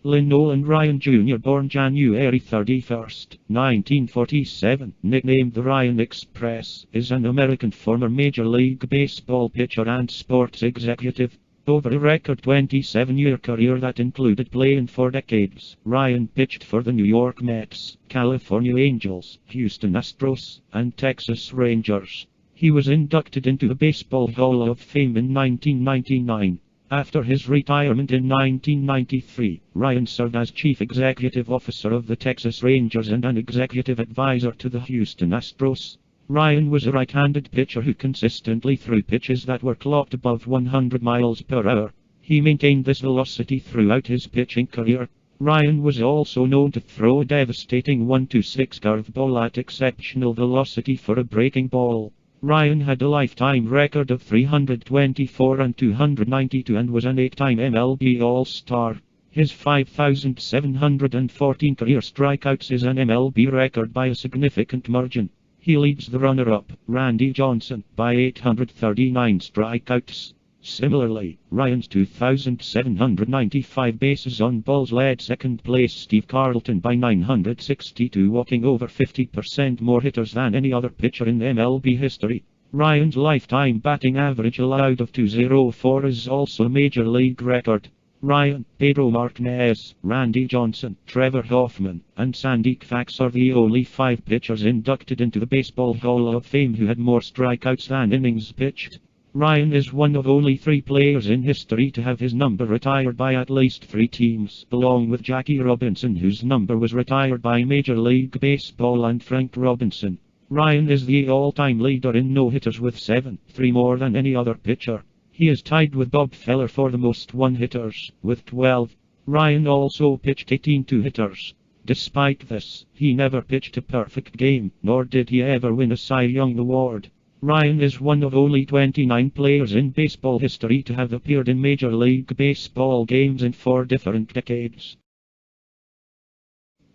Nolan Ryan Jr., born January 31, 1947, nicknamed the Ryan Express, is an American former Major League Baseball pitcher and sports executive. Over a record 27-year career that included playing for decades, Ryan pitched for the New York Mets, California Angels, Houston Astros, and Texas Rangers. He was inducted into the Baseball Hall of Fame in 1999. After his retirement in 1993, Ryan served as Chief Executive Officer of the Texas Rangers and an executive advisor to the Houston Astros. Ryan was a right-handed pitcher who consistently threw pitches that were clocked above 100 miles per hour. He maintained this velocity throughout his pitching career. Ryan was also known to throw a devastating 1-2-6 curveball at exceptional velocity for a breaking ball. Ryan had a lifetime record of 324 and 292 and was an 8-time MLB All-Star. His 5,714 career strikeouts is an MLB record by a significant margin. He leads the runner-up, Randy Johnson, by 839 strikeouts. Similarly, Ryan's 2,795 bases on balls led second place Steve Carlton by 962, walking over 50% more hitters than any other pitcher in MLB history. Ryan's lifetime batting average allowed of .204 is also a major league record. Ryan, Pedro Martinez, Randy Johnson, Trevor Hoffman, and Sandy Koufax are the only 5 pitchers inducted into the Baseball Hall of Fame who had more strikeouts than innings pitched. Ryan is one of only 3 players in history to have his number retired by at least 3 teams, along with Jackie Robinson, whose number was retired by Major League Baseball, and Frank Robinson. Ryan is the all-time leader in no-hitters with 7, 3 more than any other pitcher. He is tied with Bob Feller for the most one-hitters, with 12. Ryan also pitched 18 two-hitters. Despite this, he never pitched a perfect game, nor did he ever win a Cy Young Award. Ryan is one of only 29 players in baseball history to have appeared in Major League Baseball games in 4 different decades.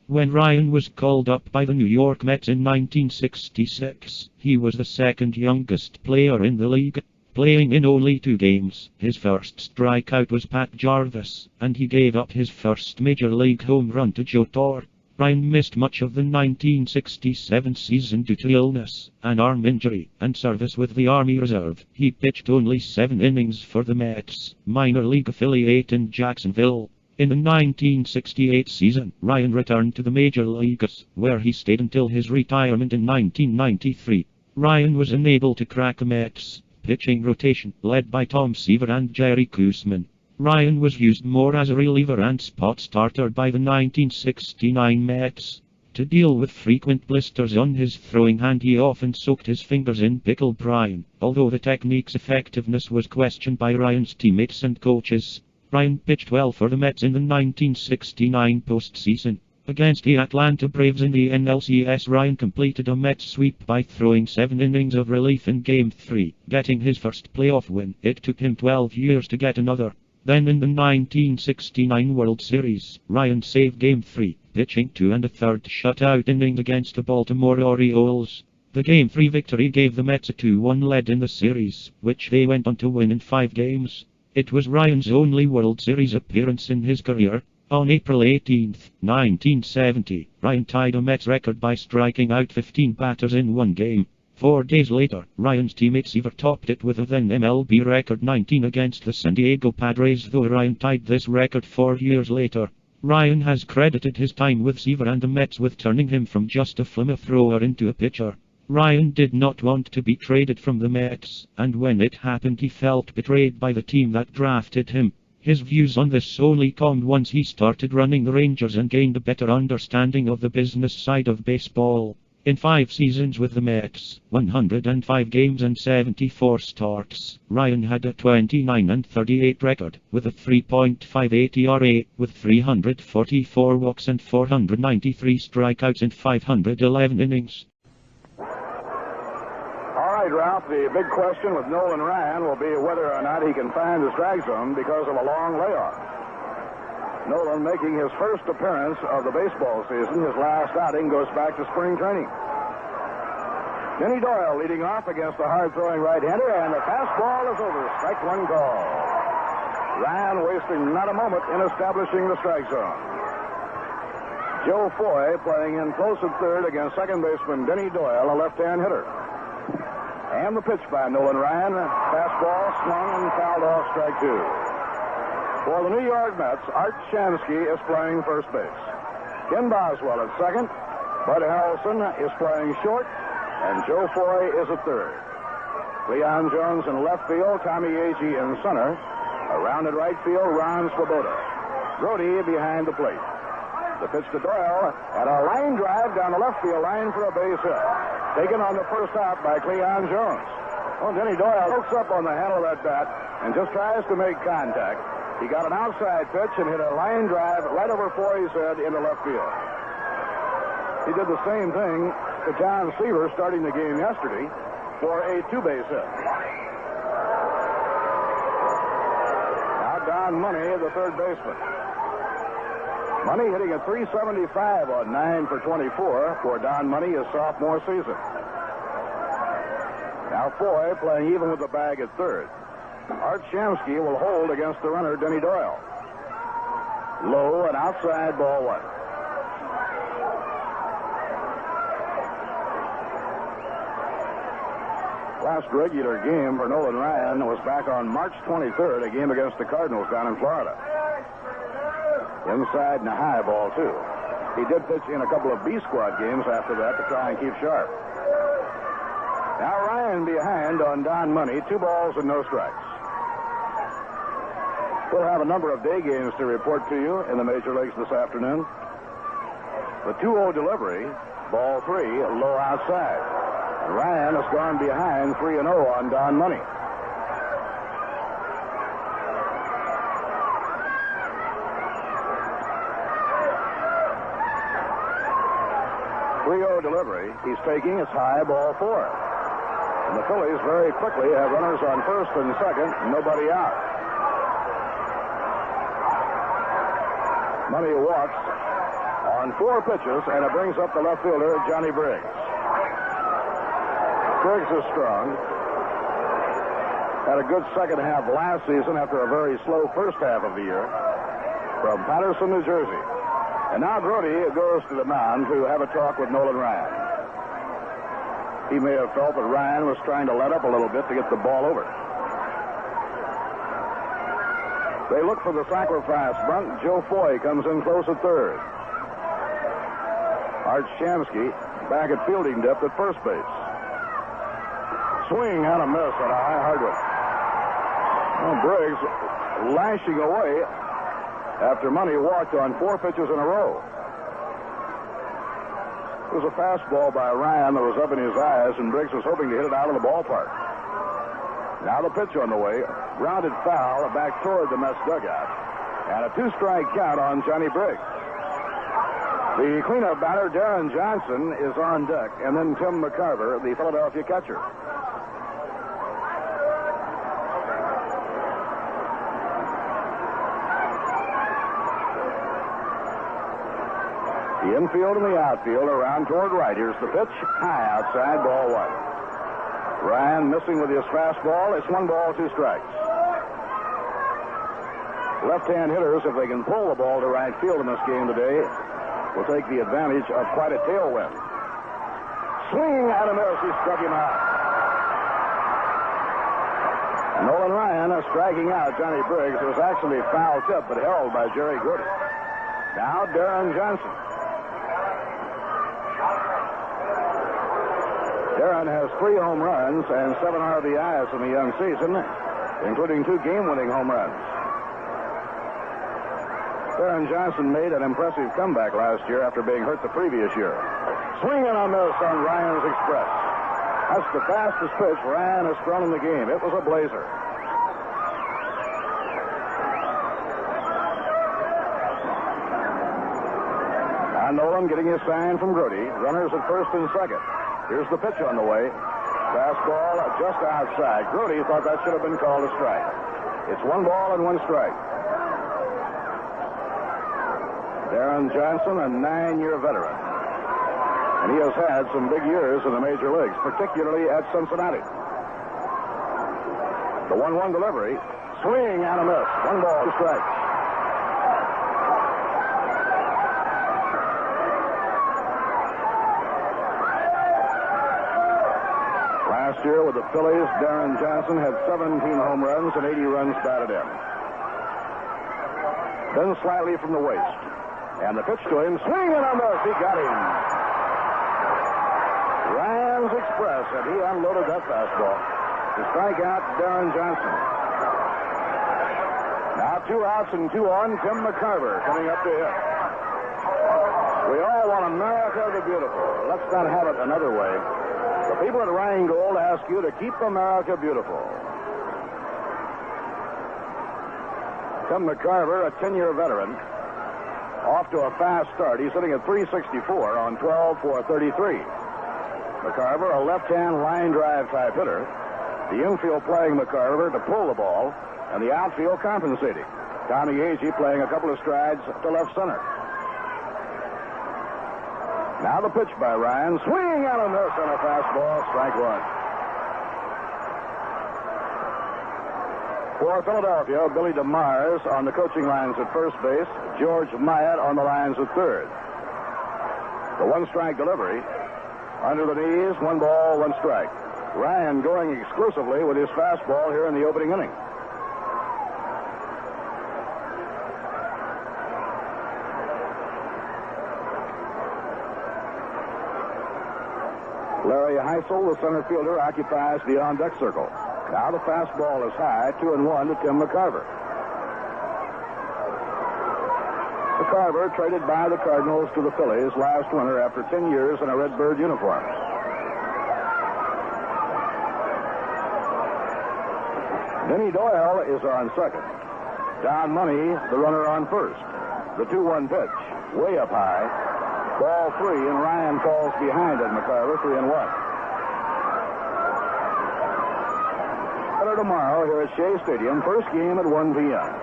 When Ryan was called up by the New York Mets in 1966, he was the second youngest player in the league, playing in only 2 games. His first strikeout was Pat Jarvis, and he gave up his first Major League home run to Joe Torre. Ryan missed much of the 1967 season due to illness, an arm injury, and service with the Army Reserve. He pitched only 7 innings for the Mets, minor league affiliate in Jacksonville. In the 1968 season, Ryan returned to the major leagues, where he stayed until his retirement in 1993. Ryan was unable to crack a Mets pitching rotation, led by Tom Seaver and Jerry Koosman. Ryan was used more as a reliever and spot starter by the 1969 Mets. To deal with frequent blisters on his throwing hand, he often soaked his fingers in pickle brine, although the technique's effectiveness was questioned by Ryan's teammates and coaches. Ryan pitched well for the Mets in the 1969 postseason. Against the Atlanta Braves in the NLCS, Ryan completed a Mets sweep by throwing 7 innings of relief in Game 3, getting his first playoff win. It took him 12 years to get another. Then in the 1969 World Series, Ryan saved Game 3, pitching 2 1/3 shutout inning against the Baltimore Orioles. The Game 3 victory gave the Mets a 2-1 lead in the series, which they went on to win in 5 games. It was Ryan's only World Series appearance in his career. On April 18, 1970, Ryan tied a Mets record by striking out 15 batters in 1 game. 4 days later, Ryan's teammate Seaver topped it with a then-MLB record 19 against the San Diego Padres, though Ryan tied this record 4 years later. Ryan has credited his time with Seaver and the Mets with turning him from just a flamethrower into a pitcher. Ryan did not want to be traded from the Mets, and when it happened he felt betrayed by the team that drafted him. His views on this only calmed once he started running the Rangers and gained a better understanding of the business side of baseball. In 5 seasons with the Mets, 105 games and 74 starts, Ryan had a 29-38 record, with a 3.58 ERA, with 344 walks and 493 strikeouts in 511 innings. All right, Ralph, the big question with Nolan Ryan will be whether or not he can find the strike zone because of a long layoff. Nolan making his first appearance of the baseball season. His last outing goes back to spring training. Kenny Doyle leading off against the hard-throwing right-hander, and the fastball is over. Strike 1 call. Ryan wasting not a moment in establishing the strike zone. Joe Torre playing in close at third against second baseman Denny Doyle, a left-hand hitter. And the pitch by Nolan Ryan. Fastball swung and fouled off, strike two. For the New York Mets, Art Shamsky is playing first base. Ken Boswell at second. Bud Harrelson is playing short. And Joe Torre is at third. Leon Jones in left field. Tommy Agee in center. Around at right field, Ron Swoboda. Brody behind the plate. The pitch to Doyle, and a line drive down the left field line for a base hit. Taken on the first out by Cleon Jones. Well, Denny Doyle hooks up on the handle of that bat and just tries to make contact. He got an outside pitch and hit a line drive right over Forey's head into left field. He did the same thing to John Seaver starting the game yesterday for a two-base hit. Now Don Money, the third baseman. Money hitting at .375 on 9 for 24 for Don Money his sophomore season. Now Foy playing even with the bag at third. Art Shamsky will hold against the runner, Denny Doyle. Low and outside, ball one. Last regular game for Nolan Ryan was back on March 23rd, a game against the Cardinals down in Florida. Inside and a high ball, too. He did pitch in a couple of B-squad games after that to try and keep sharp. Now Ryan behind on Don Money, 2 balls and no strikes. We'll have a number of day games to report to you in the major leagues this afternoon. The 2-0 delivery, ball 3, low outside. And Ryan has gone behind 3-0 on Don Money. 3-0 delivery. He's taking his high, ball 4. And the Phillies very quickly have runners on first and second, nobody out. Money walks on 4 pitches, and it brings up the left fielder, Johnny Briggs. Briggs is strong. Had a good second half last season after a very slow first half of the year. From Patterson, New Jersey. And now Brody goes to the mound to have a talk with Nolan Ryan. He may have felt that Ryan was trying to let up a little bit to get the ball over. They look for the sacrifice bunt. Joe Foy comes in close at third. Art Shamsky back at fielding depth at first base. Swing and a miss on a high hard one. Well, Briggs lashing away after Money walked on 4 pitches in a row. It was a fastball by Ryan that was up in his eyes, and Briggs was hoping to hit it out of the ballpark. Now the pitch on the way. Grounded foul back toward the Mets dugout. And a 2-strike count on Johnny Briggs. The cleanup batter, Darren Johnson, is on deck, and then Tim McCarver, the Philadelphia catcher. The infield and the outfield around toward right. Here's the pitch. High outside, ball 1. Ryan missing with his fastball. It's 1 ball, 2 strikes. Left-hand hitters, if they can pull the ball to right field in this game today, will take the advantage of quite a tailwind. Swing and a miss. He struck him out. Nolan Ryan striking out Johnny Briggs. It was actually foul tip, but held by Jerry Goody. Now Darren Johnson. Darren has 3 home runs and 7 RBIs in the young season, including 2 game-winning home runs. Darren Johnson made an impressive comeback last year after being hurt the previous year. Swinging on this on Ryan's Express. That's the fastest pitch Ryan has thrown in the game. It was a blazer. Now Nolan getting his sign from Grody. Runners at first and second. Here's the pitch on the way. Fastball just outside. Grody thought that should have been called a strike. It's 1 ball and 1 strike. Darren Johnson, a 9-year veteran. And he has had some big years in the major leagues, particularly at Cincinnati. The 1-1 delivery. swing and a miss. 1 ball, 2 strikes. Last year with the Phillies, Darren Johnson had 17 home runs and 80 runs batted in. Then slightly from the waist. And the pitch to him, swing and a miss. He got him. Ryan's Express, and he unloaded that fastball to strike out Darren Johnson. Now 2 outs and 2 on. Tim McCarver coming up to hit. We all want America the beautiful. Let's not have it another way. The people at Rheingold ask you to keep America beautiful. Tim McCarver, a 10-year veteran, off to a fast start. He's hitting at .364 on 12 for 33. McCarver, a left-hand line drive type hitter. The infield playing McCarver to pull the ball, and the outfield compensating. Tommy Agee playing a couple of strides to left center. Now the pitch by Ryan. Swing and a miss on a fastball. Strike 1. For Philadelphia, Billy DeMars on the coaching lines at first base. George Myatt on the lines at third. The 1-strike delivery. Under the knees, 1 ball, 1 strike. Ryan going exclusively with his fastball here in the opening inning. Larry Heisel, the center fielder, occupies the on-deck circle. Now the fastball is high, 2-1 to Tim McCarver. McCarver traded by the Cardinals to the Phillies last winter after 10 years in a Redbird uniform. Denny Doyle is on second. Don Money, the runner on first. The 2-1 pitch, way up high. Ball 3, and Ryan falls behind at McCarver, 3-1. Better tomorrow here at Shea Stadium, first game at 1 p.m.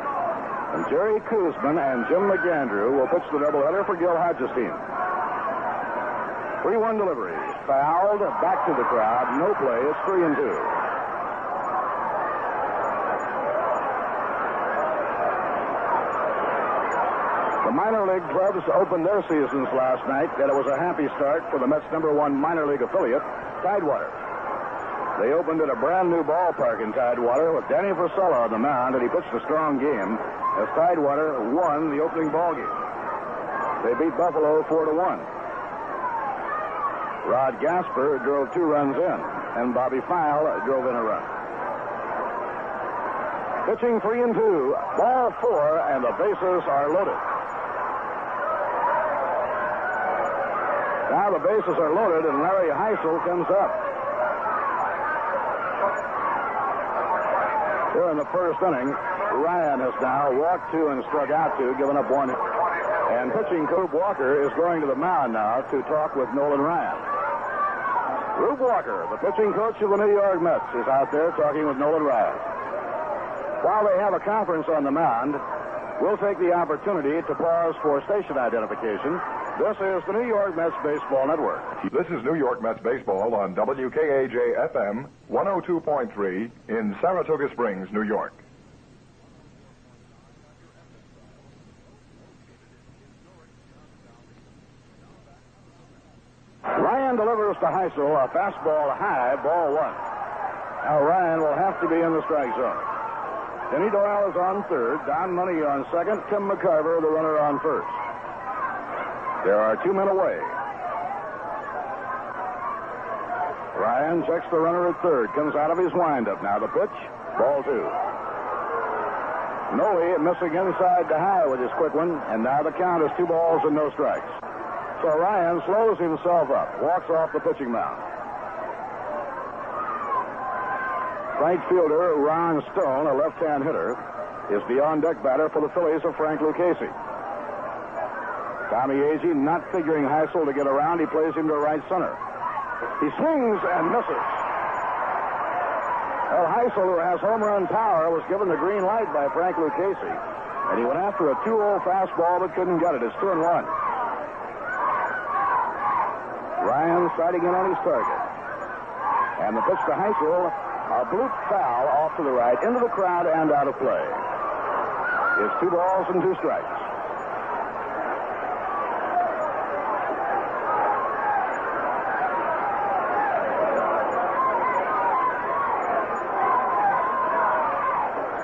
And Jerry Koosman and Jim McAndrew will pitch the doubleheader for Gil Hodges' team. 3-1 delivery, fouled, back to the crowd, no play, it's 3-2. The minor league clubs opened their seasons last night, and it was a happy start for the Mets' #1 minor league affiliate, Tidewater. They opened at a brand new ballpark in Tidewater with Danny Frisella on the mound, and he pitched a strong game as Tidewater won the opening ball game. They beat Buffalo 4-1. Rod Gasper drove 2 runs in, and Bobby File drove in a run. Pitching 3-2, ball 4, and the bases are loaded. Now the bases are loaded, and Larry Heisel comes up. Here in the first inning, Ryan has now walked 2 and struck out 2, given up 1. And pitching coach Walker is going to the mound now to talk with Nolan Ryan. Rube Walker, the pitching coach of the New York Mets, is out there talking with Nolan Ryan. While they have a conference on the mound, we'll take the opportunity to pause for station identification. This is the New York Mets Baseball Network. This is New York Mets Baseball on WKAJ-FM 102.3 in Saratoga Springs, New York. Ryan delivers to Heisel a fastball high, ball 1. Now Ryan will have to be in the strike zone. Denny Doyle is on third, Don Money on second, Tim McCarver, the runner, on first. There are 2 men away. Ryan checks the runner at third, comes out of his windup. Now the pitch, ball 2. Nolan missing inside the high with his quick one, and now the count is 2 balls and no strikes. So Ryan slows himself up, walks off the pitching mound. Right fielder Ron Stone, a left-hand hitter, is the on-deck batter for the Phillies of Frank Lucchese. Tommy Agee not figuring Heisel to get around. He plays him to right center. He swings and misses. Well, Heisel, who has home run power, was given the green light by Frank Lucchese, and he went after a 2-0 fastball but couldn't get it. It's 2-1. Ryan sighting in on his target. And the pitch to Heisel, a A bloop foul off to the right, into the crowd and out of play. It's 2 balls and 2 strikes.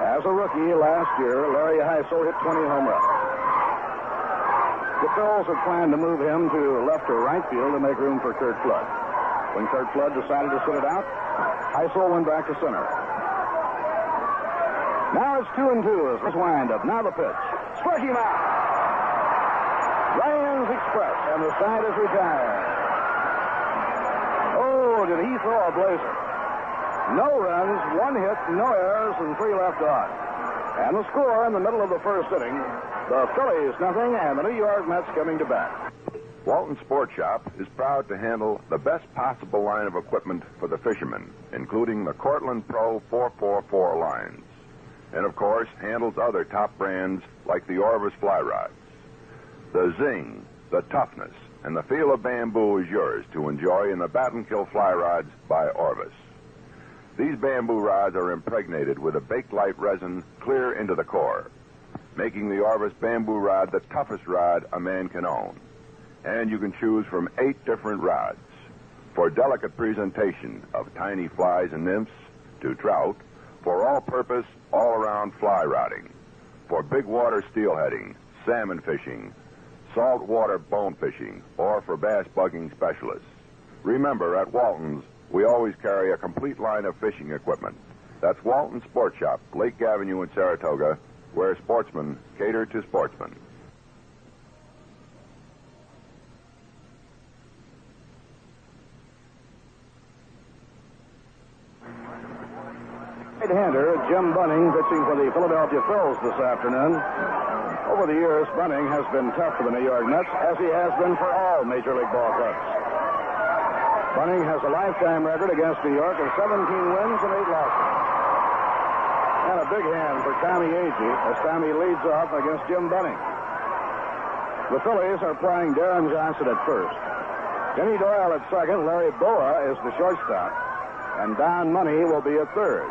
As a rookie last year, Larry Heisel hit 20 home runs. The Phils had planned to move him to left or right field to make room for Kurt Flood. When Kurt Flood decided to sit it out, Heisel went back to center. Now it's 2-2 as this windup. Now the pitch. Struck him out. Ryan's Express, and the side is retired. Oh, did he throw a blazer? No runs, 1 hit, no errors, and 3 left on. And the score in the middle of the first inning, the Phillies nothing, and the New York Mets coming to bat. Walton Sport Shop is proud to handle the best possible line of equipment for the fishermen, including the Cortland Pro 444 lines. And, of course, handles other top brands like the Orvis fly rods. The zing, the toughness, and the feel of bamboo is yours to enjoy in the Bat and Kill fly rods by Orvis. These bamboo rods are impregnated with a Bakelite resin clear into the core, making the Orvis bamboo rod the toughest rod a man can own. And you can choose from 8 different rods for delicate presentation of tiny flies and nymphs to trout, for all-purpose, all-around fly rodding, for big water steelheading, salmon fishing, saltwater bone fishing, or for bass bugging specialists. Remember, at Walton's, we always carry a complete line of fishing equipment. That's Walton Sport Shop, Lake Avenue in Saratoga, where sportsmen cater to sportsmen. Right-hander Jim Bunning pitching for the Philadelphia Phils this afternoon. Over the years, Bunning has been tough for the New York Mets, as he has been for all Major League ball clubs. Bunning has a lifetime record against New York of 17 wins and 8 losses. And a big hand for Tommy Agee as Tommy leads off against Jim Bunning. The Phillies are playing Darren Johnson at first. Denny Doyle at second. Larry Boa is the shortstop. And Don Money will be at third.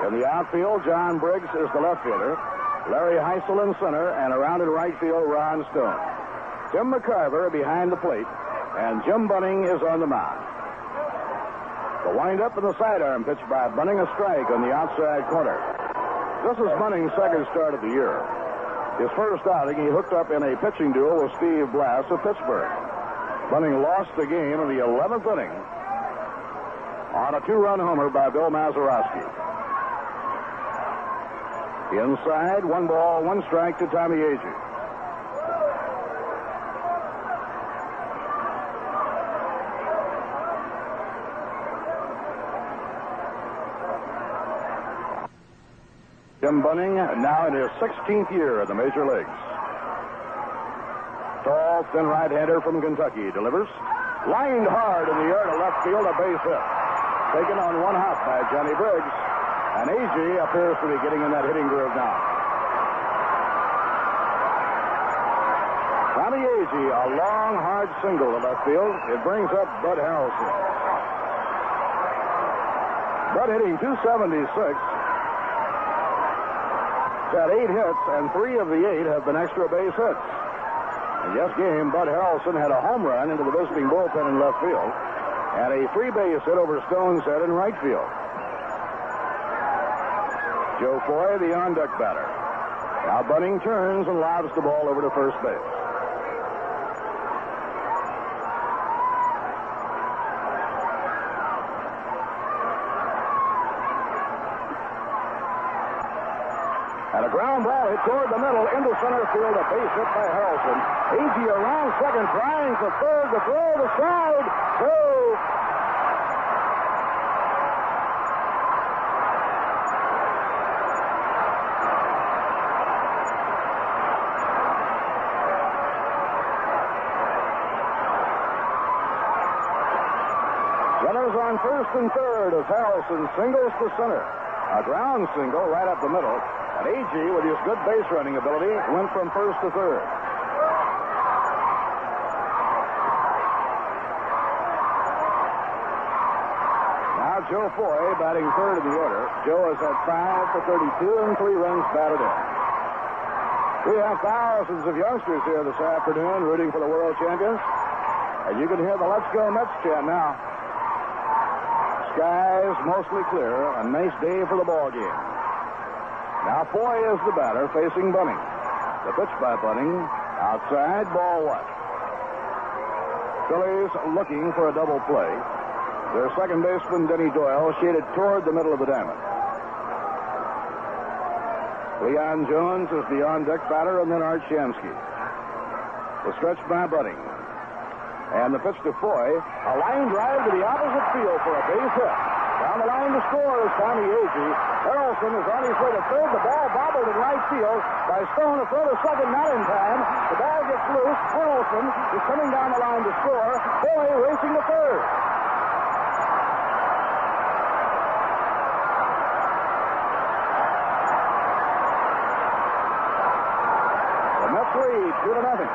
In the outfield, John Briggs is the left fielder. Larry Heisel in center, and around in right field, Ron Stone. Tim McCarver behind the plate, and Jim Bunning is on the mound. The windup and the sidearm pitch by Bunning, a strike on the outside corner. This is Bunning's second start of the year. His first outing, he hooked up in a pitching duel with Steve Blass of Pittsburgh. Bunning lost the game in the 11th inning on a 2-run homer by Bill Mazeroski. Inside, 1 ball, 1 strike to Tommy Agee. Jim Bunning now in his 16th year in the major leagues. Tall, thin right-hander from Kentucky delivers. Lined hard in the air to left field, a base hit. Taken on 1 hop by Johnny Briggs. And Agee appears to be getting in that hitting groove now. Tommy Agee, a long, hard single to left field. It brings up Bud Harrelson. Bud hitting .276. He's had 8 hits, and 3 of the 8 have been extra base hits. In this game, Bud Harrelson had a home run into the visiting bullpen in left field, and a 3 base hit over Stone's head in right field. Joe Torre, the on-deck batter. Now Bunning turns and lobs the ball over to first base. And a ground ball hit toward the middle into center field, a base hit by Harrelson. Agee around second, trying for third, the throw, the side, through. Runners on first and third as Harrelson singles to center. A ground single right up the middle. And Agee, with his good base running ability, went from first to third. Now Joe Torre batting third in the order. Joe has had 5 for 32 and 3 runs batted in. We have thousands of youngsters here this afternoon rooting for the world champions. And you can hear the Let's Go Mets chant now. Skies mostly clear. A nice day for the ball game. Now Foy is the batter facing Bunning. The pitch by Bunning. Outside, ball 1. Phillies looking for a double play. Their second baseman, Denny Doyle, shaded toward the middle of the diamond. Leon Jones is the on-deck batter, and then Art Shamsky. The stretch by Bunning. And the pitch to Foy. A line drive to the opposite field for a base hit. Down the line to score is Tommy Agee. Harrelson is on his way to third. The ball bobbled in right field by Stone to throw to second, not in time. The ball gets loose. Harrelson is coming down the line to score. Foy racing to third. The Mets lead 2-0.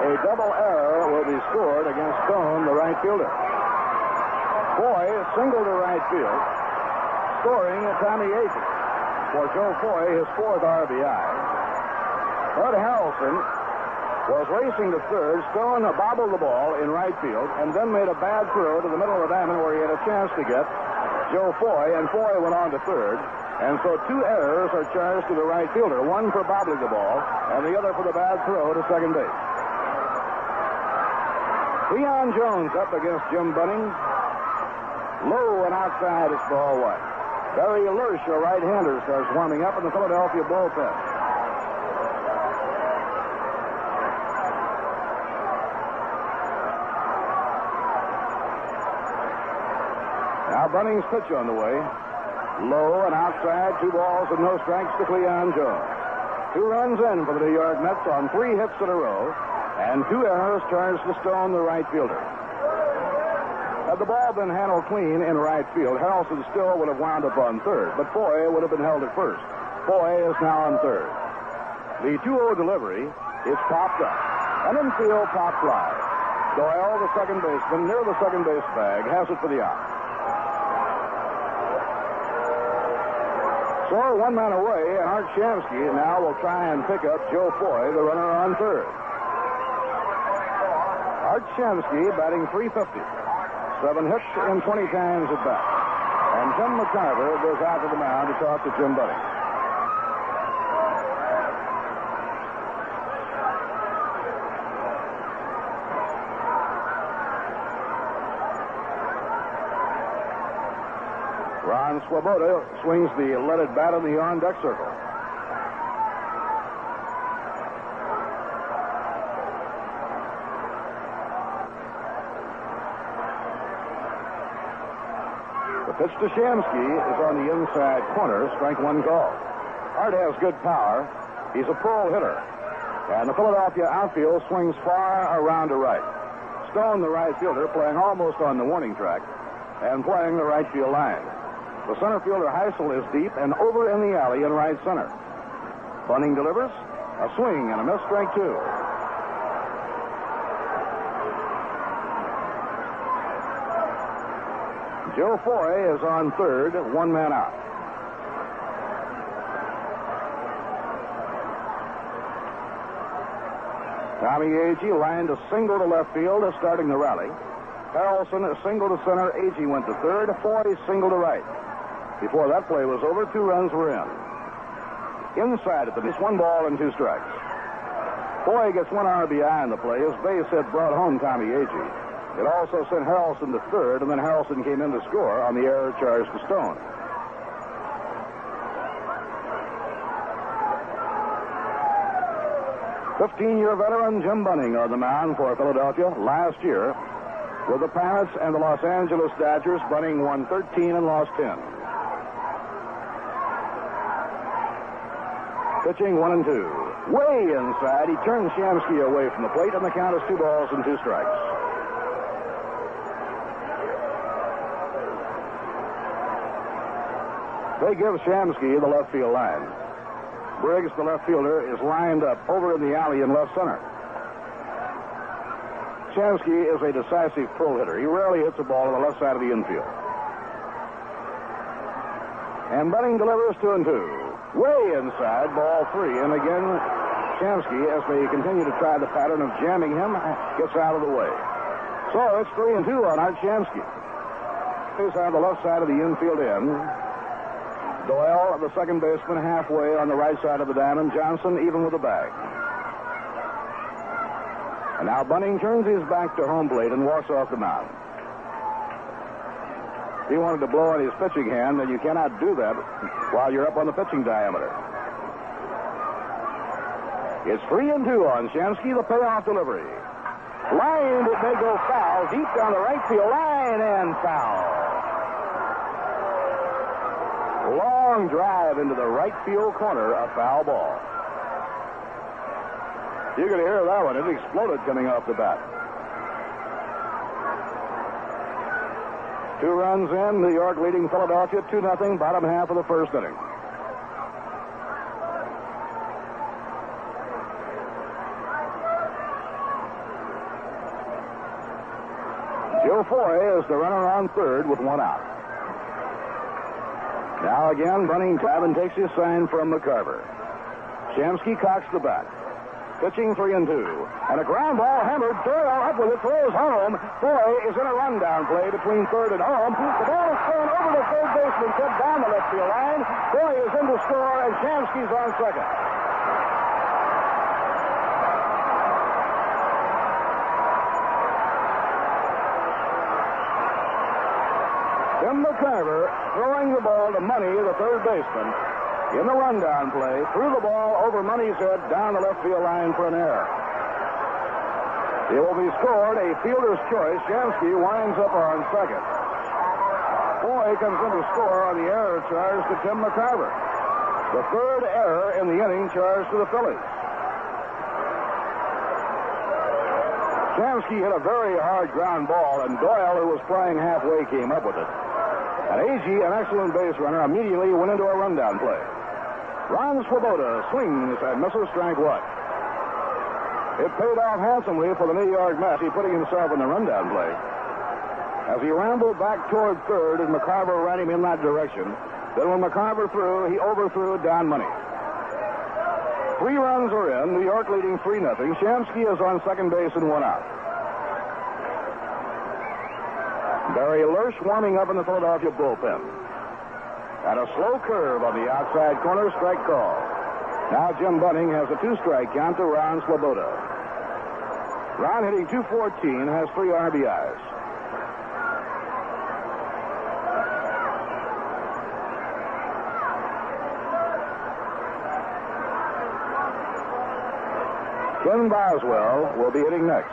A double error will be scored against Stone, the right fielder. Foy singled to right field, scoring Tommy Agee. For Joe Foy, his 4th RBI. Bud Harrelson was racing to third. Stone bobbled the ball in right field and then made a bad throw to the middle of the diamond where he had a chance to get Joe Foy, and Foy went on to third. And so 2 errors are charged to the right fielder, one for bobbling the ball and the other for the bad throw to second base. Leon Jones up against Jim Bunning. Low and outside, it's ball 1. Barry Lurch, a right-hander, starts warming up in the Philadelphia bullpen. Now Bunning's pitch on the way. Low and outside, 2 balls and no strikes to Leon Jones. 2 runs in for the New York Mets on 3 hits in a row. And 2 errors charged to Stone, the right fielder. Had the ball been handled clean in right field, Harrelson still would have wound up on third, but Foy would have been held at first. Foy is now on third. The 2-0 delivery is popped up. An infield pop fly. Doyle, the second baseman, near the second base bag, has it for the out. So 1 man away, and Art Shamsky now will try and pick up Joe Foy, the runner on third. Art Shamsky batting .350. 7 hits in 20 times at bat. And Tim McCarver goes out to the mound to talk to Jim Bunning. Ron Swoboda swings the leaded bat in the on-deck circle. The pitch to Shamsky is on the inside corner, strike 1 call. Art has good power. He's a pull hitter. And the Philadelphia outfield swings far around to right. Stone, the right fielder, playing almost on the warning track and playing the right field line. The center fielder, Heisel, is deep and over in the alley in right center. Bunning delivers. A swing and a miss, strike 2. Joe Foy is on third, 1 man out. Tommy Agee lined a single to left field, starting the rally. Harrelson a single to center. Agee went to third. Foy single to right. Before that play was over, 2 runs were in. Inside at the base, 1 ball and 2 strikes. Foy gets 1 RBI in the play. His base hit brought home Tommy Agee. It also sent Harrelson to third, and then Harrelson came in to score on the error charged to Stone. '15-year veteran Jim Bunning on the mound for Philadelphia. Last year, with the Pirates and the Los Angeles Dodgers, Bunning won 13 and lost 10. Pitching 1 and 2. Way inside, he turns Shamsky away from the plate, and the count is 2 balls and 2 strikes. They give Shamsky the left field line. Briggs, the left fielder, is lined up over in the alley in left center. Shamsky is a decisive pull hitter. He rarely hits a ball on the left side of the infield. And Bunning delivers 2-2. Way inside, ball 3. And again, Shamsky, as they continue to try the pattern of jamming him, gets out of the way. So it's 3-2 on Art Shamsky. He's on the left side of the infield end. Doyle, the second baseman, halfway on the right side of the diamond. Johnson even with the bag. And now Bunning turns his back to home plate and walks off the mound. If he wanted to blow on his pitching hand, then you cannot do that while you're up on the pitching diameter. It's 3-2 on Shamsky, the payoff delivery. Lined, it may go foul, deep down the right field line, and foul. Long drive into the right field corner, a foul ball. You could hear that one. It exploded coming off the bat. 2 runs in, New York leading Philadelphia 2-0, bottom half of the first inning. Joe Torre is the runner on third with 1 out. Now again, Bunning Tavin takes his sign from McCarver. Shamsky cocks the bat. Pitching 3-2. And a ground ball hammered. Doyle up with it, throws home. Torre is in a rundown play between third and home. The ball is thrown over the third baseman, set down the left field line. Torre is in to score, and Shamsky's on second. Tim McCarver throwing the ball to Money, the third baseman. In the rundown play, threw the ball over Money's head, down the left field line for an error. It will be scored, a fielder's choice. Shamsky winds up on second. Boy comes in to score on the error charge to Tim McCarver. The third error in the inning charged to the Phillies. Shamsky hit a very hard ground ball, and Doyle, who was flying halfway, came up with it. And Agee, an excellent base runner, immediately went into a rundown play. Ron Swoboda swings and misses strike 1. It paid off handsomely for the New York Mets. He putting himself in the rundown play. As he rambled back toward third, and McCarver ran him in that direction. Then when McCarver threw, he overthrew Don Money. 3 runs are in. New York leading 3-0. Shamsky is on second base and 1 out. Barry Lurch warming up in the Philadelphia bullpen. And a slow curve on the outside corner, strike call. Now Jim Bunning has a 2-strike count to Ron Swoboda. Ron hitting .214, has 3 RBIs. Ken Boswell will be hitting next.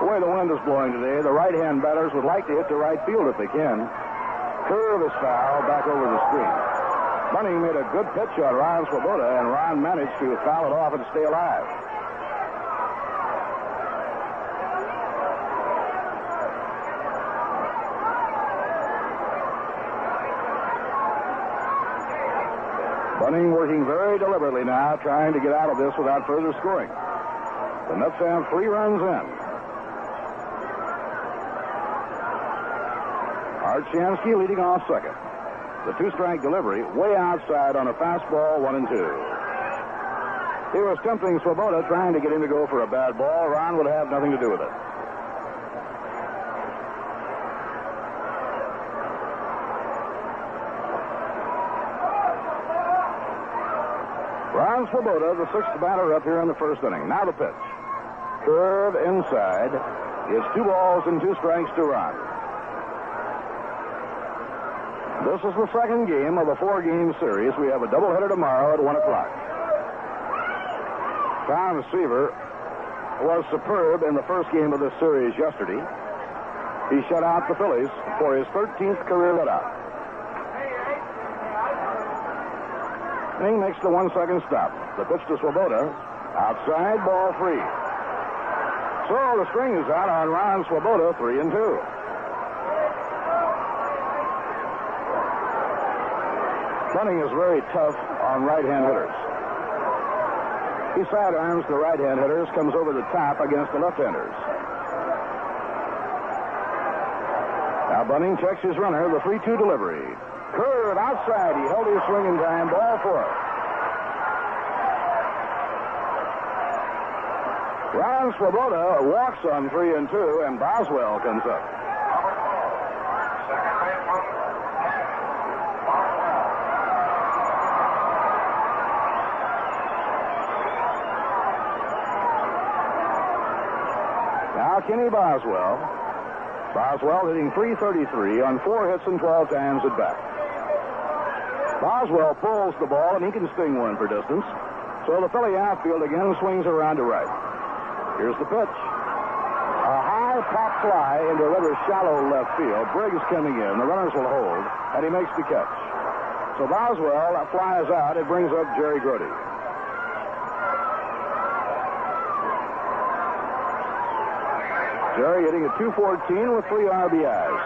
The way the wind is blowing today, the right-hand batters would like to hit to right field if they can. Curve is foul back over the screen. Bunning made a good pitch on Ron Swoboda, and Ron managed to foul it off and stay alive. Bunning working very deliberately now, trying to get out of this without further scoring. The Mets have 3 runs in. Art Shamsky leading off second. The 2-strike delivery way outside on a fastball, 1-2. He was tempting Swoboda, trying to get him to go for a bad ball. Ron would have nothing to do with it. Ron Swoboda, the 6th batter up here in the first inning. Now the pitch. Curve inside. It's 2 balls and 2 strikes to Ron. This is the second game of a 4-game series. We have a doubleheader tomorrow at 1 o'clock. Tom Seaver was superb in the first game of this series yesterday. He shut out the Phillies for his 13th career shutout. Inning makes the 1-second stop. The pitch to Swoboda. Outside, ball 3. So the string is out on Ron Swoboda, 3-2. Bunting is very tough on right-hand hitters. He sidearms the right-hand hitters, comes over the top against the left-handers. Now Bunting checks his runner, the 3-2 delivery. Curve outside. He held his swing in time. Ball 4. Ron Swoboda walks on 3 and 2, and Boswell comes up. Now Kenny Boswell. Boswell hitting .333 on 4 hits and 12 times at bat. Boswell pulls the ball, and he can sting one for distance. So the Philly outfield again swings around to right. Here's the pitch. A high pop fly into a rather shallow left field. Briggs coming in. The runners will hold, and he makes the catch. So Boswell flies out. It brings up Jerry Grody. Jerry hitting at .214 with 3 RBIs.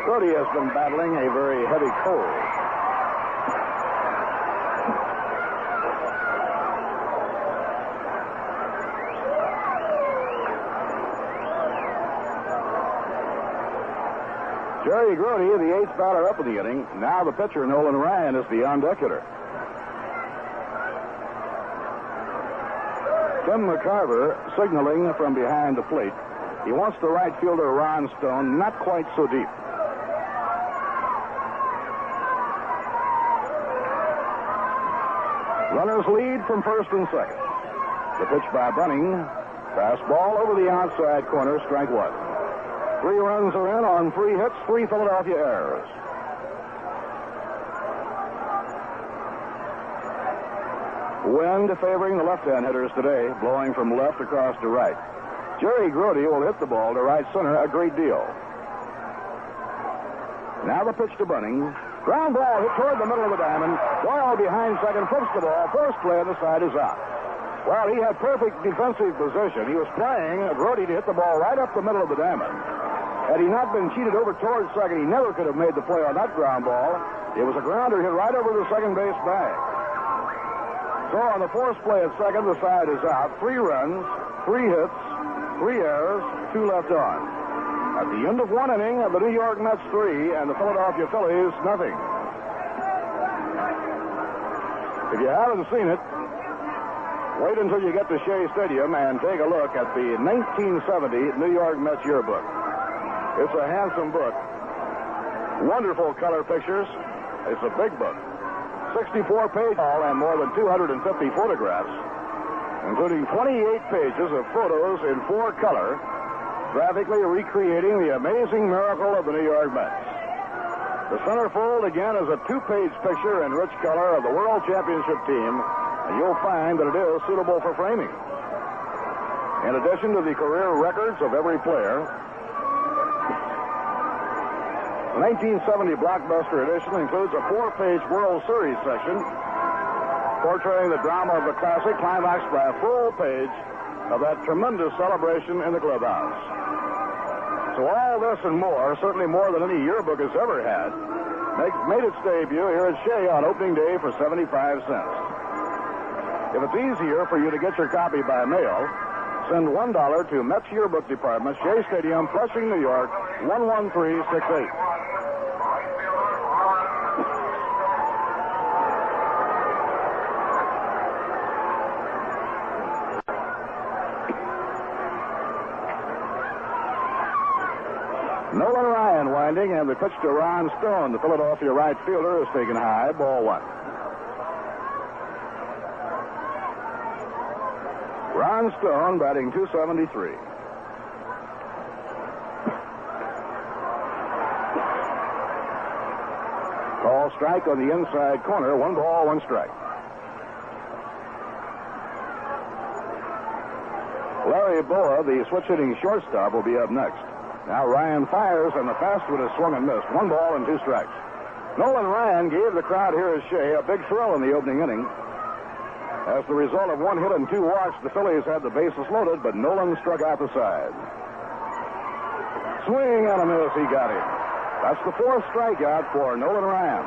Grody has been battling a very heavy cold. Jerry Grody, the 8th batter up in the inning. Now the pitcher, Nolan Ryan, is the on-deck hitter. Tim McCarver signaling from behind the plate. He wants the right fielder, Ron Stone, not quite so deep. Runners lead from first and second. The pitch by Bunting. Fastball over the outside corner, strike 1. 3 runs are in on 3 hits, 3 Philadelphia errors. Wind favoring the left-hand hitters today, blowing from left across to right. Jerry Grody will hit the ball to right center a great deal. Now the pitch to Bunting. Ground ball hit toward the middle of the diamond. Doyle behind second, flips the ball. First play on the side is out. Well, he had perfect defensive position. He was playing Grody to hit the ball right up the middle of the diamond. Had he not been cheated over towards second, he never could have made the play on that ground ball. It was a grounder hit right over the second base bag. So on the fourth play at second, the side is out. 3 runs, 3 hits, 3 errors, 2 left on. At the end of 1 inning, the New York Mets 3 and the Philadelphia Phillies nothing. If you haven't seen it, wait until you get to Shea Stadium and take a look at the 1970 New York Mets yearbook. It's a handsome book. Wonderful color pictures. It's a big book. 64 pages and more than 250 photographs, including 28 pages of photos in 4 color, graphically recreating the amazing miracle of the New York Mets. The centerfold, again, is a 2-page picture in rich color of the World Championship team, and you'll find that it is suitable for framing. In addition to the career records of every player, the 1970 blockbuster edition includes a 4-page World Series section portraying the drama of the classic, climaxed by a full page of that tremendous celebration in the clubhouse. So all this and more, certainly more than any yearbook has ever had, made its debut here at Shea on opening day for 75 cents. If it's easier for you to get your copy by mail, send $1 to Mets Yearbook Department, Shea Stadium, Flushing, New York, 11368. Nolan Ryan winding, and the pitch to Ron Stone. The Philadelphia right fielder is taken high, ball 1. Ron Stone batting .273. Call strike on the inside corner. 1 ball, 1 strike. Larry Boa, the switch-hitting shortstop, will be up next. Now Ryan fires, and the fast one is swung and missed. 1 ball and 2 strikes. Nolan Ryan gave the crowd here at Shea a big thrill in the opening inning. As the result of 1 hit and 2 walks, the Phillies had the bases loaded, but Nolan struck out the side. Swing and a miss, he got him. That's the 4th strikeout for Nolan Ryan.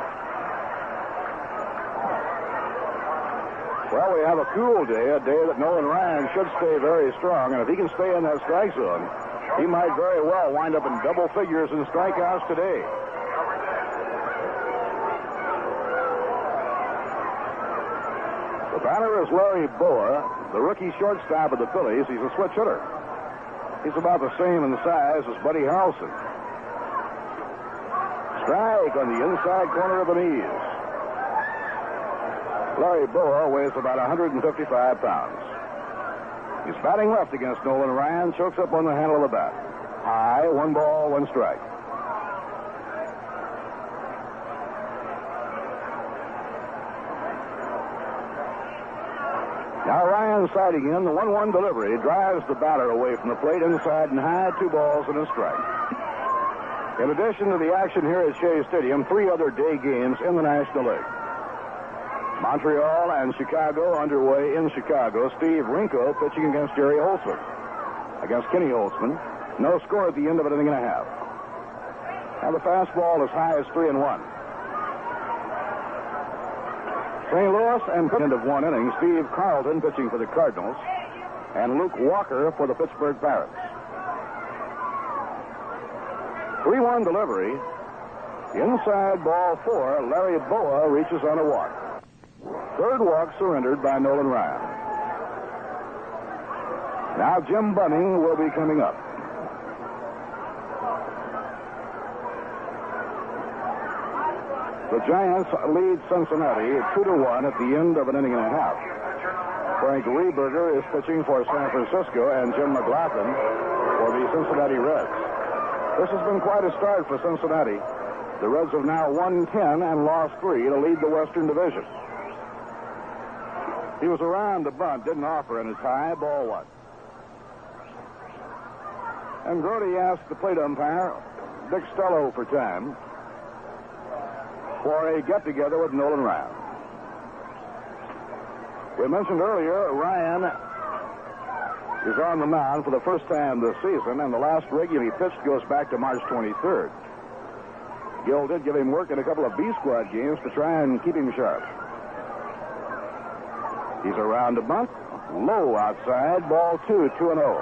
Well, we have a cool day, a day that Nolan Ryan should stay very strong, and if he can stay in that strike zone, he might very well wind up in double figures in strikeouts today. The batter is Larry Boa, the rookie shortstop of the Phillies. He's a switch hitter. He's about the same in size as Buddy Harrelson. Strike on the inside corner of the knees. Larry Boa weighs about 155 pounds. He's batting left against Nolan Ryan, chokes up on the handle of the bat. High, 1 ball, 1 strike. Now Ryan siding in, the 1-1 delivery drives the batter away from the plate, inside and high, 2 balls and a strike. In addition to the action here at Shea Stadium, 3 other day games in the National League. Montreal and Chicago underway in Chicago. Steve Rinko pitching against Jerry Holtzman. Against Kenny Holtzman. No score at the end of an inning and a half. Now the fastball as high as 3-1. St. Louis and end of 1 inning. Steve Carlton pitching for the Cardinals. And Luke Walker for the Pittsburgh Pirates. 3-1 delivery. Inside ball 4. Larry Boa reaches on a walk. 3rd walk surrendered by Nolan Ryan. Now Jim Bunning will be coming up. The Giants lead Cincinnati 2-1 at the end of an inning and a half. Frank Rehberger is pitching for San Francisco and Jim McLaughlin for the Cincinnati Reds. This has been quite a start for Cincinnati. The Reds have now won 10 and lost 3 to lead the Western Division. He was around the bunt, didn't offer, and it's high, ball 1. And Brody asked the plate umpire, Dick Stello, for time for a get-together with Nolan Ryan. We mentioned earlier, Ryan is on the mound for the first time this season, and the last regularly pitched goes back to March 23rd. Gill did give him work in a couple of B-squad games to try and keep him sharp. He's around the bunt. Low outside. Ball 2, 2-0.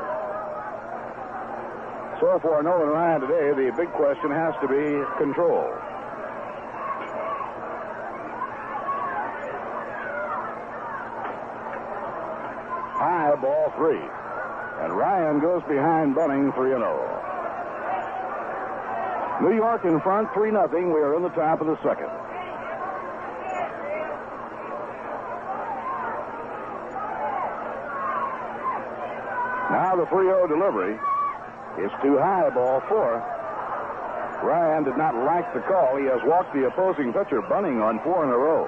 So for Nolan Ryan today, the big question has to be control. High, ball 3. And Ryan goes behind Bunning, 3-0. New York in front, 3-0. We are in the top of the second. Now the 3-0 delivery is too high, ball 4. Ryan did not like the call. He has walked the opposing pitcher, Bunning, on 4 in a row.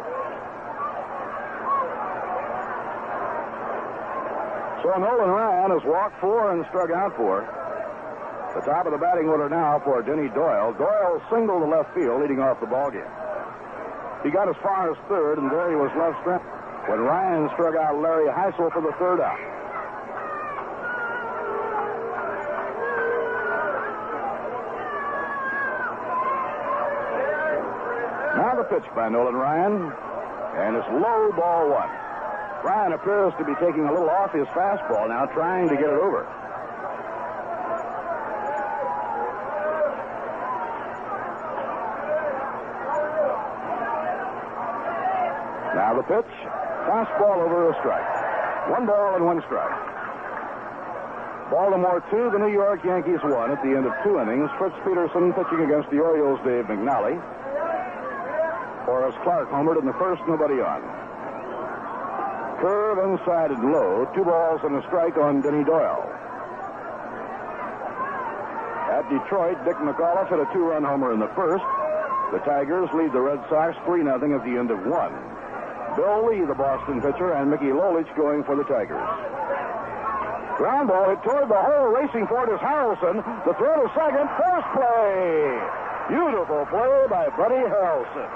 So Nolan Ryan has walked 4 and struck out 4. The top of the batting order now for Denny Doyle. Doyle singled to left field, leading off the ballgame. He got as far as 3rd, and there he was left stranded when Ryan struck out Larry Heisel for the 3rd out. Now the pitch by Nolan Ryan, and it's low, ball 1. Ryan appears to be taking a little off his fastball now, trying to get it over. Now the pitch, fastball over a strike. 1 ball and 1 strike. Baltimore 2, the New York Yankees 1 at the end of 2 innings. Fritz Peterson pitching against the Orioles' Dave McNally. Horace Clark homered in the first, nobody on. Curve inside and low, 2 balls and a strike on Denny Doyle. At Detroit, Dick McAuliffe hit a 2-run homer in the first. The Tigers lead the Red Sox 3-0 at the end of 1. Bill Lee, the Boston pitcher, and Mickey Lolich going for the Tigers. Ground ball hit toward the hole, racing for it is Harrelson. The throw to second, first play. Beautiful play by Buddy Harrelson.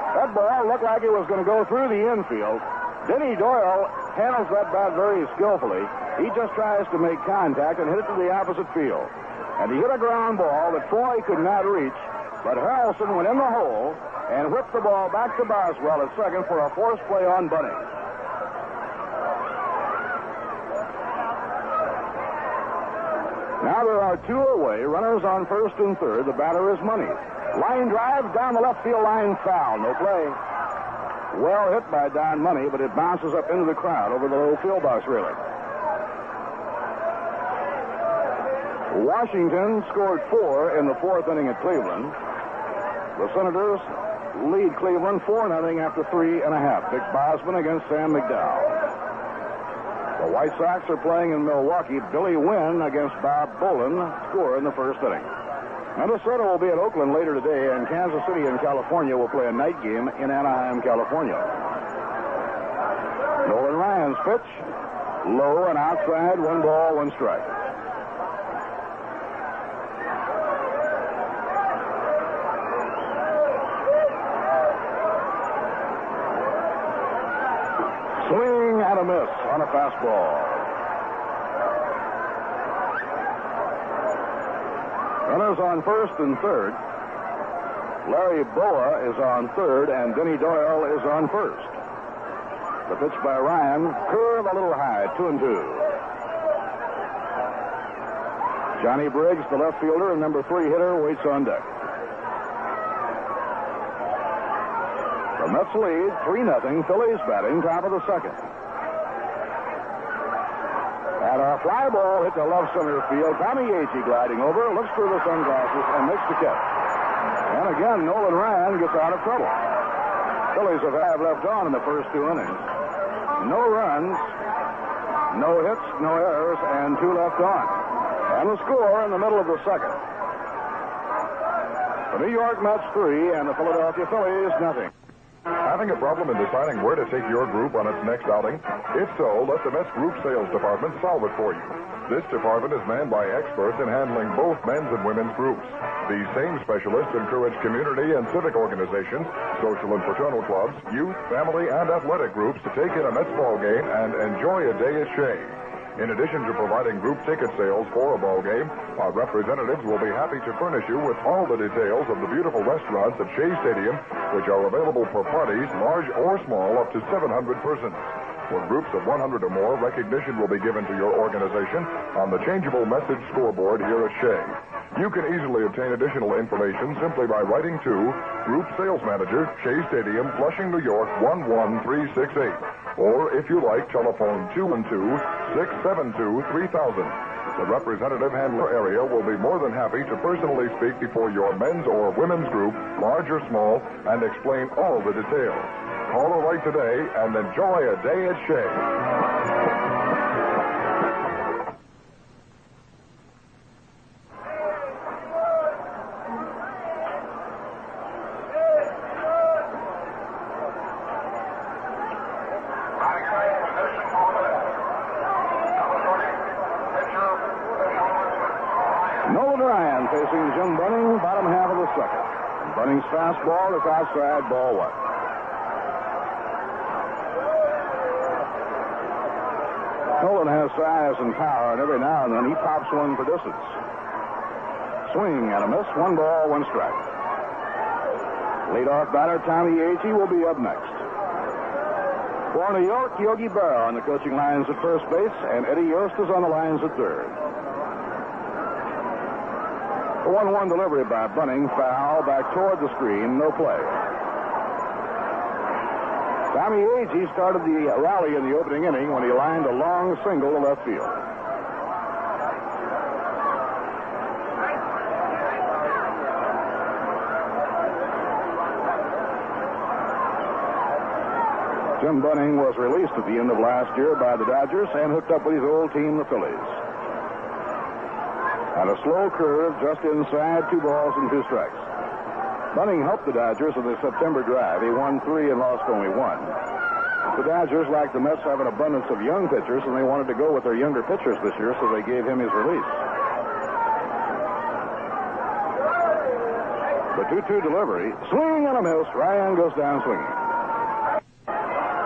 That ball looked like it was going to go through the infield. Denny Doyle handles that bat very skillfully. He just tries to make contact and hit it to the opposite field. And he hit a ground ball that Foy could not reach, but Harrelson went in the hole and whipped the ball back to Boswell at second for a forced play on Bunning. Now there are two away, runners on first and third. The batter is Money. Line drive down the left field line, foul, no play. Well hit by Don Money, but it bounces up into the crowd over the low field box railing. Washington scored 4 in the fourth inning at Cleveland. The Senators lead Cleveland 4-0 after 3.5. Dick Bosman against Sam McDowell. The White Sox are playing in Milwaukee. Billy Wynn against Bob Bolin score in the first inning. Minnesota will be at Oakland later today, and Kansas City in California will play a night game in Anaheim, California. Nolan Ryan's pitch, low and outside, 1 ball, 1 strike. Swing and a miss on a fastball. Runners on first and third. Larry Boa is on third, and Denny Doyle is on first. The pitch by Ryan, curve a little high, 2-2. Johnny Briggs, the left fielder and number 3 hitter, waits on deck. The Mets lead 3-0. Phillies batting, top of the second. And a fly ball hit to left center field. Tommy Agee gliding over, looks through the sunglasses, and makes the catch. And again, Nolan Ryan gets out of trouble. Phillies have 5 left on in the first 2 innings. No runs, no hits, no errors, and 2 left on. And the score in the middle of the second. The New York Mets 3 and the Philadelphia Phillies 0. Having a problem in deciding where to take your group on its next outing? If so, let the Mets Group Sales Department solve it for you. This department is manned by experts in handling both men's and women's groups. These same specialists encourage community and civic organizations, social and fraternal clubs, youth, family, and athletic groups to take in a Mets ball game and enjoy a day at Shea. In addition to providing group ticket sales for a ball game, our representatives will be happy to furnish you with all the details of the beautiful restaurants at Shea Stadium, which are available for parties, large or small, up to 700 persons. For groups of 100 or more, recognition will be given to your organization on the changeable message scoreboard here at Shea. You can easily obtain additional information simply by writing to Group Sales Manager, Shea Stadium, Flushing, New York, 11368. Or, if you like, telephone 212-672-3000. The representative handler area will be more than happy to personally speak before your men's or women's group, large or small, and explain all the details. Call or write today and enjoy a day at Shea. Nolan Ryan facing Jim Bunning, bottom half of the second. Bunning's fastball is outside, ball 1. Nolan has size and power, and every now and then he pops one for distance. Swing and a miss, 1 ball, 1 strike. Leadoff batter Tommy Agee will be up next. For New York, Yogi Berra on the coaching lines at first base, and Eddie Yost is on the lines at third. The 1-1 delivery by Bunning, foul, back toward the screen, no play. Tommy Agee started the rally in the opening inning when he lined a long single to left field. Jim Bunning was released at the end of last year by the Dodgers and hooked up with his old team, the Phillies. And a slow curve just inside, 2 balls and 2 strikes. Bunning helped the Dodgers in the September drive. He won 3 and lost only 1. The Dodgers, like the Mets, have an abundance of young pitchers, and they wanted to go with their younger pitchers this year, so they gave him his release. The 2-2 delivery, swing and a miss. Ryan goes down swinging.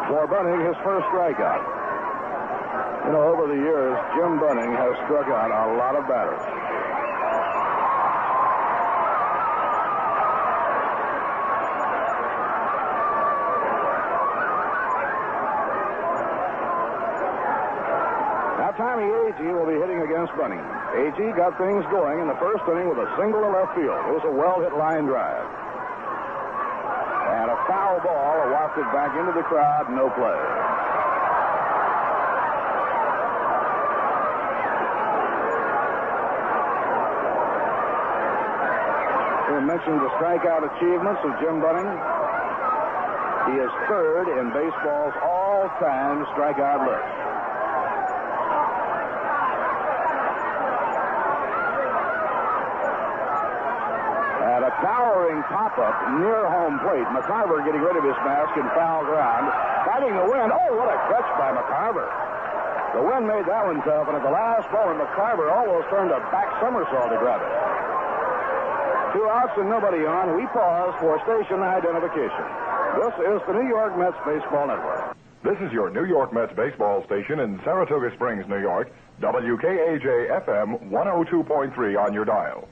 For Bunning, his first strikeout. You know, over the years, Jim Bunning has struck out a lot of batters. Now, Tommy Agee will be hitting against Bunny. Agee got things going in the first inning with a single to left field. It was a well-hit line drive. And a foul ball wafted back into the crowd, no play. We mentioned the strikeout achievements of Jim Bunning. He is third in baseball's all-time strikeout list. At a towering pop-up near home plate, McCarver getting rid of his mask in foul ground, fighting the wind. Oh, what a catch by McCarver. The wind made that one tough, and at the last moment, McCarver almost turned a back somersault to grab it. 2 outs and nobody on. We pause for station identification. This is the New York Mets Baseball Network. This is your New York Mets baseball station in Saratoga Springs, New York. WKAJ-FM 102.3 on your dial.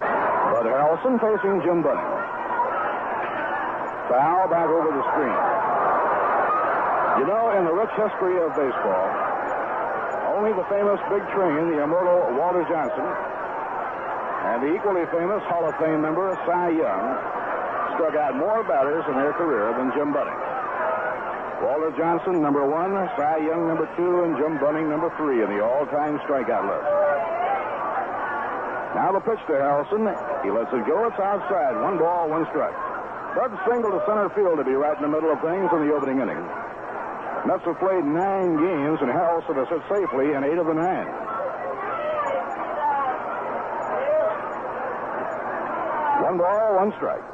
Bud Harrelson facing Jim Bunning. Foul back over the screen. You know, in the rich history of baseball, only the famous big train, the immortal Walter Johnson, and the equally famous Hall of Fame member Cy Young struck out more batters in their career than Jim Bunning. Walter Johnson, number 1, Cy Young, number 2, and Jim Bunning, number 3 in the all-time strikeout list. Now the pitch to Harrelson. He lets it go. It's outside. 1 ball, 1 strike. Bud single to center field to be right in the middle of things in the opening inning. Mets have played 9 games, and Harrelson has hit safely in 8 of the 9. 1 ball, 1 strike.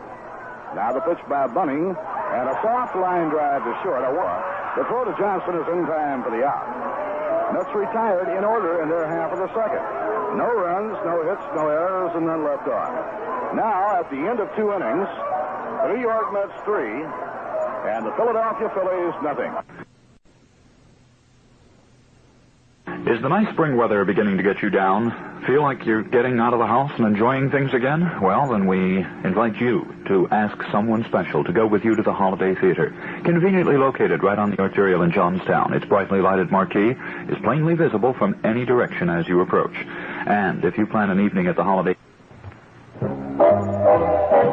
Now the pitch by Bunning, and a soft line drive to short. The throw to Johnson is in time for the out. Mets retired in order in their half of the second. No runs, no hits, no errors, and none left on. Now, at the end of 2 innings, the New York Mets 3, and the Philadelphia Phillies nothing. Is the nice spring weather beginning to get you down? Feel like you're getting out of the house and enjoying things again? Well, then we invite you to ask someone special to go with you to the Holiday Theater. Conveniently located right on the Arterial in Johnstown, its brightly lighted marquee is plainly visible from any direction as you approach. And if you plan an evening at the Holiday...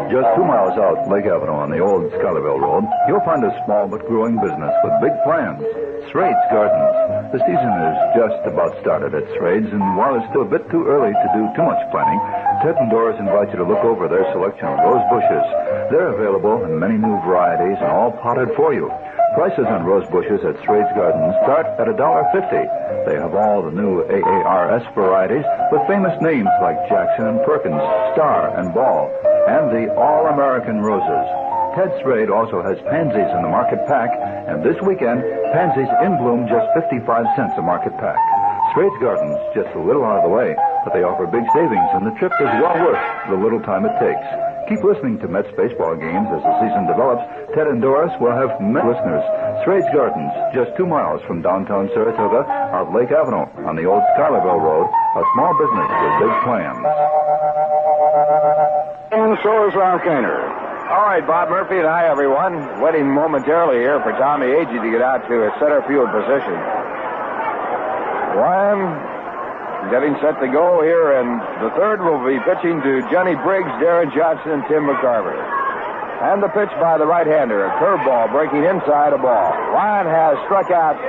Just 2 miles out Lake Avenue on the old Schuylerville Road, you'll find a small but growing business with big plans. Srade's Gardens. The season is just about started at Srade's, and while it's still a bit too early to do too much planning, Ted and Doris invite you to look over their selection of rose bushes. They're available in many new varieties and all potted for you. Prices on rose bushes at Srade's Gardens start at $1.50. They have all the new AARS varieties with famous names like Jackson and Perkins, Star and Ball, and the All-American Roses. Ted Srade also has pansies in the market pack, and this weekend, pansies in bloom just 55 cents a market pack. Srade's Gardens just a little out of the way, but they offer big savings, and the trip is well worth the little time it takes. Keep listening to Mets baseball games as the season develops. Ted and Doris will have many listeners. Srade's Gardens, just 2 miles from downtown Saratoga, off Lake Avenue on the old Schuylerville Road, a small business with big plans. And so is Ralph Gaynor. All right, Bob Murphy and hi, everyone. Waiting momentarily here for Tommy Agee to get out to his center field position. Ryan getting set to go here, and the third will be pitching to Johnny Briggs, Darren Johnson, and Tim McCarver. And the pitch by the right-hander, a curveball breaking inside a ball. Ryan has struck out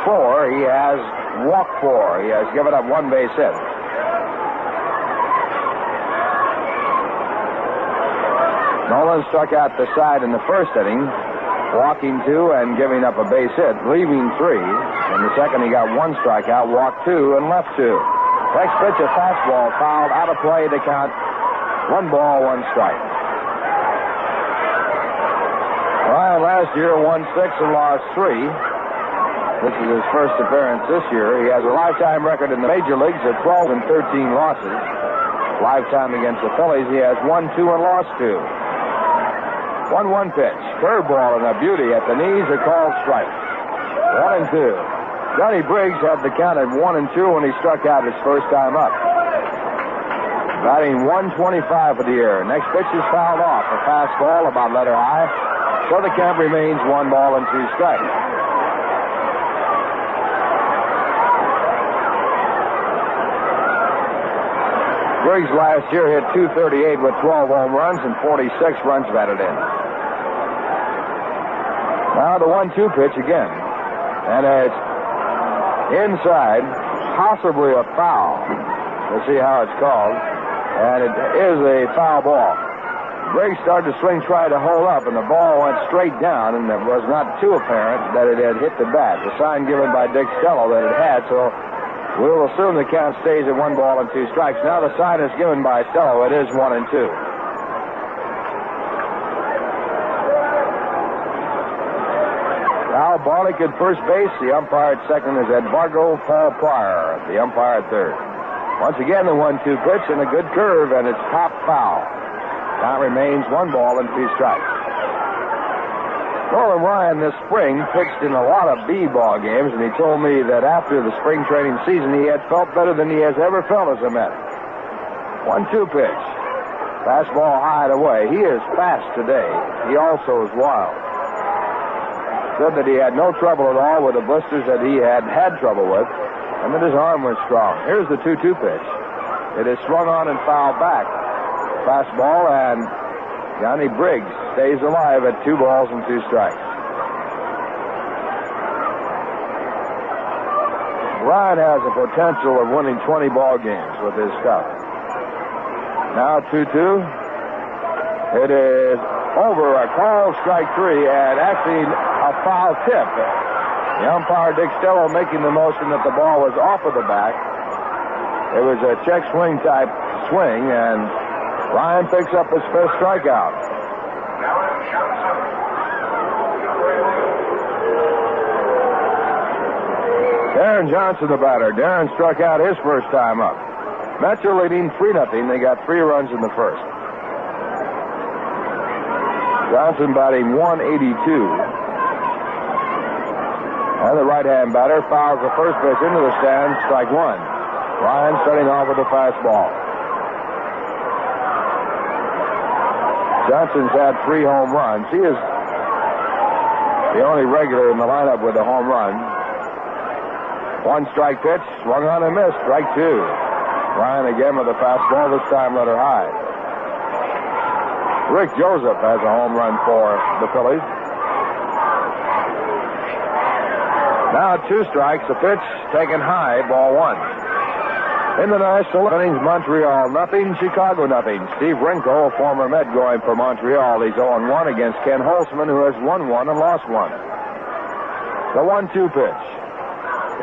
4. He has walked 4. He has given up 1 base hit. Nolan struck out the side in the first inning, walking 2 and giving up a base hit, leaving 3. In the second, he got 1 strikeout, walked 2, and left 2. Next pitch, a fastball fouled out of play to count 1 ball, 1 strike. Ryan last year won 6 and lost 3. This is his first appearance this year. He has a lifetime record in the major leagues of 12 and 13 losses. Lifetime against the Phillies, he has won 2 and lost 2. 1-1 pitch. Curveball and a beauty at the knees, a called strike. 1 and 2. Johnny Briggs had the count at 1 and 2 when he struck out his first time up. batting 125 for the year. Next pitch is fouled off. A fastball about letter high. So the count remains 1 ball and 2 strikes. Briggs last year hit .238 with 12 home runs and 46 runs batted in. Now the 1-2 pitch again. And it's inside, possibly a foul. We'll see how it's called. And it is a foul ball. Briggs started to swing, tried to hold up, and the ball went straight down, and it was not too apparent that it had hit the bat. The sign given by Dick Stello that it had, so we'll assume the count stays at 1 ball and 2 strikes. Now the sign is given by Stello. It is 1 and 2. Al Barlick at first base. The umpire at second is Edbargo. Paul Pryor, the umpire at third. Once again, the 1-2 pitch and a good curve, and it's top foul. Count remains 1 ball and 2 strikes. Nolan Ryan this spring pitched in a lot of B-ball games, and he told me that after the spring training season, he had felt better than he has ever felt as a Met. 1-2 pitch. Fastball high and away. He is fast today. He also is wild. Said that he had no trouble at all with the blisters that he had trouble with, and that his arm was strong. Here's the 2-2 pitch. It is swung on and fouled back. Fastball, and Johnny Briggs stays alive at 2 balls and 2 strikes. Ryan has the potential of winning 20 ball games with his stuff. Now 2-2. It is over. A call, strike 3, and actually a foul tip. The umpire, Dick Stello, making the motion that the ball was off of the back. It was a check swing type swing, and Ryan picks up his 5th strikeout. Darren Johnson, the batter. Darren struck out his first time up. Mets are leading 3-0. They got 3 runs in the first. Johnson batting 182. And the right-hand batter fouls the first pitch into the stand, strike 1. Ryan starting off with a fastball. Johnson's had 3 home runs. He is the only regular in the lineup with a home run. 1 strike pitch, swung on and missed, strike 2. Ryan again with a fastball, this time letter high. Rick Joseph has a home run for the Phillies. Now 2 strikes, a pitch taken high, ball 1. In the National innings, Montreal nothing, Chicago nothing. Steve Rinko, former Met, going for Montreal. He's 0-1 against Ken Holtzman, who has won 1 and lost 1. The 1-2 pitch.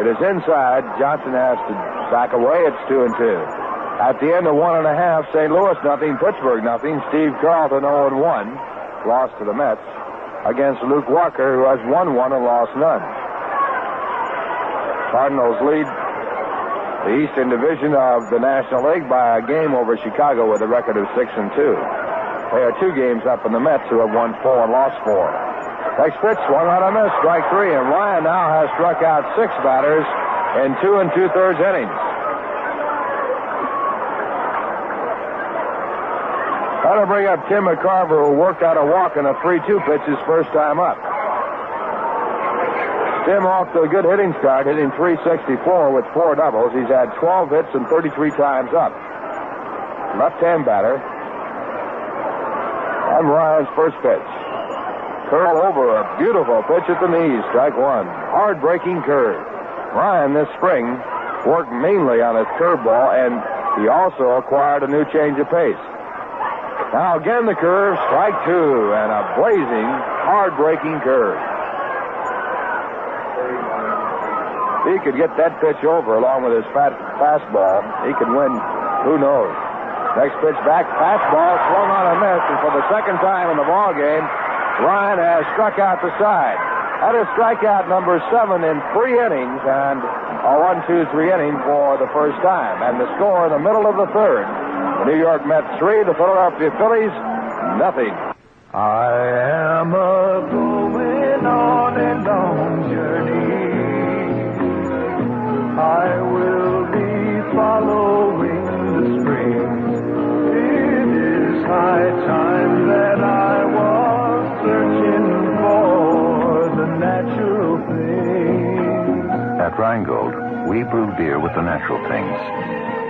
It is inside. Johnson has to back away. It's 2-2. At the end of 1.5, St. Louis nothing, Pittsburgh nothing. Steve Carlton 0-1, lost to the Mets, against Luke Walker, who has won 1 and lost none. Cardinals lead the Eastern Division of the National League by a game over Chicago with a record of 6-2. They are 2 games up in the Mets, who have won 4 and lost 4. Next pitch, swung on a miss, strike 3, and Ryan now has struck out 6 batters in 2 2/3 innings. That'll bring up Tim McCarver, who worked out a walk in a 3-2 pitch his first time up. Tim off to a good hitting start, hitting .364 with 4 doubles. He's had 12 hits and 33 times up. Left-hand batter. And Ryan's first pitch. Curl over, a beautiful pitch at the knees, strike 1. Hard-breaking curve. Ryan this spring worked mainly on his curveball, and he also acquired a new change of pace. Now again the curve, strike 2, and a blazing, hard-breaking curve. If he could get that pitch over along with his fastball, he could win, who knows. Next pitch back, fastball, swung on a miss, and for the second time in the ball game, Ryan has struck out the side. That is strikeout number 7 in 3 innings, and a 1-2-3 inning for the first time. And the score in the middle of the third, the New York Mets 3, the Philadelphia Phillies nothing. I am going on a long journey. I will be following the spring. we brew beer with the natural things.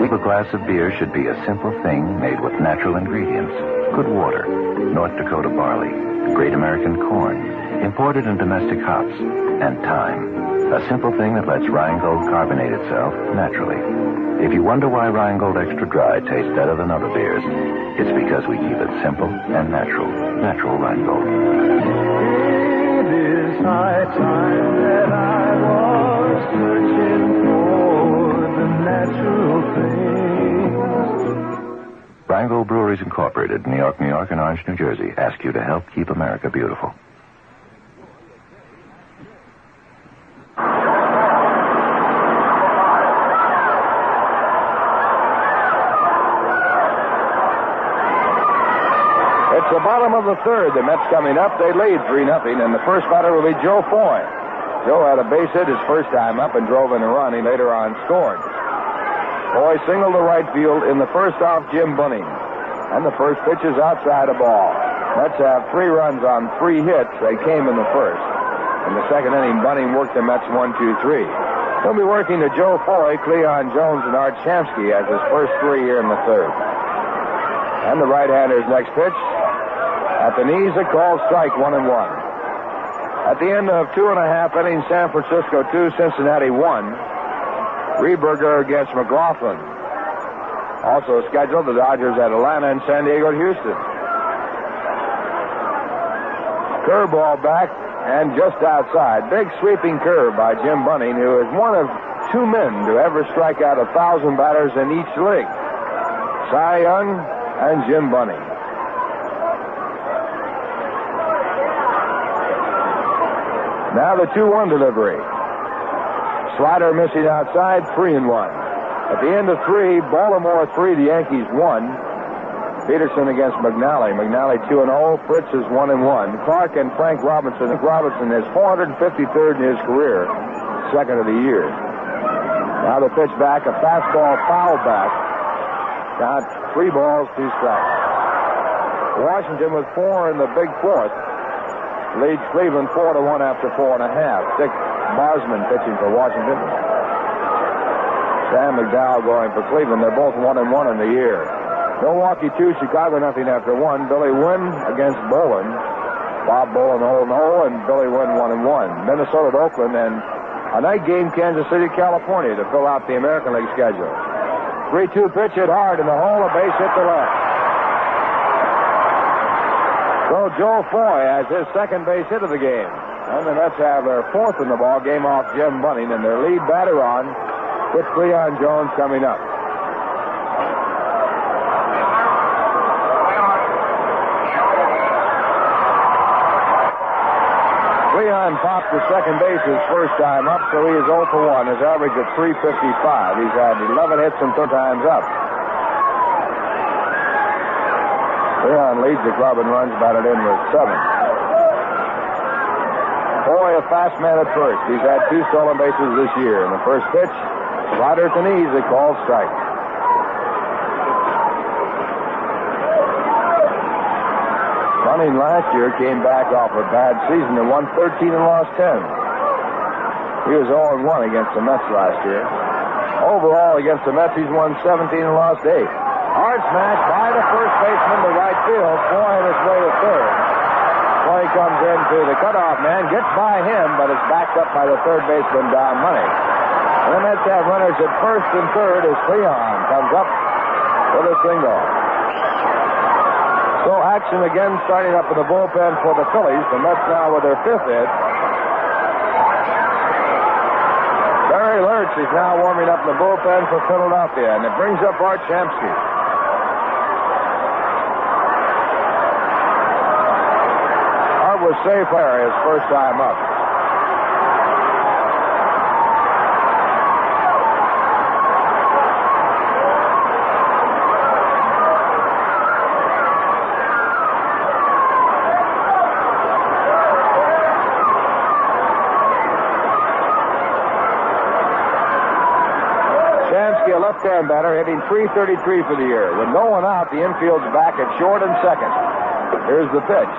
A glass of beer should be a simple thing made with natural ingredients. Good water, North Dakota barley, great American corn, imported and domestic hops, and time. A simple thing that lets Rheingold carbonate itself naturally. If you wonder why Rheingold Extra Dry tastes better than other beers, it's because we keep it simple and natural. Natural Rheingold. It is high time that I was searching for the natural things. Rheingold Breweries Incorporated, New York, New York, and Orange, New Jersey, ask you to help keep America beautiful. It's the bottom of the third. The Mets coming up. They lead 3-0, and the first batter will be Joe Torre. Joe had a base hit his first time up and drove in a run. He later on scored. Torre singled to right field in the first off Jim Bunning. And the first pitch is outside a ball. Mets have 3 runs on 3 hits. They came in the first. In the second inning, Bunning worked the Mets 1-2-3. He'll be working to Joe Torre, Cleon Jones, and Art Shamsky as his first 3 here in the third. And the right-hander's next pitch. At the knees, a called strike, 1-1. At the end of 2.5 innings, San Francisco 2, Cincinnati 1. Rehberger against McLaughlin. Also scheduled, the Dodgers at Atlanta and San Diego at Houston. Curveball back and just outside. Big sweeping curve by Jim Bunning, who is one of 2 men to ever strike out 1,000 batters in each league. Cy Young and Jim Bunning. Now the 2-1 delivery. Slider missing outside, 3-1. At the end of 3, Baltimore 3, the Yankees 1. Peterson against McNally. McNally 2-0. Fritz is 1-1. Clark and Frank Robinson. Robinson is 453rd in his career. Second of the year. Now the pitch back, a fastball foul back. Got 3 balls, 2 strikes. Washington with 4 in the big fourth. Leads Cleveland 4-1 after 4.5. Dick Bosman pitching for Washington. Sam McDowell going for Cleveland. They're both 1-1 in the year. Milwaukee 2, Chicago nothing after 1. Billy Wynn against Bolin. Bob Bolin 0-0 and Billy Wynn 1-1. Minnesota at Oakland and a night game Kansas City, California to fill out the American League schedule. 3-2 pitch hit hard in the hole. A base hit to left. So Joe Foy has his second base hit of the game. And the Mets have their 4th in the ball game off Jim Bunning, and their lead batter on with Cleon Jones coming up. Cleon popped to second base his first time up, so he is 0 for 1. His average at .355. He's had 11 hits and 2 times up. Leon leads the club and runs batted in with 7. Boy, a fast man at first. He's had 2 stolen bases this year. In the first pitch, slider at the knees, a called strike. Bunning last year came back off a bad season and won 13 and lost 10. He was 0-1 against the Mets last year. Overall, against the Mets, he's won 17 and lost 8. Hard smash by the first baseman to right field. Foy on his way to third. Foy comes into the cutoff man, gets by him, but is backed up by the third baseman, Don Money. And the Mets have runners at first and third as Cleon comes up with a single. So action again starting up in the bullpen for the Phillies. The Mets now with their 5th hit. Barry Lurch is now warming up in the bullpen for Philadelphia, and it brings up Art Shamsky. Was safe there his first time up. Shamsky, a left-hand batter, hitting .333 for the year. With no one out, the infield's back at short and second. Here's the pitch.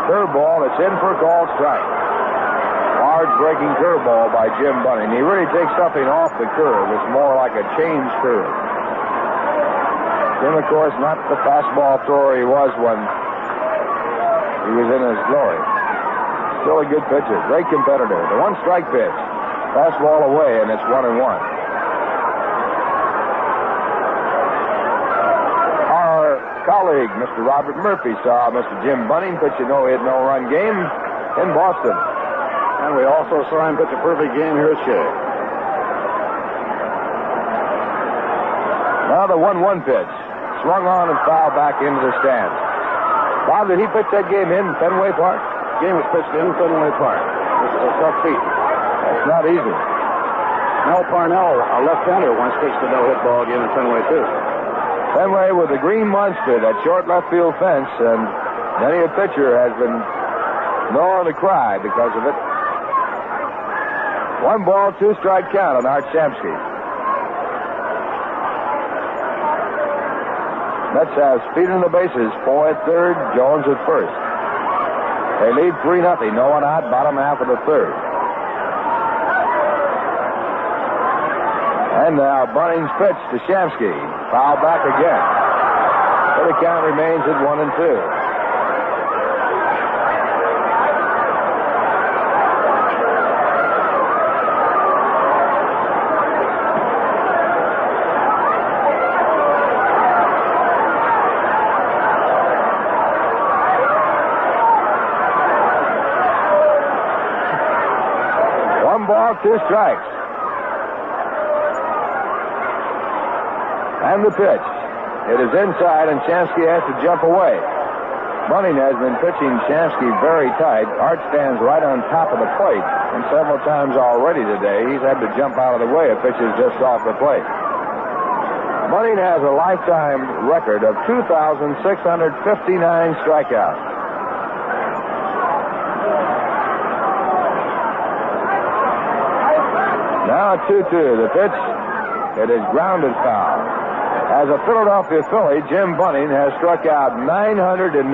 Curveball, it's in for a called strike. Far breaking curveball by Jim Bunning. He really takes something off the curve. It's more like a change curve. Jim, of course, not the fastball thrower he was when he was in his glory. Still a good pitcher, great competitor. The one strike pitch, fastball away, and it's 1-1. Our colleague, Mr. Robert Murphy, saw Mr. Jim Bunning pitch a no-hit, no-run game in Boston. And we also saw him pitch a perfect game here at Shea. Now the 1-1 pitch. Swung on and fouled back into the stands. Bob, did he pitch that game in Fenway Park? Game was pitched in Fenway Park. This is a tough feat. That's not easy. Mel Parnell, a left-hander, once pitched a no-hit ball game in Fenway, too. Fenway with the green monster, that short left field fence, and many a pitcher has been known to cry because of it. 1 ball, 2 strike count on Art Shamsky. Mets have speed in the bases. Foy at third, Jones at first. They lead 3-0. No one out, bottom half of the third. And now Bunning's pitch to Shamsky. Foul back again. So the count remains at 1-2. Ball, 2 strikes. And the pitch. It is inside, and Shamsky has to jump away. Bunning has been pitching Shamsky very tight. Art stands right on top of the plate, and several times already today he's had to jump out of the way if pitches just off the plate. Bunning has a lifetime record of 2,659 strikeouts. Now 2-2. The pitch, it is grounded foul. As a Philadelphia Philly, Jim Bunning has struck out 999.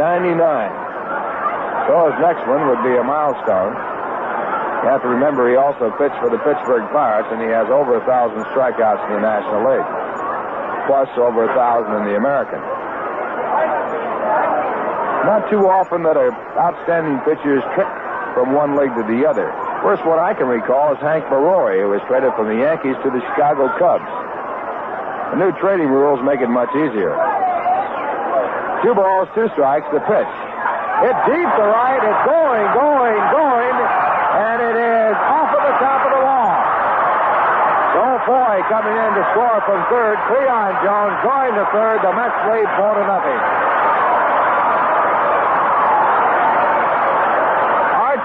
So his next one would be a milestone. You have to remember he also pitched for the Pittsburgh Pirates, and he has over 1,000 strikeouts in the National League, plus over 1,000 in the American. Not too often that an outstanding pitcher is tricked from one leg to the other. First one I can recall is Hank Barori, who was traded from the Yankees to the Chicago Cubs. The new trading rules make it much easier. 2 balls, 2 strikes, the pitch. Hit deep to right, it's going, and it is off at the top of the wall. Joe Torre coming in to score from third. Cleon Jones going to third. The Mets lead 4-0.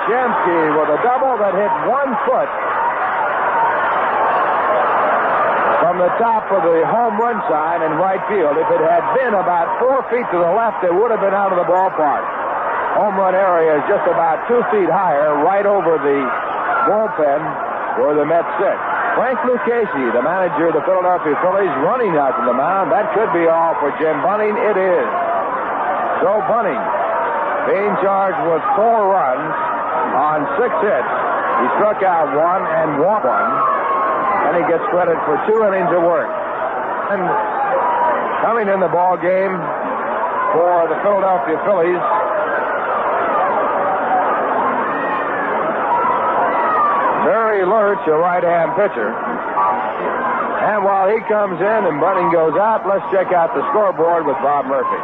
Shamsky with a double that hit 1 foot from the top of the home run sign in right field. If it had been about 4 feet to the left, it would have been out of the ballpark. Home run area is just about 2 feet higher, right over the bullpen where the Mets sit. Frank Lucchesi, the manager of the Philadelphia Phillies, running out to the mound. That could be all for Jim Bunning. It is. So Bunning being charged with 4 runs on 6 hits. He struck out 1 and walked 1, and he gets credit for 2 innings of work. And coming in the ball game for the Philadelphia Phillies, Barry Lurch, a right-hand pitcher. And while he comes in and Bunning goes out, let's check out the scoreboard with Bob Murphy.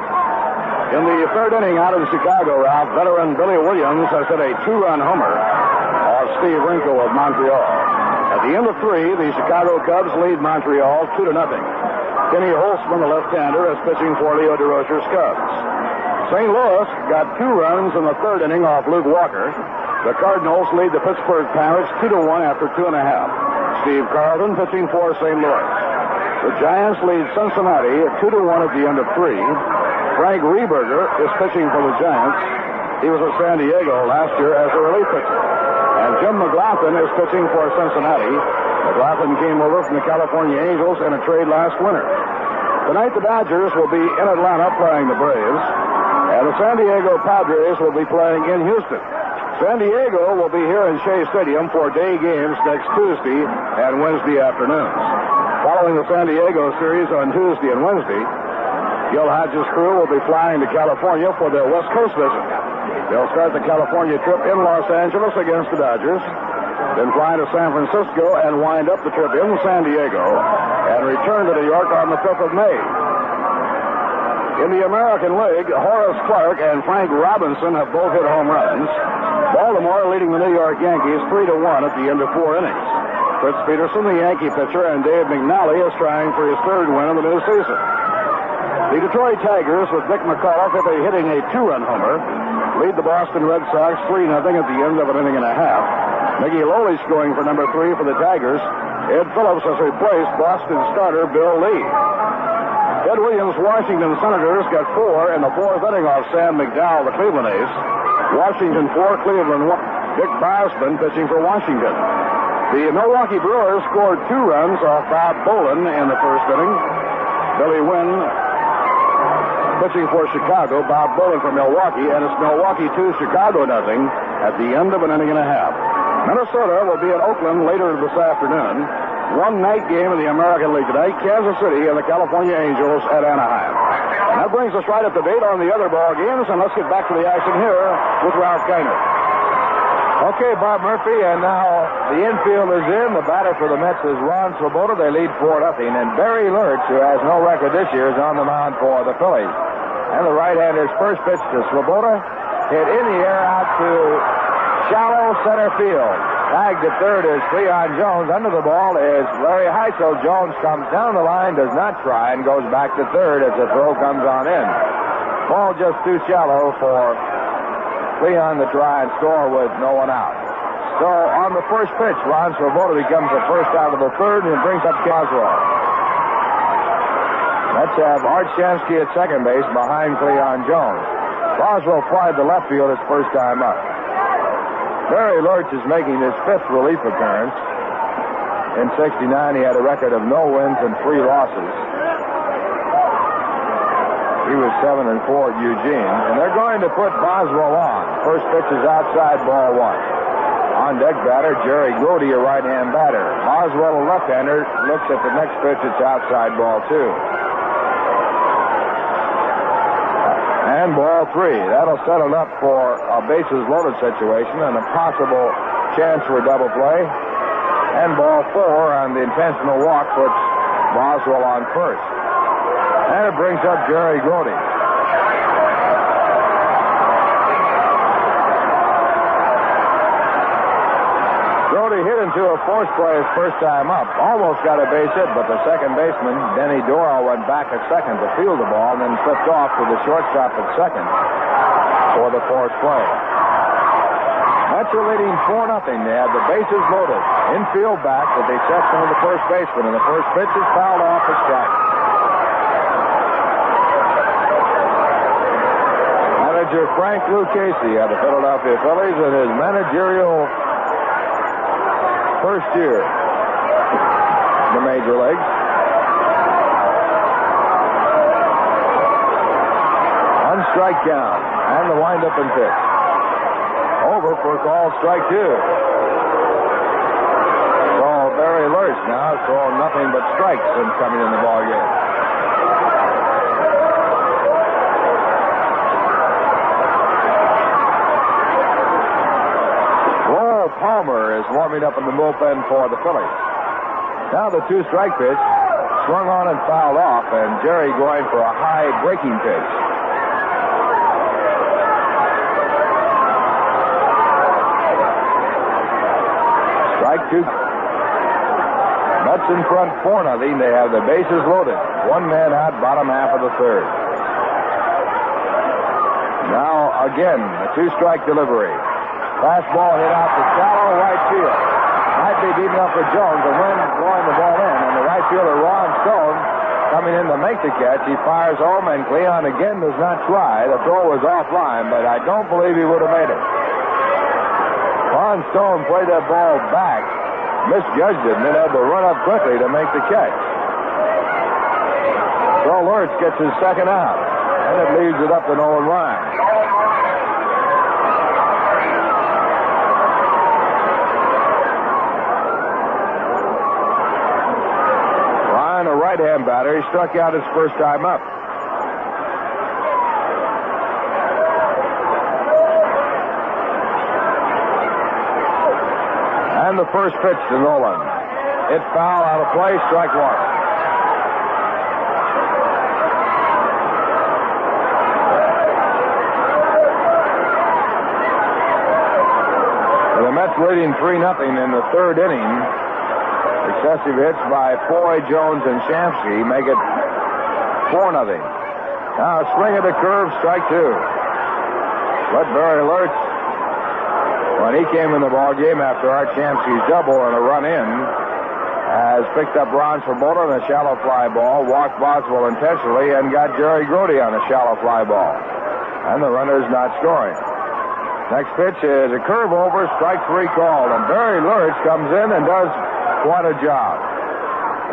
In the 3rd inning out of Chicago, Ralph, veteran Billy Williams has hit a 2-run homer off Steve Rinko of Montreal. At the end of 3, the Chicago Cubs lead Montreal 2-0. Kenny Holtzman, the left-hander, is pitching for Leo DeRocher's Cubs. St. Louis got 2 runs in the 3rd inning off Luke Walker. The Cardinals lead the Pittsburgh Pirates 2-1 after 2.5. Steve Carlton pitching for St. Louis. The Giants lead Cincinnati at 2-1 at the end of 3. Frank Rehberger is pitching for the Giants. He was at San Diego last year as a relief pitcher. And Jim McLaughlin is pitching for Cincinnati. McLaughlin came over from the California Angels in a trade last winter. Tonight the Dodgers will be in Atlanta playing the Braves. And the San Diego Padres will be playing in Houston. San Diego will be here in Shea Stadium for day games next Tuesday and Wednesday afternoons. Following the San Diego series on Tuesday and Wednesday, Gil Hodges' crew will be flying to California for their West Coast visit. They'll start the California trip in Los Angeles against the Dodgers, then fly to San Francisco and wind up the trip in San Diego and return to New York on the 5th of May. In the American League, Horace Clarke and Frank Robinson have both hit home runs. Baltimore leading the New York Yankees 3-1 at the end of 4 innings. Fritz Peterson, the Yankee pitcher, and Dave McNally is trying for his 3rd win of the new season. The Detroit Tigers, with Dick McCullough hitting a 2-run homer, lead the Boston Red Sox 3-0 at the end of an inning and a half. Mickey Lolich going for number 3 for the Tigers. Ed Phillips has replaced Boston starter Bill Lee. Ted Williams' Washington Senators got 4 in the 4th inning off Sam McDowell, the Cleveland ace. Washington 4, Cleveland 1. Dick Bosman pitching for Washington. The Milwaukee Brewers scored 2 runs off Bob Bolin in the 1st inning. Billy Wynn pitching for Chicago. Bob Bolin for Milwaukee, and it's Milwaukee 2, Chicago 0 at the end of an inning and a half. Minnesota will be in Oakland later this afternoon. One night game in the American League tonight, Kansas City and the California Angels at Anaheim. And that brings us right up to date on the other ball games, and let's get back to the action here with Ralph Kiner. Okay, Bob Murphy, and now the infield is in. The batter for the Mets is Ron Swoboda. They lead 4-0, and Barry Lurch, who has no record this year, is on the mound for the Phillies. And the right-hander's first pitch to Swoboda hit in the air out to shallow center field. Tagged at third is Cleon Jones. Under the ball is Larry Heisel. Jones comes down the line, does not try, and goes back to third as the throw comes on in. Ball just too shallow for Cleon to try and score with no one out. So on the first pitch, Ron Swoboda becomes the first out of the third and brings up Boswell. Let's have Art Shamsky at second base behind Cleon Jones. Boswell flied to left field his first time up. Barry Lurch is making his 5th relief appearance. In '69, he had a record of no wins and 3 losses. He was 7-4 at Eugene, and they're going to put Boswell on. First pitch is outside, ball 1. On deck batter, Jerry Grody, a right-hand batter. Boswell, a left-hander, looks at the next pitch, it's outside, ball 2. And ball 3. That'll set it up for a bases-loaded situation and a possible chance for a double play. And ball 4 on the intentional walk puts Boswell on first. And it brings up Jerry Grody. Grody hit into a force play his first time up. Almost got a base hit, but the second baseman, Denny Doral, went back at second to field the ball and then flipped off to the shortstop at second for the force play. Mets are leading 4-0. They have the bases loaded. Infield back with the exception of the first baseman, and the first pitch is fouled off a strike. Manager Frank Lucchese of the Philadelphia Phillies in his managerial first year in the major leagues. One strike count, and the windup and pitch. Over for a call, strike 2. So Barry Lurch now has thrown nothing but strikes since coming in the ball game. Palmer is warming up in the bullpen for the Phillies. Now the 2-strike pitch swung on and fouled off, and Jerry going for a high breaking pitch. Strike 2. Mets in front 4-0. They have the bases loaded. One man out, bottom half of the third. Now again, a 2-strike delivery. Fastball hit out to shallow right field. Might be deep enough for Jones. The wind blowing the ball in, and the right fielder Ron Stone coming in to make the catch. He fires home, and Cleon again does not try. The throw was offline, but I don't believe he would have made it. Ron Stone played that ball back, misjudged it, and then had to run up quickly to make the catch. So Lurch gets his second out, and it leaves it up to Nolan Ryan. right-hand batter. He struck out his first time up. And the first pitch to Nolan. Hit foul, out of play, strike one. The Mets leading 3-0 in the third inning. Successive hits by Foy, Jones, and Shamsky make it 4-0. Now swing at the curve, strike two. But Barry Lurch, when he came in the ball game after Art Shamsky's double and a run in, has picked up Ron Swoboda on a shallow fly ball, walked Boswell intentionally, and got Jerry Grody on a shallow fly ball. And the runner's not scoring. Next pitch is a curve over, strike three called, and Barry Lurch comes in and does quite a job.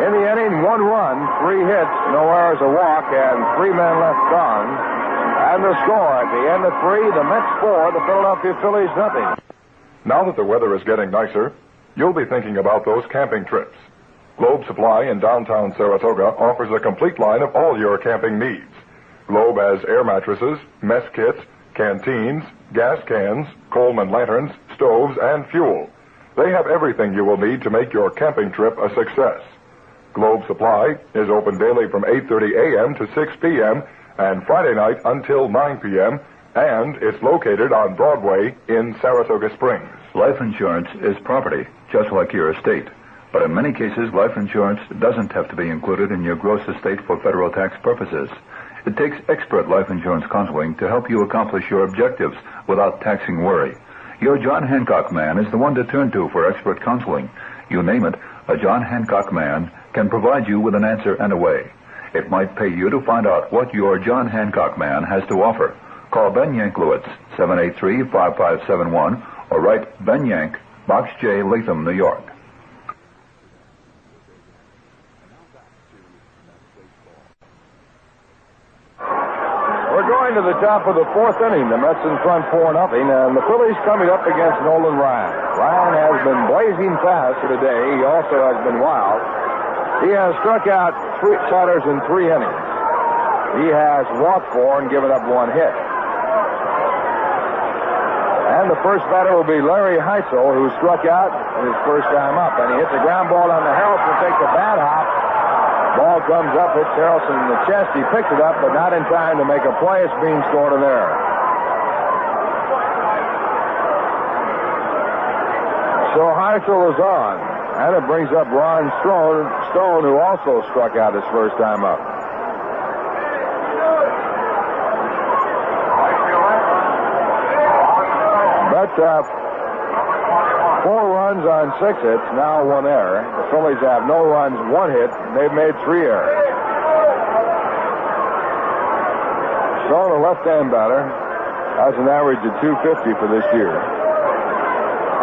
In the inning, 1 run, 3 hits, no errors, a walk, and 3 men left on. And the score at the end of 3, the Mets 4, the Philadelphia Phillies nothing. Now that the weather is getting nicer, you'll be thinking about those camping trips. Globe Supply in downtown Saratoga offers a complete line of all your camping needs. Globe has air mattresses, mess kits, canteens, gas cans, Coleman lanterns, stoves, and fuel. They have everything you will need to make your camping trip a success. Globe Supply is open daily from 8:30 a.m. to 6 p.m. and Friday night until 9 p.m., and it's located on Broadway in Saratoga Springs. Life insurance is property, just like your estate. But in many cases, life insurance doesn't have to be included in your gross estate for federal tax purposes. It takes expert life insurance counseling to help you accomplish your objectives without taxing worry. Your John Hancock man is the one to turn to for expert counseling. You name it, a John Hancock man can provide you with an answer and a way. It might pay you to find out what your John Hancock man has to offer. Call Ben Yanklowitz, 783-5571, or write Ben Yank, Box J, Latham, New York. We're going to the top of the fourth inning. The Mets in front 4-0, and the Phillies coming up against Nolan Ryan. Ryan has been blazing fast today. He also has been wild. He has struck out 3 starters in 3 innings. He has walked 4 and given up 1 hit. And the first batter will be Larry Heisel, who struck out his first time up. And he hits a ground ball on the Harrelson to take the bat hop. Ball comes up, hits Harrelson in the chest. He picks it up, but not in time to make a play. It's being scored in there. So Heisel is on. And it brings up Ron Stone, who also struck out his first time up. But 4 runs on 6 hits, now 1 error. The Phillies have no runs, 1 hit. They've made 3 errors. Stone, a left-hand batter, has an average of 250 for this year.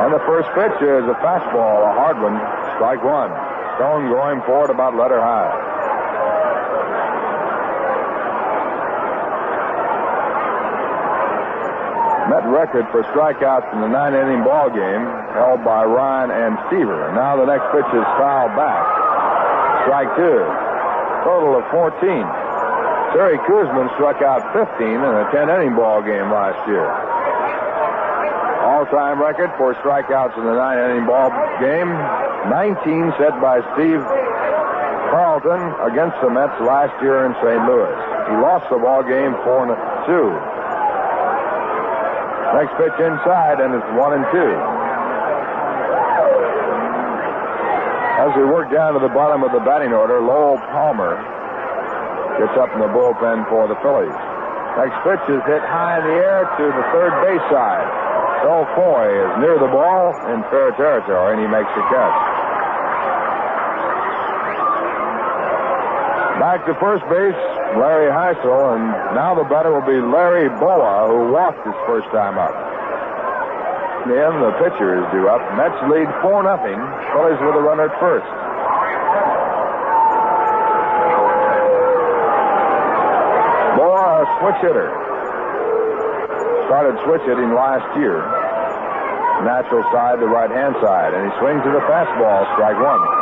And the first pitch is a fastball, a hard one, strike 1. Stone going forward about letter high. Met record for strikeouts in the 9-inning ball game held by Ryan and Seaver. Now the next pitch is fouled back. Strike 2. Total of 14. Terry Kuzman struck out 15 in a 10-inning ball game last year. All-time record for strikeouts in the 9-inning ball game, 19 set by Steve Carlton against the Mets last year in St. Louis. He lost the ball game 4-2. Next pitch inside, and it's 1-2. As we work down to the bottom of the batting order, Lowell Palmer gets up in the bullpen for the Phillies. Next pitch is hit high in the air to the third base side. So Foy is near the ball in fair territory, and he makes the catch. Back to first base, Larry Heisel, and now the batter will be Larry Boa, who walked his first time up. Then the pitcher is due up. Mets lead 4-0. Phillies with a runner at first. Boa, a switch hitter. Started switch hitting last year. Natural side, the right-hand side, and he swings to the fastball, strike 1.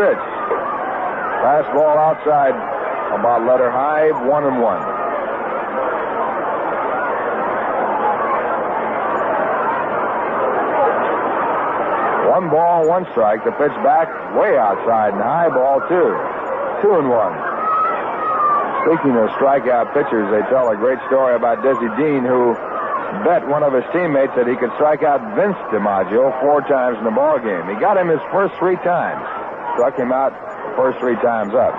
pitch. Fastball outside, about letter high, 1-1. 1 ball, 1 strike. The pitch back, way outside, and high ball, 2. 2-1. Speaking of strikeout pitchers, they tell a great story about Dizzy Dean, who bet one of his teammates that he could strike out Vince DiMaggio 4 times in the ball game. He got him his first 3 times. Struck him out the first 3 times up.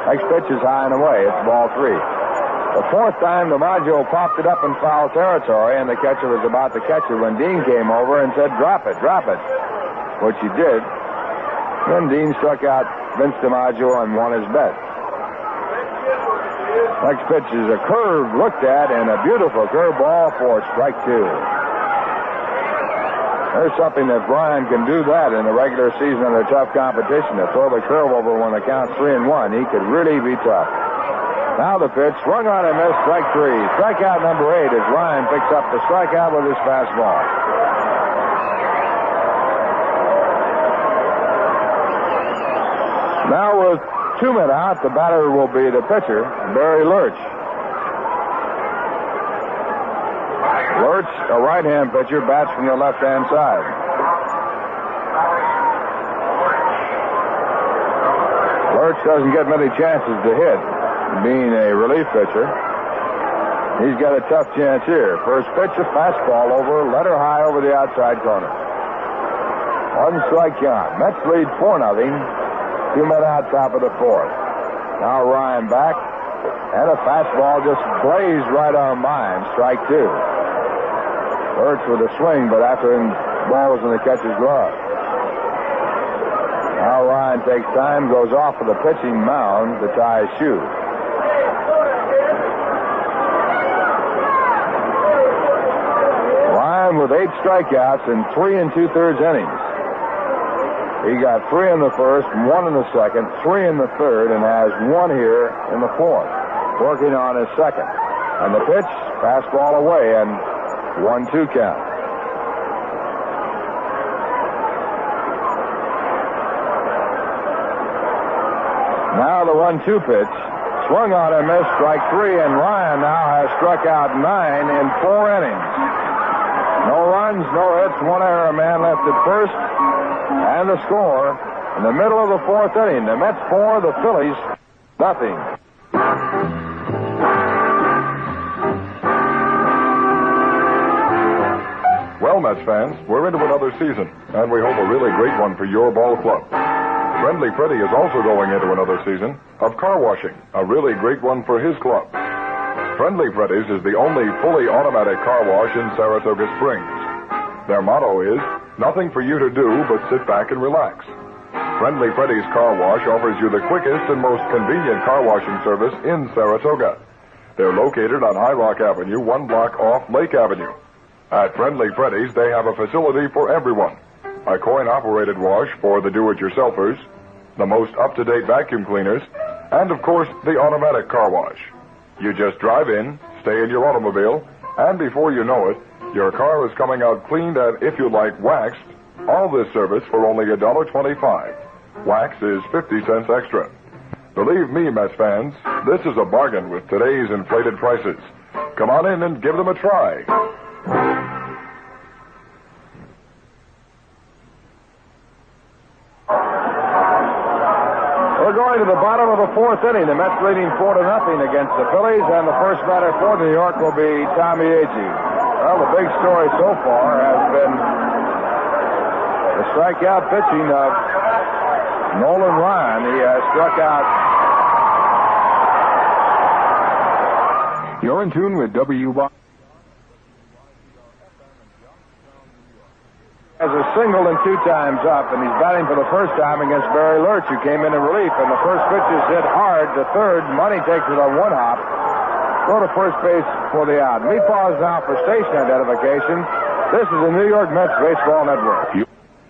Next pitch is high and away. It's ball 3. The 4th time, DiMaggio popped it up in foul territory, and the catcher was about to catch it when Dean came over and said, drop it, which he did. Then Dean struck out Vince DiMaggio and won his bet. Next pitch is a curve looked at, and a beautiful curveball for strike 2. There's something that Brian can do that in the regular season under tough competition. To throw the curve over when the count's 3-1, he could really be tough. Now the pitch, swung on and missed, strike 3. Strikeout number 8 as Ryan picks up the strikeout with his fastball. Now with 2 men out, the batter will be the pitcher, Barry Lurch. Lurch, a right-hand pitcher, bats from the left-hand side. Lurch doesn't get many chances to hit, being a relief pitcher. He's got a tough chance here. First pitch, a fastball over, letter high over the outside corner. 1 strike count. Mets lead 4-0. 2 men out, top of the 4th. Now Ryan back, and a fastball just blazed right on by him. Strike 2. Lurch with a swing, but after him, ball was in the catcher's glove. Now Ryan takes time, goes off of the pitching mound to tie his shoe. Ryan with 8 strikeouts in 3 2/3 innings. He got 3 in the first, 1 in the second, 3 in the third, and has 1 here in the 4th. Working on his second. And the pitch, fastball away, and 1-2 count. Now the 1-2 pitch. Swung on and missed, strike 3, and Ryan now has struck out 9 in 4 innings. No runs, no hits, 1 error, a man left at first. And the score in the middle of the 4th inning. The Mets 4, the Phillies nothing. Well, Mets fans, we're into another season, and we hope a really great one for your ball club. Friendly Freddy is also going into another season of car washing, a really great one for his club. Friendly Freddy's is the only fully automatic car wash in Saratoga Springs. Their motto is, nothing for you to do but sit back and relax. Friendly Freddy's Car Wash offers you the quickest and most convenient car washing service in Saratoga. They're located on High Rock Avenue, 1 block off Lake Avenue. At Friendly Freddy's, they have a facility for everyone. A coin-operated wash for the do-it-yourselfers, the most up-to-date vacuum cleaners, and, of course, the automatic car wash. You just drive in, stay in your automobile, and before you know it, your car is coming out cleaned and, if you like, waxed. All this service for only $1.25. Wax is 50 cents extra. Believe me, Mets fans, this is a bargain with today's inflated prices. Come on in and give them a try. We're going to the bottom of the 4th inning. The Mets leading 4-0 against the Phillies, and the first batter for New York will be Tommy Agee. Well, the big story so far has been the strikeout pitching of Nolan Ryan. He has struck out. You're in tune with WY. Has a single and 2 times up, and he's batting for the first time against Barry Lurch, who came in relief. And the first pitch is hit hard to third. Money takes it on 1 hop. Go to first base for the out. We pause now for station identification. This is the New York Mets Baseball Network.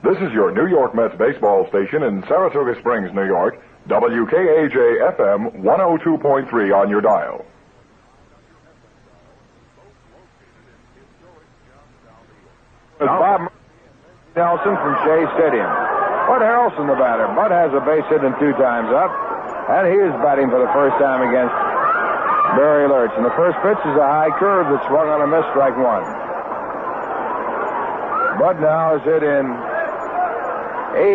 This is your New York Mets baseball station in Saratoga Springs, New York. WKAJ-FM 102.3 on your dial. Bob Nelson from Shea Stadium. Bud Harrelson, the batter. Bud has a base hit and 2 times up, and he is batting for the first time against Barry Lurch. And the first pitch is a high curve that swung on a miss, strike 1. Bud now is hit in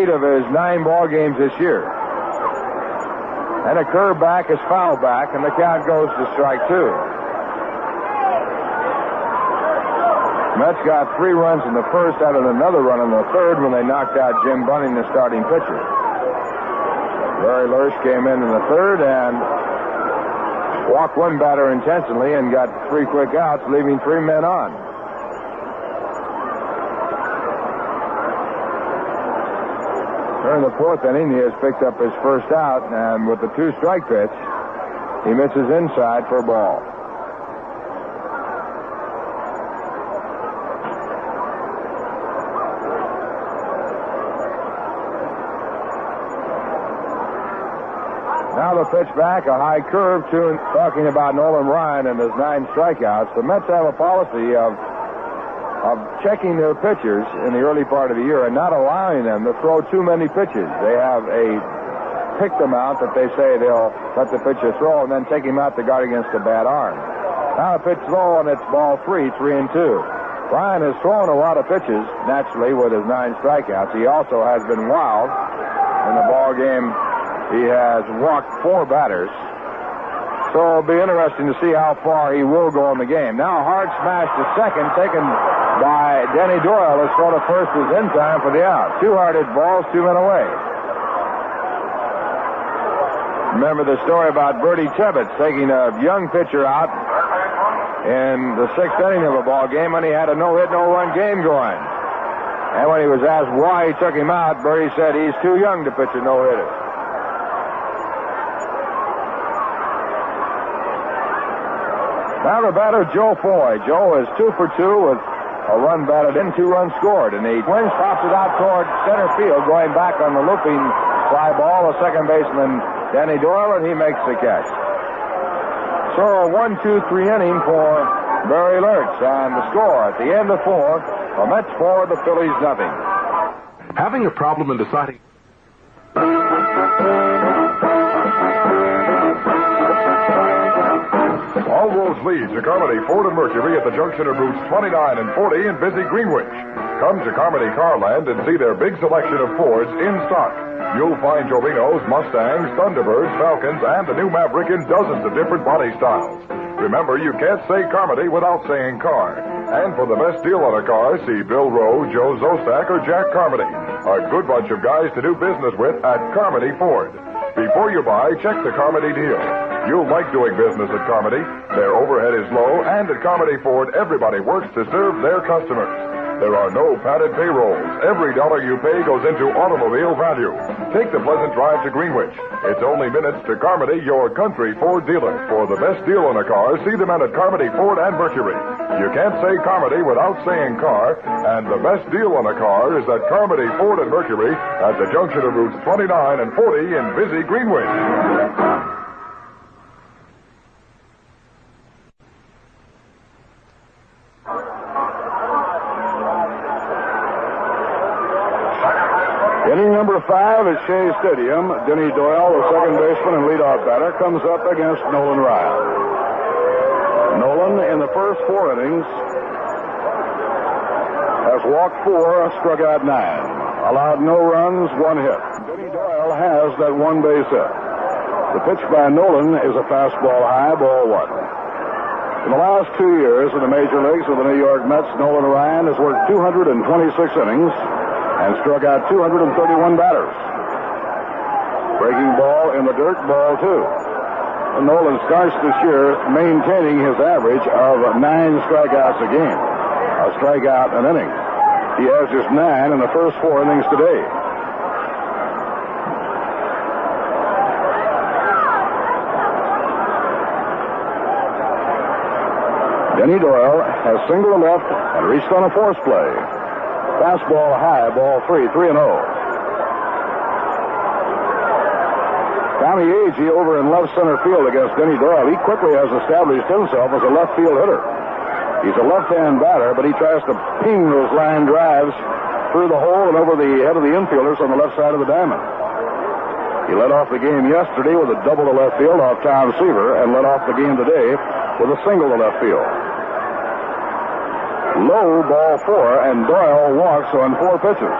8 of his 9 ball games this year. And a curve back is foul back, and the count goes to strike 2. Mets got 3 runs in the first, added another run in the third when they knocked out Jim Bunning, the starting pitcher. Barry Lurch came in the third and walked 1 batter intentionally and got 3 quick outs, leaving 3 men on. During the 4th inning, he has picked up his first out, and with the 2-strike pitch, he misses inside for a ball. Now the pitch back, a high curve, talking about Nolan Ryan and his 9 strikeouts. The Mets have a policy of checking their pitchers in the early part of the year and not allowing them to throw too many pitches. They have a picked amount that they say they'll let the pitcher throw and then take him out to guard against a bad arm. Now a pitch low, and it's ball 3, 3-2. Ryan has thrown a lot of pitches, naturally, with his 9 strikeouts. He also has been wild in the ball game. He has walked 4 batters. So it'll be interesting to see how far he will go in the game. Now a hard smash to second, taken by Denny Doyle. His throw to first is in time for the out. 2 hard hit balls, 2 men away. Remember the story about Bertie Tebbetts taking a young pitcher out in the 6th inning of a ball game when he had a no-hit, no-run game going. And when he was asked why he took him out, Bertie said he's too young to pitch a no-hitter. Now the batter, Joe Foy. Joe is 2 for 2 with a run batted in, 2 runs scored. And he wins, pops it out toward center field, going back on the looping fly ball. The second baseman, Danny Doyle, and he makes the catch. So a 1-2-3 inning for Barry Lurch. And the score at the end of 4, the Mets 4, the Phillies nothing. Having a problem in deciding... All roads lead to Carmody Ford and Mercury at the junction of routes 29 and 40 in busy Greenwich. Come to Carmody Carland and see their big selection of Fords in stock. You'll find Torinos, Mustangs, Thunderbirds, Falcons, and the new Maverick in dozens of different body styles. Remember, you can't say Carmody without saying car. And for the best deal on a car, see Bill Rowe, Joe Zostak, or Jack Carmody. A good bunch of guys to do business with at Carmody Ford. Before you buy, check the Carmody deal. You'll like doing business at Carmody. Their overhead is low, and at Carmody Ford, everybody works to serve their customers. There are no padded payrolls. Every dollar you pay goes into automobile value. Take the pleasant drive to Greenwich. It's only minutes to Carmody, your country Ford dealer. For the best deal on a car, see the men at Carmody Ford and Mercury. You can't say Carmody without saying car, and the best deal on a car is at Carmody Ford and Mercury at the junction of routes 29 and 40 in busy Greenwich. Inning number 5 at Shea Stadium. Denny Doyle, the second baseman and leadoff batter, comes up against Nolan Ryan. Nolan, in the first 4 innings, has walked 4, struck out 9, allowed no runs, 1 hit. Denny Doyle has that 1 base hit. The pitch by Nolan is a fastball high, ball 1. In the last 2 years in the major leagues with the New York Mets, Nolan Ryan has worked 226 innings and struck out 231 batters. Breaking ball in the dirt, ball 2. And Nolan starts this year maintaining his average of 9 strikeouts a game. A strikeout an inning. He has just 9 in the first 4 innings today. Denny Doyle has singled left and reached on a force play. Fastball high, ball 3, 3-0. Tommy Agee over in left center field against Denny Doyle. He quickly has established himself as a left field hitter. He's a left-hand batter, but he tries to ping those line drives through the hole and over the head of the infielders on the left side of the diamond. He led off the game yesterday with a double to left field off Tom Seaver and led off the game today with a single to left field. Low, ball 4, and Doyle walks on 4 pitches.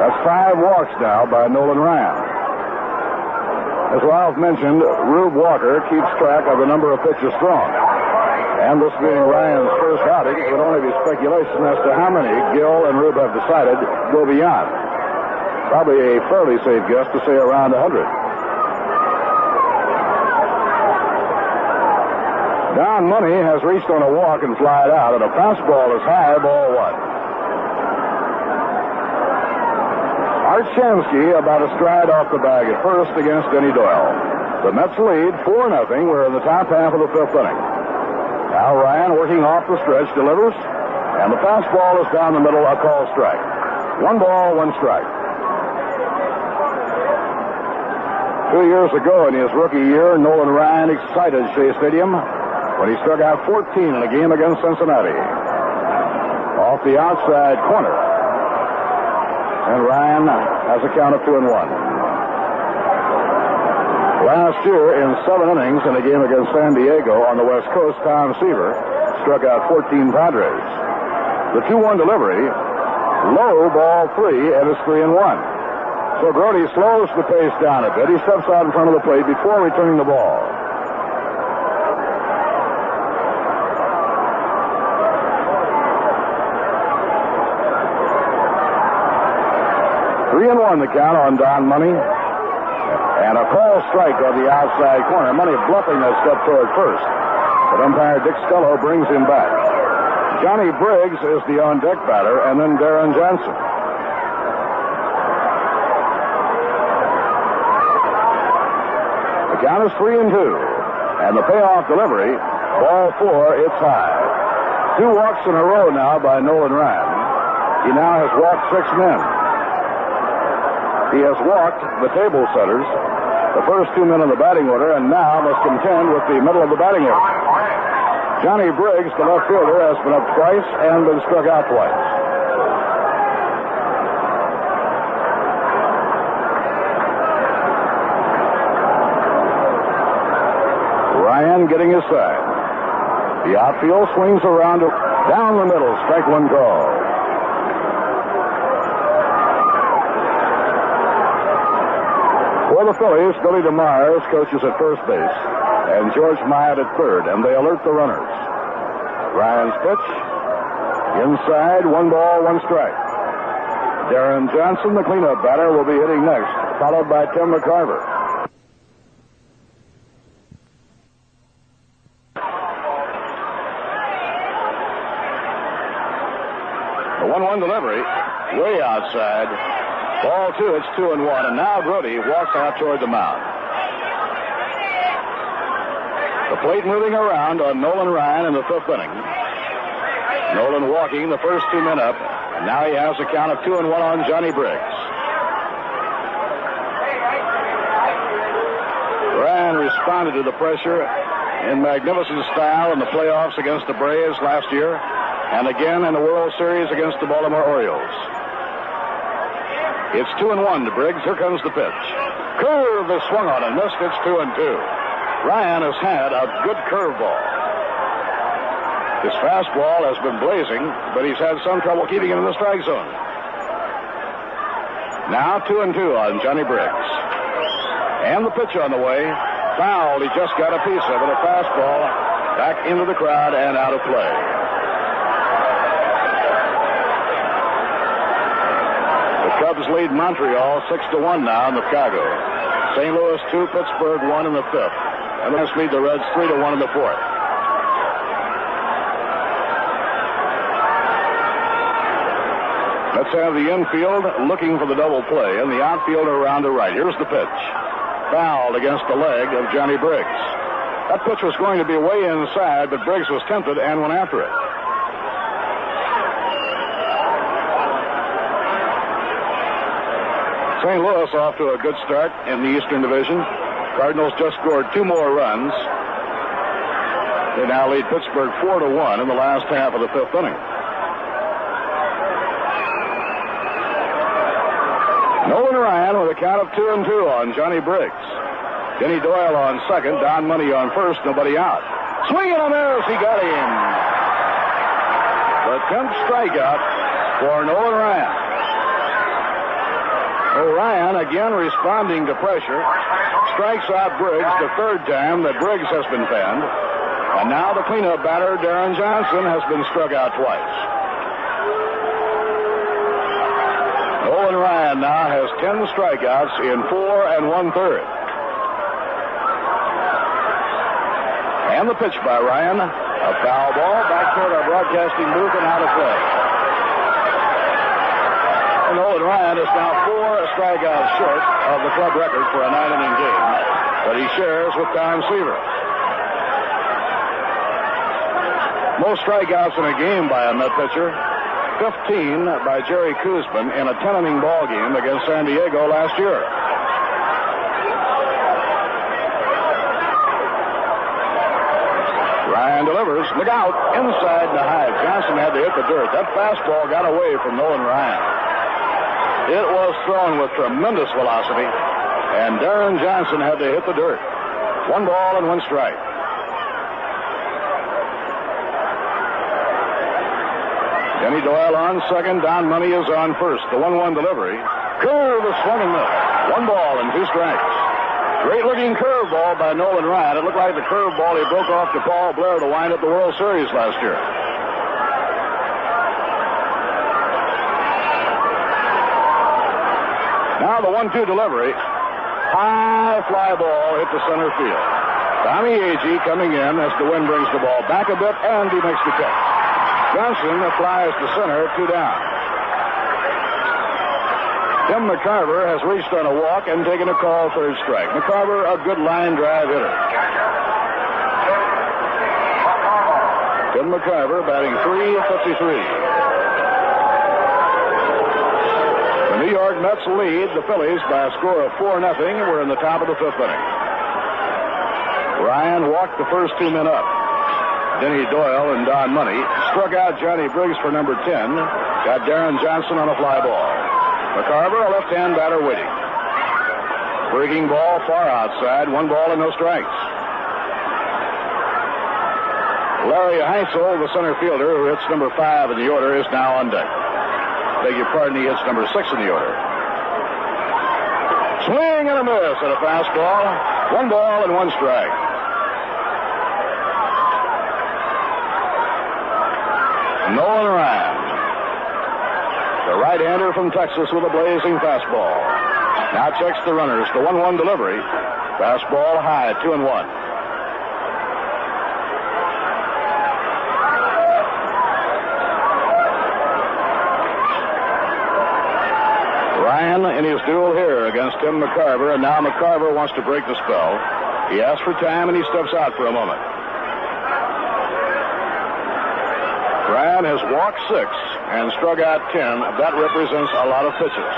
That's 5 walks now by Nolan Ryan. As Ralph mentioned, Rube Walker keeps track of the number of pitches thrown. And this being Ryan's first outing, it would only be speculation as to how many Gill and Rube have decided go beyond. Probably a fairly safe guess to say around 100. Don Money has reached on a walk and flied out, and a fastball is high, ball 1. Art Shamsky about a stride off the bag at first against Denny Doyle. The Mets lead 4-0. We're in the top half of the 5th inning. Now Ryan working off the stretch delivers, and the fastball is down the middle, a call strike. 1 ball, 1 strike. 2 years ago in his rookie year, Nolan Ryan excited Shea Stadium when he struck out 14 in a game against Cincinnati. Off the outside corner. And Ryan has a count of 2-1. Last year, in 7 innings in a game against San Diego on the West Coast, Tom Seaver struck out 14 Padres. The 2-1 delivery, low, ball 3, and it's 3-1. So Grody slows the pace down a bit. He steps out in front of the plate before returning the ball. The count on Don Money. And a call strike on the outside corner. Money bluffing that step toward first. But umpire Dick Stello brings him back. Johnny Briggs is the on-deck batter, and then Darren Johnson. The count is 3-2. And the payoff delivery, ball 4, it's high. 2 walks in a row now by Nolan Ryan. He now has walked 6 men. He has walked the table setters, the first 2 men in the batting order, and now must contend with the middle of the batting order. Johnny Briggs, the left fielder, has been up twice and been struck out twice. Ryan getting his side. The outfield swings around down the middle, strike 1 call. For the Phillies, Billy DeMars coaches at first base, and George Myatt at third, and they alert the runners. Ryan's pitch, inside, 1 ball, 1 strike. Darren Johnson, the cleanup batter, will be hitting next, followed by Tim McCarver. The 1-1 delivery, way outside. Ball 2, it's 2-1, and now Grody walks out toward the mound. The plate moving around on Nolan Ryan in the 5th inning. Nolan walking the first 2 men up, and now he has a count of 2-1 on Johnny Briggs. Ryan responded to the pressure in magnificent style in the playoffs against the Braves last year, and again in the World Series against the Baltimore Orioles. It's 2-1 to Briggs. Here comes the pitch. Curve is swung on and missed. It's 2-2. Ryan has had a good curveball. His fastball has been blazing, but he's had some trouble keeping it in the strike zone. Now 2-2 on Johnny Briggs. And the pitch on the way. Fouled. He just got a piece of it. A fastball back into the crowd and out of play. Cubs lead Montreal 6-1 now in Chicago. St. Louis 2, Pittsburgh 1 in the 5th. And the Mets lead the Reds 3-1 in the 4th. Let's have the infield looking for the double play, and the outfield around to right. Here's the pitch. Fouled against the leg of Johnny Briggs. That pitch was going to be way inside, but Briggs was tempted and went after it. St. Louis off to a good start in the Eastern Division. Cardinals just scored 2 more runs. They now lead Pittsburgh 4-1 in the last half of the 5th inning. Nolan Ryan with a count of 2-2 on Johnny Briggs. Denny Doyle on second, Don Money on first, nobody out. Swing and a miss, he got him. The 10th strikeout for Nolan Ryan. Ryan again responding to pressure. Strikes out Briggs the third time that Briggs has been fanned. And now the cleanup batter, Darren Johnson, has been struck out twice. Nolan Ryan now has 10 strikeouts in 4 1/3. And the pitch by Ryan, a foul ball back toward our broadcasting booth and out of play. And Nolan Ryan is now 4 strikeouts short of the club record for a 9-inning game that he shares with Tom Seaver. Most strikeouts in a game by a Met pitcher, 15 by Jerry Koosman in a 10-inning ball game against San Diego last year. Ryan delivers. Look out. Inside the hive. Johnson had to hit the dirt. That fastball got away from Nolan Ryan. It was thrown with tremendous velocity, and Darren Johnson had to hit the dirt. 1 ball and 1 strike. Denny Doyle on second. Don Money is on first. The 1-1 delivery. Curve is swung and missed. 1 ball and 2 strikes. Great-looking curveball by Nolan Ryan. It looked like the curveball he broke off to Paul Blair to wind up the World Series last year. Now the 1-2 delivery. High fly ball hit the center field. Tommy Agee coming in as the wind brings the ball back a bit, and he makes the catch. Johnson flies to center, 2 down. Tim McCarver has reached on a walk and taken a call, 3rd strike. McCarver, a good line drive hitter. Tim McCarver batting .353. The New York Mets lead the Phillies by a score of 4-0. We're in the top of the 5th inning. Ryan walked the first 2 men up. Denny Doyle and Don Money struck out Johnny Briggs for number 10. Got Darren Johnson on a fly ball. McCarver, a left-hand batter, waiting. Breaking ball far outside. 1 ball and no strikes. Larry Heisel, the center fielder, who hits number 5 in the order, is now on deck. Beg your pardon, he hits number 6 in the order. Swing and a miss at a fastball. 1 ball and 1 strike. Nolan Ryan, the right-hander from Texas with a blazing fastball. Now checks the runners. The 1-1 delivery. Fastball high, 2-1. Ryan in his duel here against Tim McCarver, and now McCarver wants to break the spell. He asks for time, and he steps out for a moment. Ryan has walked 6 and struck out 10. That represents a lot of pitches.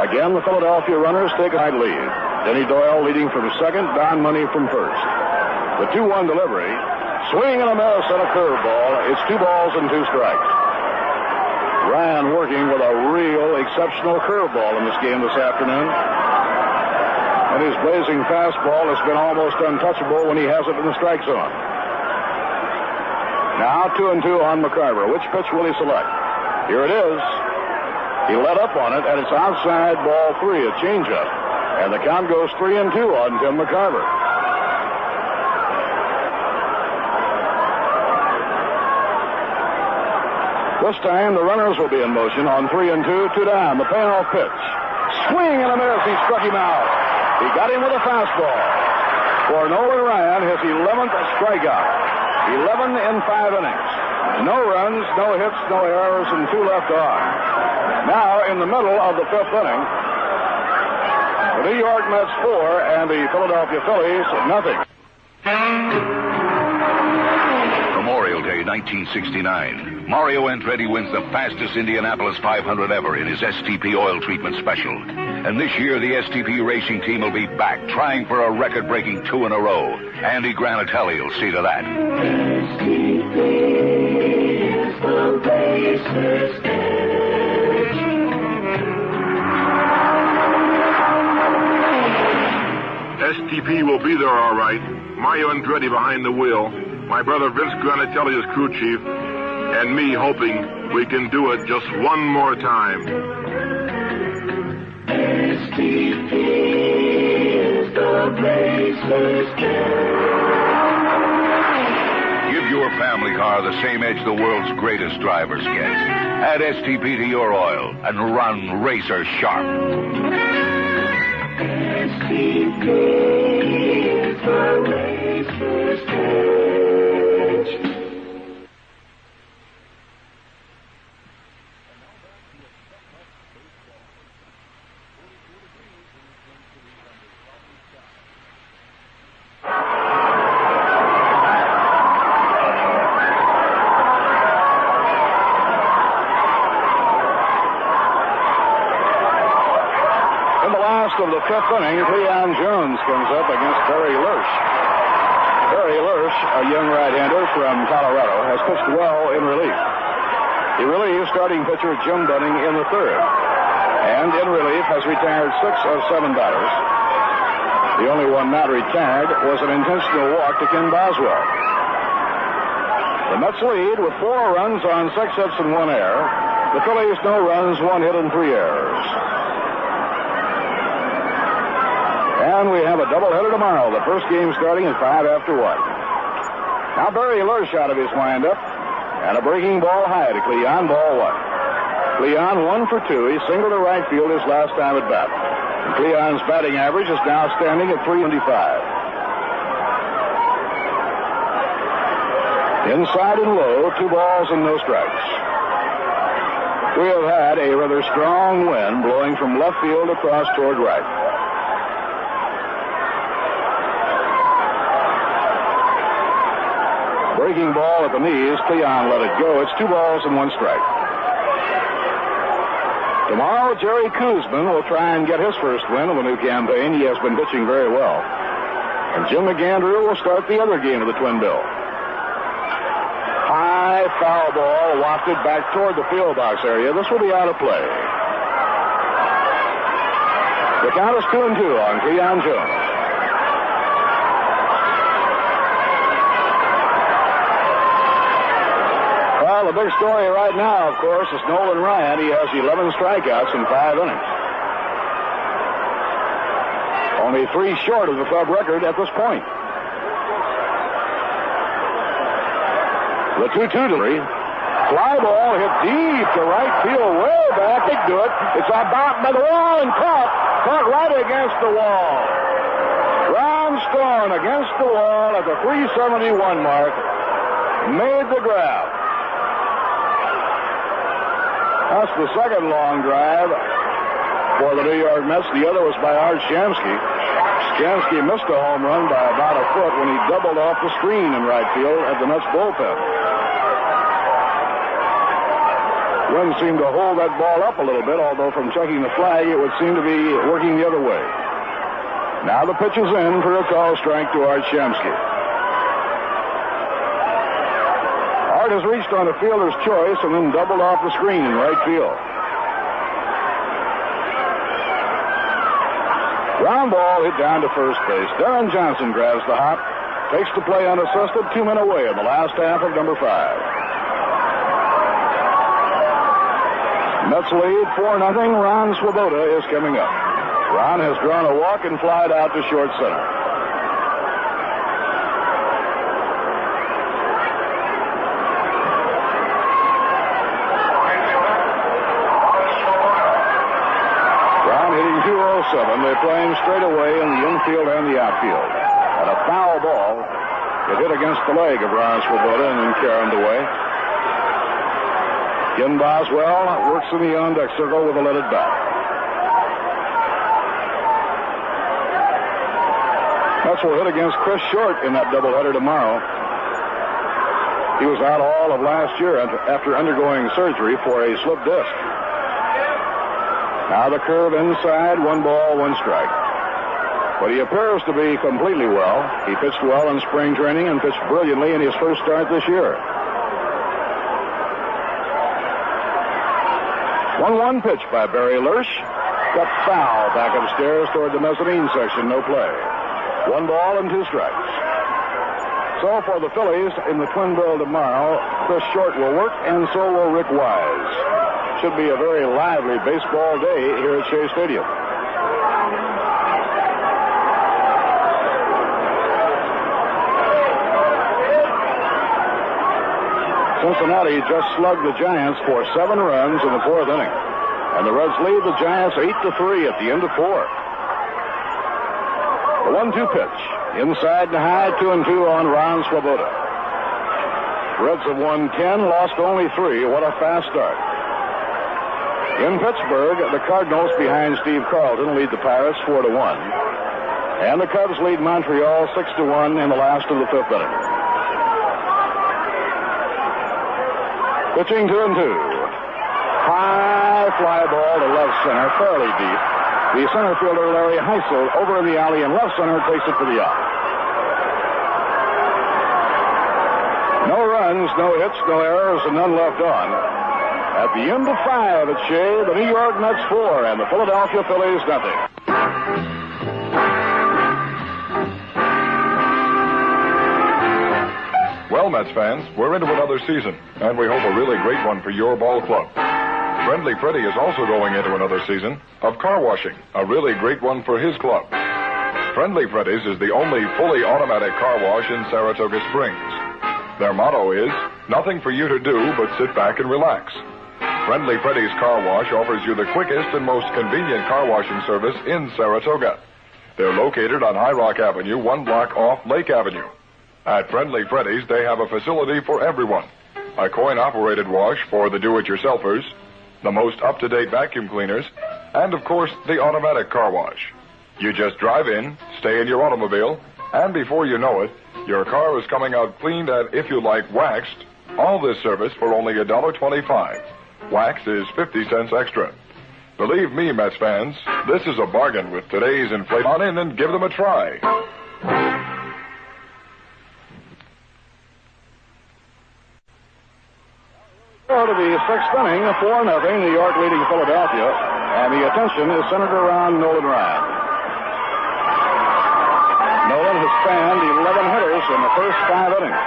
Again, the Philadelphia runners take a high lead. Denny Doyle leading from second, Don Money from first. The 2-1 delivery. Swing and a miss and a curveball. It's 2 balls and 2 strikes. Ryan working with a real exceptional curveball in this game this afternoon. And his blazing fastball has been almost untouchable when he has it in the strike zone. Now 2-2 on McCarver. Which pitch will he select? Here it is. He let up on it, and it's outside ball 3, a changeup. And the count goes 3-2 on Tim McCarver. This time the runners will be in motion on 3-2, 2 down. The payoff pitch. Swing and a miss. He struck him out. He got him with a fastball. For Nolan Ryan, his 11th strikeout. 11 in 5 innings. No runs, no hits, no errors, and 2 left on. Now, in the middle of the 5th inning, the New York Mets 4 and the Philadelphia Phillies nothing. Memorial Day 1969. Mario Andretti wins the fastest Indianapolis 500 ever in his STP oil treatment special. And this year, the STP racing team will be back, trying for a record-breaking 2 in a row. Andy Granatelli will see to that. is the racer's edge. STP will be there all right. Mario Andretti behind the wheel. My brother Vince Granatelli is crew chief. And me hoping we can do it just one more time. STP is the racer's edge. Give your family car the same edge the world's greatest drivers get. Add STP to your oil and run racer sharp. STP is the racer's edge. Of the fifth inning, Cleon Jones comes up against Barry Lersch. Barry Lersch, a young right-hander from Colorado, has pitched well in relief. He relieves starting pitcher Jim Dunning in the third. And in relief has retired 6 of 7 batters. The only one not retired was an intentional walk to Ken Boswell. The Mets lead with 4 runs on 6 hits and 1 error. The Phillies no runs, 1 hit and 3 errors. And we have a doubleheader tomorrow. The first game starting at 5 after 1. Now Barry Lersch out of his windup. And a breaking ball high to Cleon, ball 1. Cleon 1 for 2. He singled to right field his last time at bat. And Cleon's batting average is now standing at .325. Inside and low, 2 balls and no strikes. We have had a rather strong wind blowing from left field across toward right. Breaking ball at the knees. Cleon let it go. It's 2 balls and 1 strike. Tomorrow, Jerry Koosman will try and get his first win of the new campaign. He has been pitching very well. And Jim McAndrew will start the other game of the Twin Bill. High foul ball wafted back toward the field box area. This will be out of play. The count is 2-2 on Cleon Jones. Well, the big story right now, of course, is Nolan Ryan. He has 11 strikeouts in 5 innings. Only 3 short of the club record at this point. The 2-2 delivery. Fly ball hit deep to right field, way back. They do it. It's about by the wall and caught right against the wall. Ron Stone against the wall at the 371 mark. Made the grab. That's the second long drive for the New York Mets. The other was by Art Shamsky. Shamsky missed a home run by about a foot when he doubled off the screen in right field at the Mets bullpen. Wind seemed to hold that ball up a little bit, although from checking the flag, it would seem to be working the other way. Now the pitch is in for a call strike to Art Shamsky. Art has reached on a fielder's choice and then doubled off the screen in right field. Ground ball hit down to first base. Darren Johnson grabs the hop, takes the play unassisted, 2 men away in the last half of number 5. Mets lead 4-0. Ron Swoboda is coming up. Ron has drawn a walk and flied out to short center. Ron hitting .207. They're playing straight away in the infield and the outfield. And a foul ball. It hit against the leg of Ron Swoboda and then carried away. Ken Boswell works in the on-deck circle with a leaded bat. Mets will hit against Chris Short in that doubleheader tomorrow. He was out all of last year after undergoing surgery for a slip disc. Now the curve inside, 1 ball, 1 strike. But he appears to be completely well. He pitched well in spring training and pitched brilliantly in his first start this year. 1-1 pitch by Barry Lurch. Got foul back upstairs toward the mezzanine section. No play. 1 ball and 2 strikes. So for the Phillies in the twin bill tomorrow, Chris Short will work, and so will Rick Wise. Should be a very lively baseball day here at Shea Stadium. Cincinnati just slugged the Giants for 7 runs in the 4th inning. And the Reds lead the Giants 8-3 at the end of 4. The 1-2 pitch. Inside and high, 2-2 on Ron Swoboda. Reds have won 10, lost only 3. What a fast start. In Pittsburgh, the Cardinals behind Steve Carlton lead the Pirates 4-1. And the Cubs lead Montreal 6-1 in the last of the 5th inning. Pitching 2-2. High fly ball to left center, fairly deep. The center fielder, Larry Heisel, over in the alley in left center, takes it for the out. No runs, no hits, no errors, and none left on. At the end of 5 at Shea, the New York Mets 4 and the Philadelphia Phillies nothing. Well, Mets fans, we're into another season, and we hope a really great one for your ball club. Friendly Freddy is also going into another season of car washing, a really great one for his club. Friendly Freddy's is the only fully automatic car wash in Saratoga Springs. Their motto is, nothing for you to do but sit back and relax. Friendly Freddy's Car Wash offers you the quickest and most convenient car washing service in Saratoga. They're located on High Rock Avenue, 1 block off Lake Avenue. At Friendly Freddy's, they have a facility for everyone. A coin-operated wash for the do-it-yourselfers, the most up-to-date vacuum cleaners, and, of course, the automatic car wash. You just drive in, stay in your automobile, and before you know it, your car is coming out cleaned and, if you like, waxed. All this service for only $1.25. Wax is 50 cents extra. Believe me, Mets fans, this is a bargain with today's inflation. On in and give them a try. Go to the 6th inning, 4-0, New York leading Philadelphia, and the attention is centered around Nolan Ryan. Nolan has fanned 11 hitters in the first 5 innings.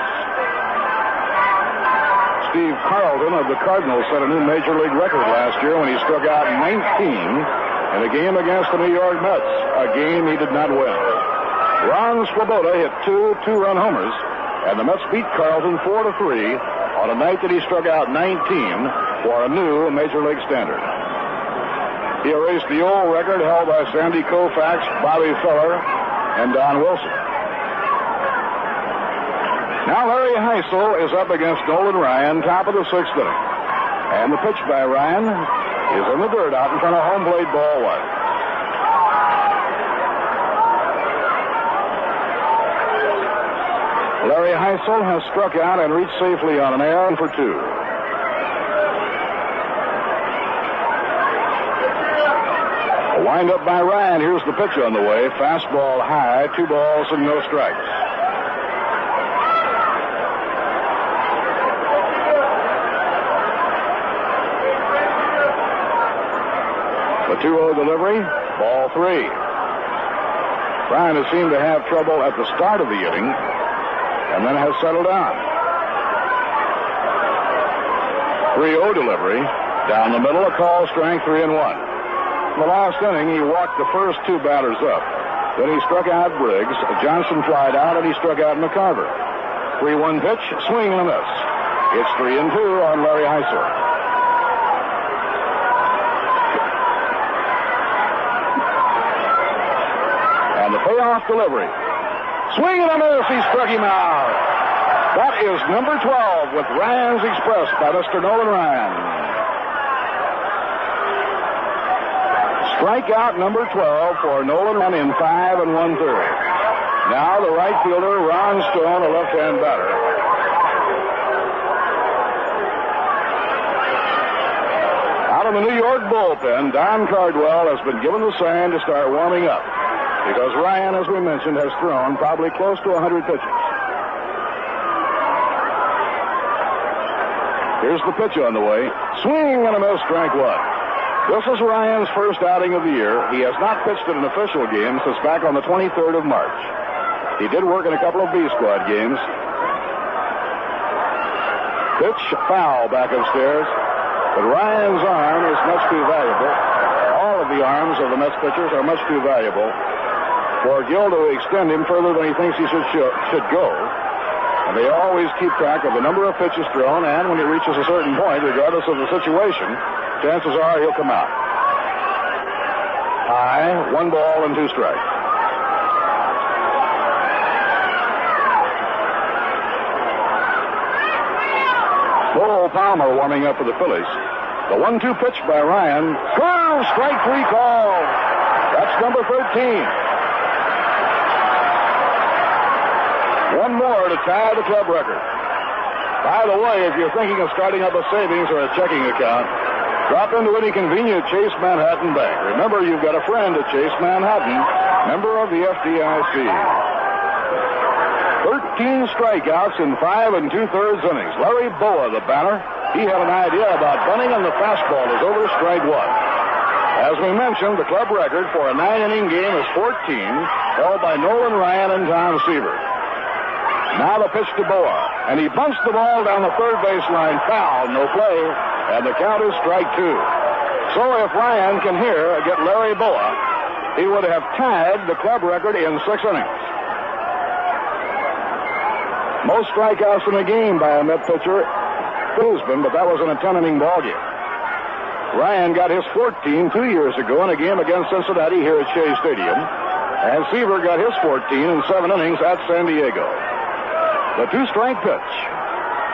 Steve Carlton of the Cardinals set a new major league record last year when he struck out 19 in a game against the New York Mets, a game he did not win. Ron Swoboda hit 2 two-run homers, and the Mets beat Carlton 4-3 on a night that he struck out 19 for a new major league standard. He erased the old record held by Sandy Koufax, Bobby Feller, and Don Wilson. Now Larry Heisel is up against Nolan Ryan, top of the 6th inning. And the pitch by Ryan is in the dirt out in front of home plate, ball 1. Larry Heisel has struck out and reached safely on an error for 2. A wind-up by Ryan. Here's the pitch on the way. Fastball high, 2 balls and no strikes. The 2-0 delivery, ball 3. Ryan has seemed to have trouble at the start of the inning, and then has settled down. 3-0 delivery. Down the middle, a call, strike 3-1. In the last inning, he walked the first 2 batters up. Then he struck out Briggs. Johnson flied out, and he struck out McCarver. 3-1 pitch, swing and a miss. It's 3-2 on Larry Heisel. And the payoff delivery. Swing and a miss, he struck him out. That is number 12 with Ryan's Express by Mr. Nolan Ryan. Strikeout number 12 for Nolan Ryan in 5 1/3. Now the right fielder, Ron Stone, a left-hand batter. Out of the New York bullpen, Don Cardwell has been given the sign to start warming up, because Ryan, as we mentioned, has thrown probably close to 100 pitches. Here's the pitch on the way. Swing and a miss, strike 1. This is Ryan's first outing of the year. He has not pitched in an official game since back on the 23rd of March. He did work in a couple of B squad games. Pitch foul back upstairs. But Ryan's arm is much too valuable. All of the arms of the Mets pitchers are much too valuable for Gill to extend him further than he thinks he should go. And they always keep track of the number of pitches thrown, and when he reaches a certain point, regardless of the situation, chances are he'll come out. High, 1 ball and 2 strikes. Lowell Palmer warming up for the Phillies. The 1-2 pitch by Ryan. Curve, strike 3 call. That's number 13. One more to tie the club record. By the way, if you're thinking of starting up a savings or a checking account, drop into any convenient Chase Manhattan bank. Remember, you've got a friend at Chase Manhattan, member of the FDIC. 13 strikeouts in 5 2/3 innings. Larry Boa, the batter, he had an idea about bunting, and the fastball is over strike 1. As we mentioned, the club record for a 9-inning game is 14, held by Nolan Ryan and Tom Seaver. Now the pitch to Boa, and he bunts the ball down the third baseline, foul, no play, and the count is strike 2. So if Ryan can here get Larry Boa, he would have tied the club record in 6 innings. Most strikeouts in a game by a Met pitcher, Boozman, but that was in a 10-inning ballgame. Ryan got his 14 2 years ago in a game against Cincinnati here at Shea Stadium, and Seaver got his 14 in 7 innings at San Diego. The 2-strike pitch.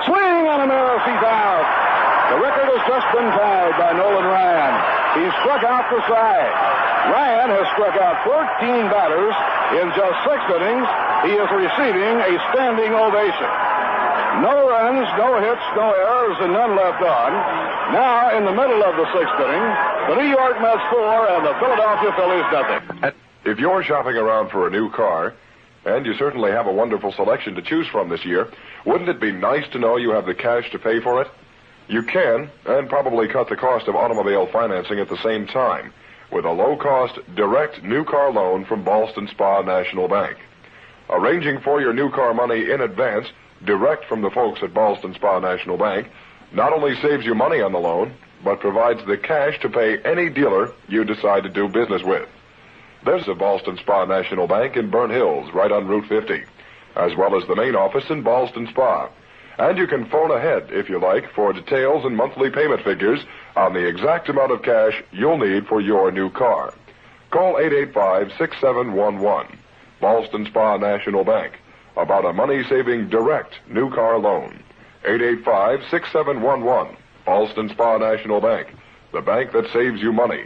Swing on a miss, he's out. The record has just been tied by Nolan Ryan. He struck out the side. Ryan has struck out 14 batters in just 6 innings. He is receiving a standing ovation. No runs, no hits, no errors, and none left on. Now, in the middle of the 6th inning, the New York Mets 4 and the Philadelphia Phillies nothing. If you're shopping around for a new car, and you certainly have a wonderful selection to choose from this year, wouldn't it be nice to know you have the cash to pay for it? You can, and probably cut the cost of automobile financing at the same time, with a low-cost, direct new car loan from Ballston Spa National Bank. Arranging for your new car money in advance, direct from the folks at Ballston Spa National Bank, not only saves you money on the loan, but provides the cash to pay any dealer you decide to do business with. There's a Ballston Spa National Bank in Burnt Hills, right on Route 50, as well as the main office in Ballston Spa. And you can phone ahead, if you like, for details and monthly payment figures on the exact amount of cash you'll need for your new car. Call 885-6711, Ballston Spa National Bank, about a money-saving direct new car loan. 885-6711, Ballston Spa National Bank, the bank that saves you money.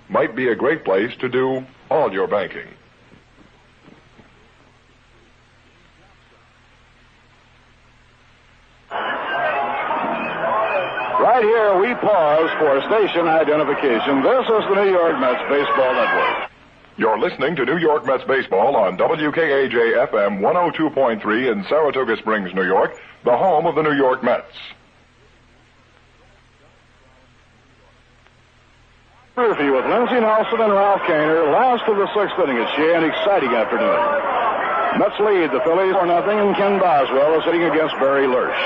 Might be a great place to do all your banking. Right here, we pause for station identification. This is the New York Mets Baseball Network. You're listening to New York Mets Baseball on WKAJ-FM 102.3 in Saratoga Springs, New York, the home of the New York Mets. Murphy with Lindsey Nelson and Ralph Kaner, last of the 6th inning at Shea, an exciting afternoon. Mets lead the Phillies 4-0, and Ken Boswell is hitting against Barry Lurch.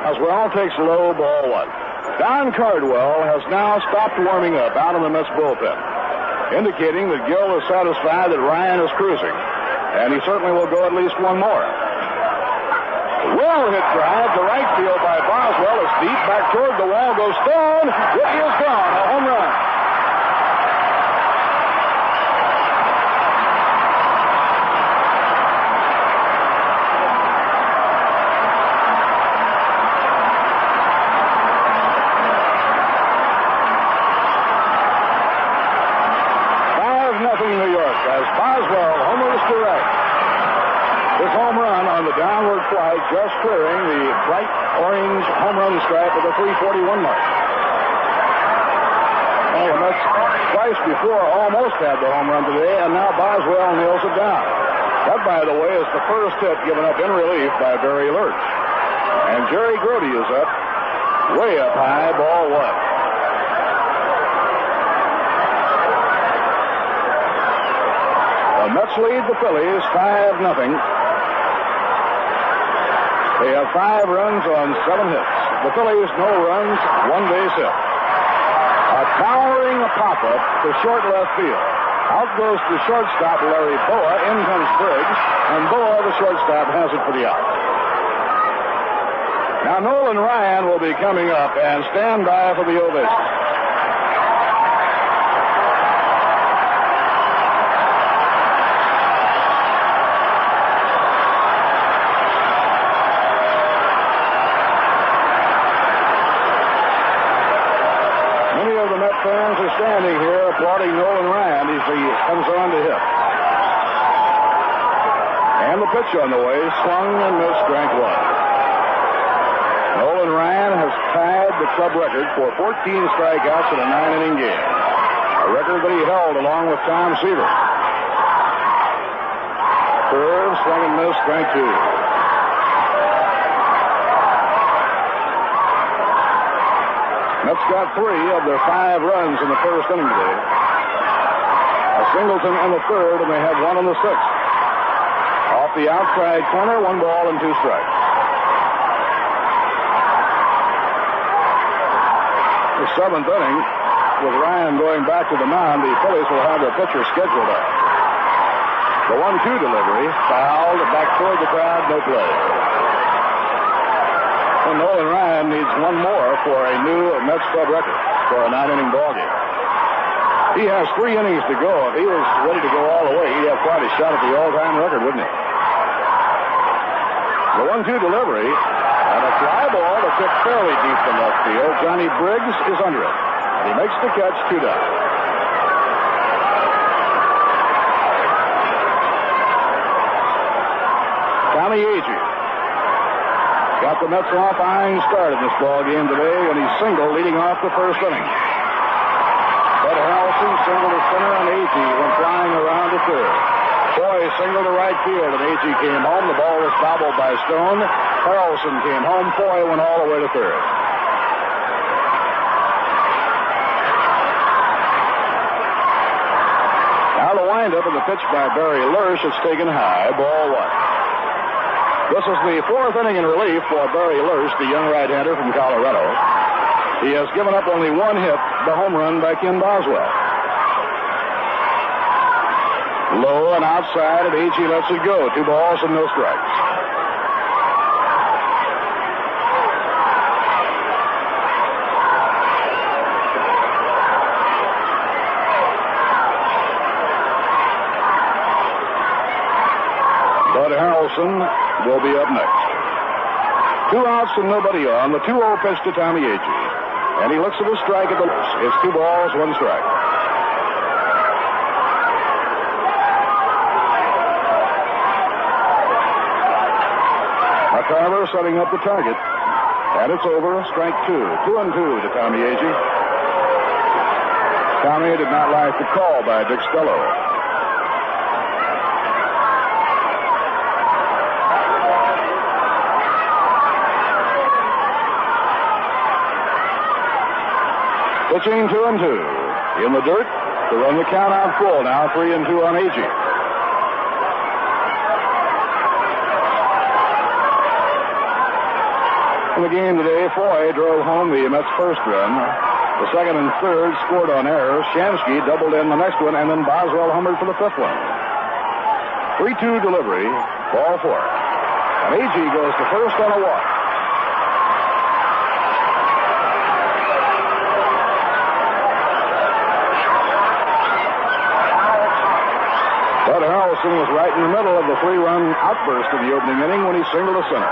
Boswell takes low, ball 1. Don Cardwell has now stopped warming up out in the Mets bullpen, indicating that Gill is satisfied that Ryan is cruising, and he certainly will go at least one more. Well hit drive to right field by Boswell. It's deep back toward the wall. Goes Stone. It is gone. A home run. New York as Boswell homers to right. This home run on the downward flight just clearing the bright orange home run stripe of the 341 mark. Well, the Mets twice before almost had the home run today, and now Boswell nails it down. That, by the way, is the first hit given up in relief by Barry Lurch. And Jerry Grody is up, way up high, ball 1. Mets lead the Phillies 5-0. They have 5 runs on 7 hits. The Phillies, no runs, 1 base hit. A towering pop-up to short left field. Out goes the shortstop, Larry Boa. In comes Briggs, and Boa, the shortstop, has it for the out. Now Nolan Ryan will be coming up, and stand by for the ovation. Fans are standing here applauding Nolan Ryan as he comes on to hit. And the pitch on the way, swung and missed, strike 1. Nolan Ryan has tied the club record for 14 strikeouts in a 9-inning game, a record that he held along with Tom Seaver. Curve, swung and missed, strike 2. Mets got 3 of their 5 runs in the first inning today. A singleton in the third, and they have 1 in the 6th. Off the outside corner, 1 ball and 2 strikes. The 7th inning, with Ryan going back to the mound, the Phillies will have their pitcher scheduled up. The 1-2 delivery, fouled back toward the crowd, no play. And Nolan Ryan needs 1 more for a new Mets club record for a 9-inning ballgame. He has 3 innings to go. If he was ready to go all the way, he'd have quite a shot at the all-time record, wouldn't he? The 1-2 delivery, and a fly ball that's hit fairly deep to left field. Johnny Briggs is under it, and he makes the catch, 2 down. Tommy Agee got the Mets off iron start in this ball game today, and he's single leading off the first inning. Bud Harrelson singled to center, and Agee went flying around to third. Foy singled to right field, and Agee came home. The ball was fouled by Stone. Harrelson came home. Foy went all the way to third. Now the windup of the pitch by Barry Lersch. It's taken high. Ball 1. This is the 4th inning in relief for Barry Lersch, the young right-hander from Colorado. He has given up only 1 hit, the home run by Ken Boswell. Low and outside, and Agee lets it go. 2 balls and no strikes. Bud Harrelson will be up next. 2 outs and nobody on. The 2-0 pitch to Tommy Agee. And he looks at his strike at the lips. It's 2 balls, 1 strike. McCarver setting up the target. And it's over. Strike 2. 2-2 to Tommy Agee. Tommy did not like the call by Dick Stello. Pitching 2-2. In the dirt to run the count out full. Now 3-2 on Agee. In the game today, Foy drove home the Mets' first run. The second and third scored on errors. Shamsky doubled in the next one, and then Boswell homered for the 5th one. 3-2 delivery. Ball 4. And Agee goes to first on a walk. Bud Harrelson was right in the middle of the 3-run outburst in the opening inning when he singled to center.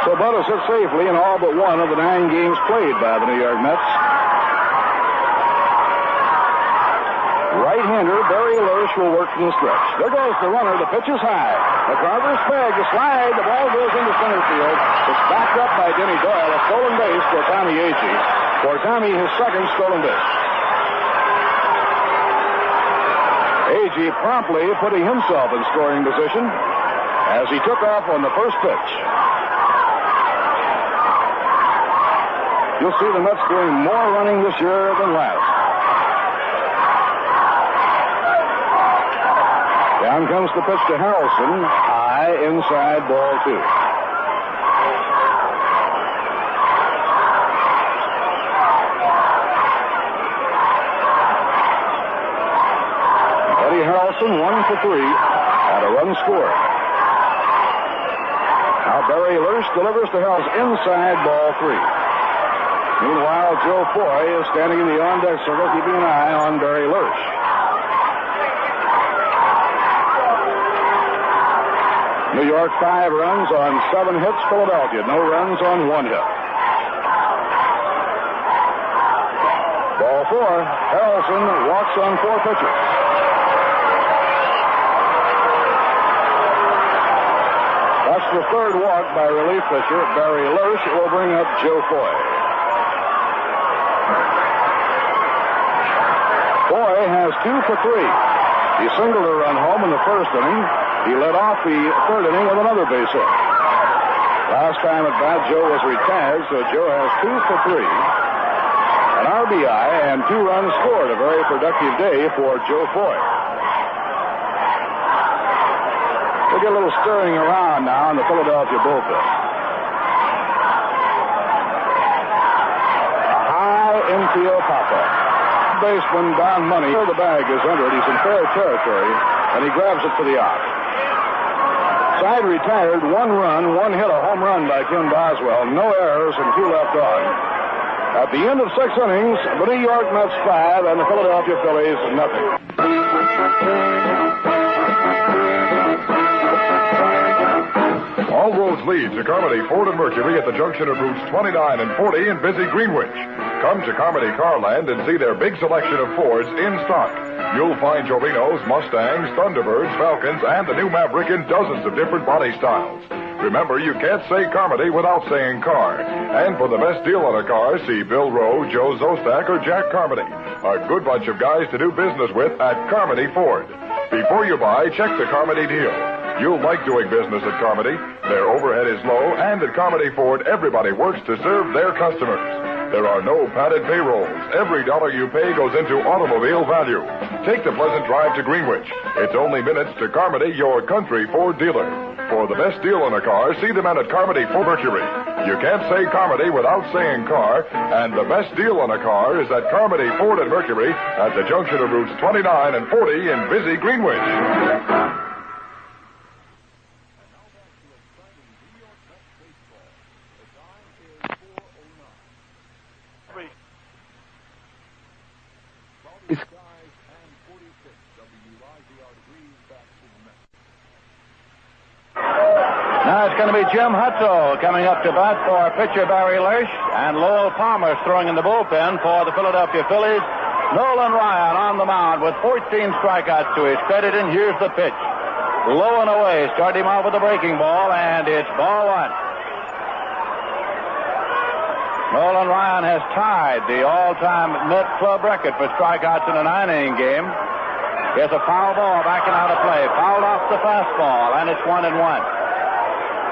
So Bud has hit safely in all but 1 of the 9 games played by the New York Mets. Right-hander Barry Lersch will work from the stretch. There goes the runner. The pitch is high. McCarver's peg, the slide. The ball goes into center field. It's backed up by Denny Doyle. A stolen base for Tommy Agee. For Tommy, his 2nd stolen base. Agee promptly putting himself in scoring position as he took off on the first pitch. You'll see the Mets doing more running this year than last. Down comes the pitch to Harrelson. High inside, ball 2. Eddie Harrelson 1 for 3 and a run scored. Now Barry Lurch delivers to Harrelson inside, ball 3. Meanwhile, Joe Torre is standing in the on-deck circle, keeping an eye on Barry Lurch. New York 5 runs on 7 hits. Philadelphia no runs on 1 hit. Ball 4. Harrelson walks on 4 pitches. That's the third walk by relief pitcher Barry Lurch. It will bring up Joe Torre. Torre has 2 for 3. He singled a run home in the first inning. He led off the third inning with another base hit. Last time at bat, Joe was retired, so Joe has 2 for 3. An RBI and 2 runs scored. A very productive day for Joe Torre. We'll get a little stirring around now in the Philadelphia bullpen. A high infield pop-up. Baseman Don Money. The bag is under it. He's in fair territory, and he grabs it for the out. Side retired, 1 run, 1 hit, a home run by Kim Boswell. No errors and 2 left on. At the end of 6 innings, the New York Mets 5 and the Philadelphia Phillies nothing. All roads lead to Carmody Ford and Mercury at the junction of routes 29 and 40 in busy Greenwich. Come to Carmody Carland and see their big selection of Fords in stock. You'll find Torinos, Mustangs, Thunderbirds, Falcons, and the new Maverick in dozens of different body styles. Remember, you can't say Carmody without saying car. And for the best deal on a car, see Bill Rowe, Joe Zostak, or Jack Carmody. A good bunch of guys to do business with at Carmody Ford. Before you buy, check the Carmody deal. You'll like doing business at Carmody. Their overhead is low, and at Carmody Ford, everybody works to serve their customers. There are no padded payrolls. Every dollar you pay goes into automobile value. Take the pleasant drive to Greenwich. It's only minutes to Carmody, your country Ford dealer. For the best deal on a car, see the men at Carmody Ford Mercury. You can't say Carmody without saying car, and the best deal on a car is at Carmody Ford and Mercury at the junction of routes 29 and 40 in busy Greenwich. Now it's going to be Jim Hutto coming up to bat for pitcher Barry Lurch, and Lowell Palmer throwing in the bullpen for the Philadelphia Phillies. Nolan Ryan on the mound with 14 strikeouts to his credit, and here's the pitch. Low and away. Start him off with a breaking ball, and it's ball 1. Nolan Ryan has tied the all-time Met club record for strikeouts in a 9-inning game. Here's a foul ball backing out of play. Fouled off the fastball, and it's 1-1.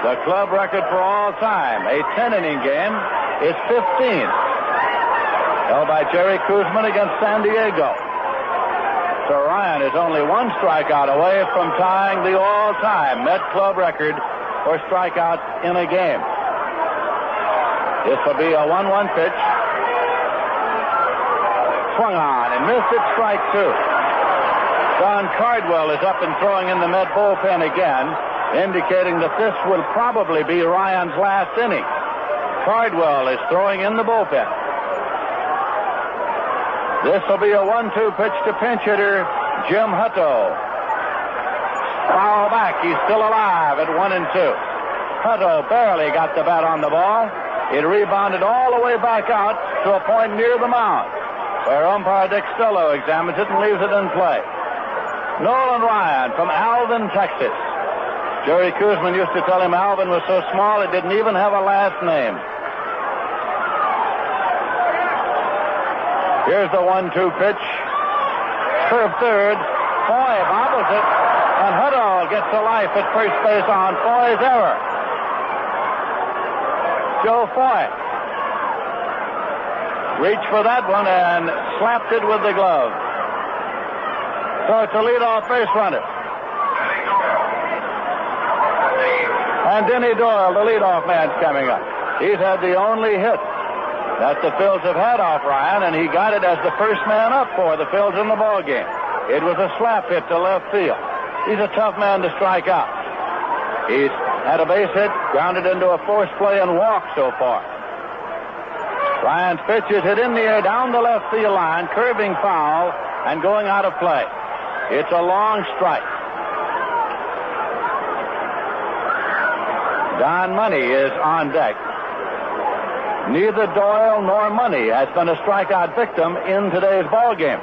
The club record for all time, a 10-inning game, is 15. Held by Jerry Kuzman against San Diego. So Ryan is only 1 strikeout away from tying the all-time Met club record for strikeouts in a game. This will be a 1-1 pitch. Swung on and missed it, strike 2. Don Cardwell is up and throwing in the Met bullpen again, indicating that this will probably be Ryan's last inning. Cardwell is throwing in the bullpen. This will be a 1-2 pitch to pinch hitter Jim Hutto. Foul back. He's still alive at 1-2. Hutto barely got the bat on the ball. It rebounded all the way back out to a point near the mound, where umpire Dick Stello examines it and leaves it in play. Nolan Ryan from Alvin, Texas. Jerry Kuzman used to tell him Alvin was so small it didn't even have a last name. Here's the 1-2 pitch. Serve third. Foy bobbles it, and Hutto gets to life at first base on Foy's error. Joe Foy reached for that one and slapped it with the glove. So it's a leadoff base runner. And Denny Doyle, the leadoff man, is coming up. He's had the only hit that the Phils have had off Ryan, and he got it as the first man up for the Phils in the ball game. It was a slap hit to left field. He's a tough man to strike out. He's had a base hit, grounded into a forced play, and walked so far. Ryan's pitch is hit in the air down the left field line, curving foul, and going out of play. It's a long strike. Don Money is on deck. Neither Doyle nor Money has been a strikeout victim in today's ball game.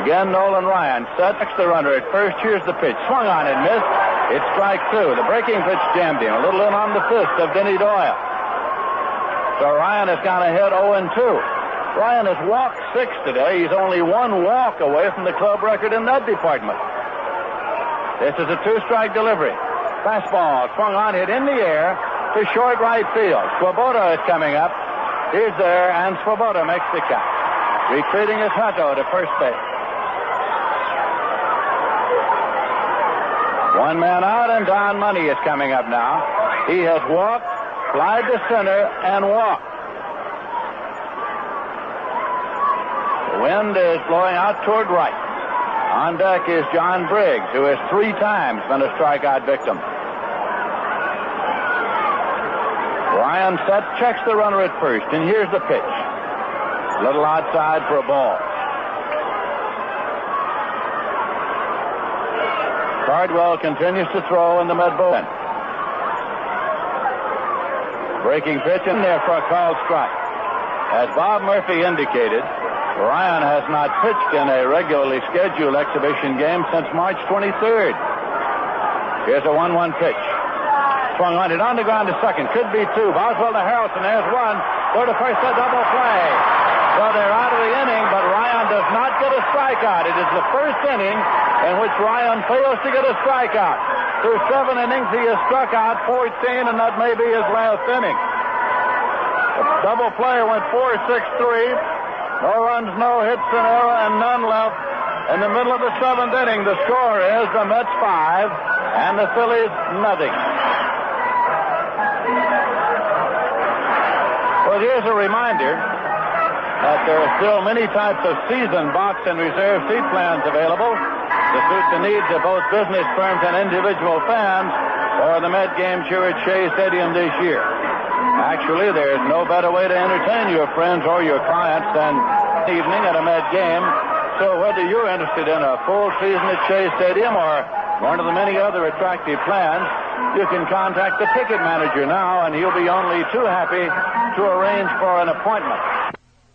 Again, Nolan Ryan sets the runner at first. Here's the pitch. Swung on and missed. It's strike two. The breaking pitch jammed him. A little in on the fist of Denny Doyle. So Ryan has got a hit 0-2. Ryan has walked 6 today. He's only one walk away from the club record in that department. This is a 2-strike delivery. Fastball swung on, hit in the air to short right field. Swoboda is coming up. He's there, and Swoboda makes the catch. Retreating is Hutto to first base. One man out, and Don Money is coming up now. He has walked, flied to center, and walked. The wind is blowing out toward right. On deck is John Briggs, who has 3 times been a strikeout victim. Ryan sets, checks the runner at first, and here's the pitch. A little outside for a ball. Cardwell continues to throw in the mid bullpen. Breaking pitch in there for a called strike. As Bob Murphy indicated, Ryan has not pitched in a regularly scheduled exhibition game since March 23rd. Here's a 1-1 pitch. Swung on it on the ground to second. Could be 2. Boswell to Harrelson. There's 1. Go to first, a double play. So they're out of the inning, but Ryan does not get a strikeout. It is the first inning in which Ryan fails to get a strikeout. Through 7 innings, he has struck out 14, and that may be his last inning. The double play went 4-6-3. No runs, no hits, an error, and none left. In the middle of the 7th inning, the score is the Mets 5 and the Phillies nothing. Well, here's a reminder that there are still many types of season box and reserve seat plans available to suit the needs of both business firms and individual fans for the Met game here at Shea Stadium this year. Actually, there's no better way to entertain your friends or your clients than evening at a Met game. So whether you're interested in a full season at Shea Stadium or one of the many other attractive plans, you can contact the ticket manager now, and he'll be only too happy to arrange for an appointment.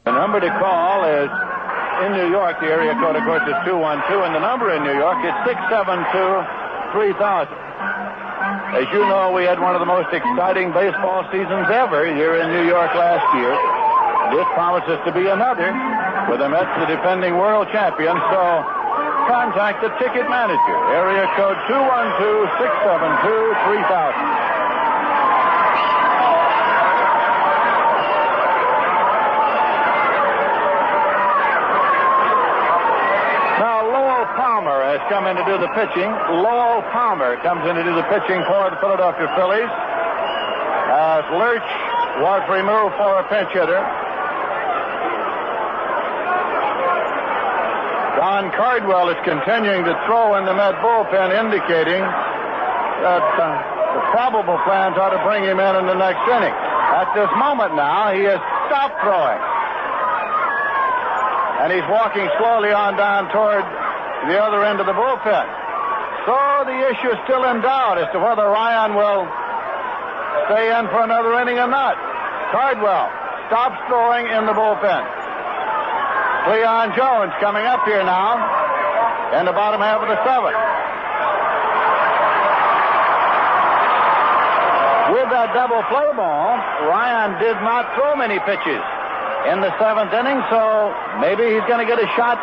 The number to call is in New York. The area code, of course, is 212, and the number in New York is 672-3000. As you know, we had one of the most exciting baseball seasons ever here in New York last year. This promises to be another, with the Mets the defending world champions. So contact the ticket manager. Area code 212-672-3000. Palmer has come in to do the pitching. Lowell Palmer comes in to do the pitching for the Philadelphia Phillies, as Lurch was removed for a pinch hitter. Don Cardwell is continuing to throw in the Met bullpen, indicating that the probable plans are to bring him in the next inning. At this moment now, he has stopped throwing, and he's walking slowly on down toward the other end of the bullpen. So the issue is still in doubt as to whether Ryan will stay in for another inning or not. Cardwell stops throwing in the bullpen. Cleon Jones coming up here now in the bottom half of the 7th. With that double play ball, Ryan did not throw many pitches in the 7th inning, so maybe he's going to get a shot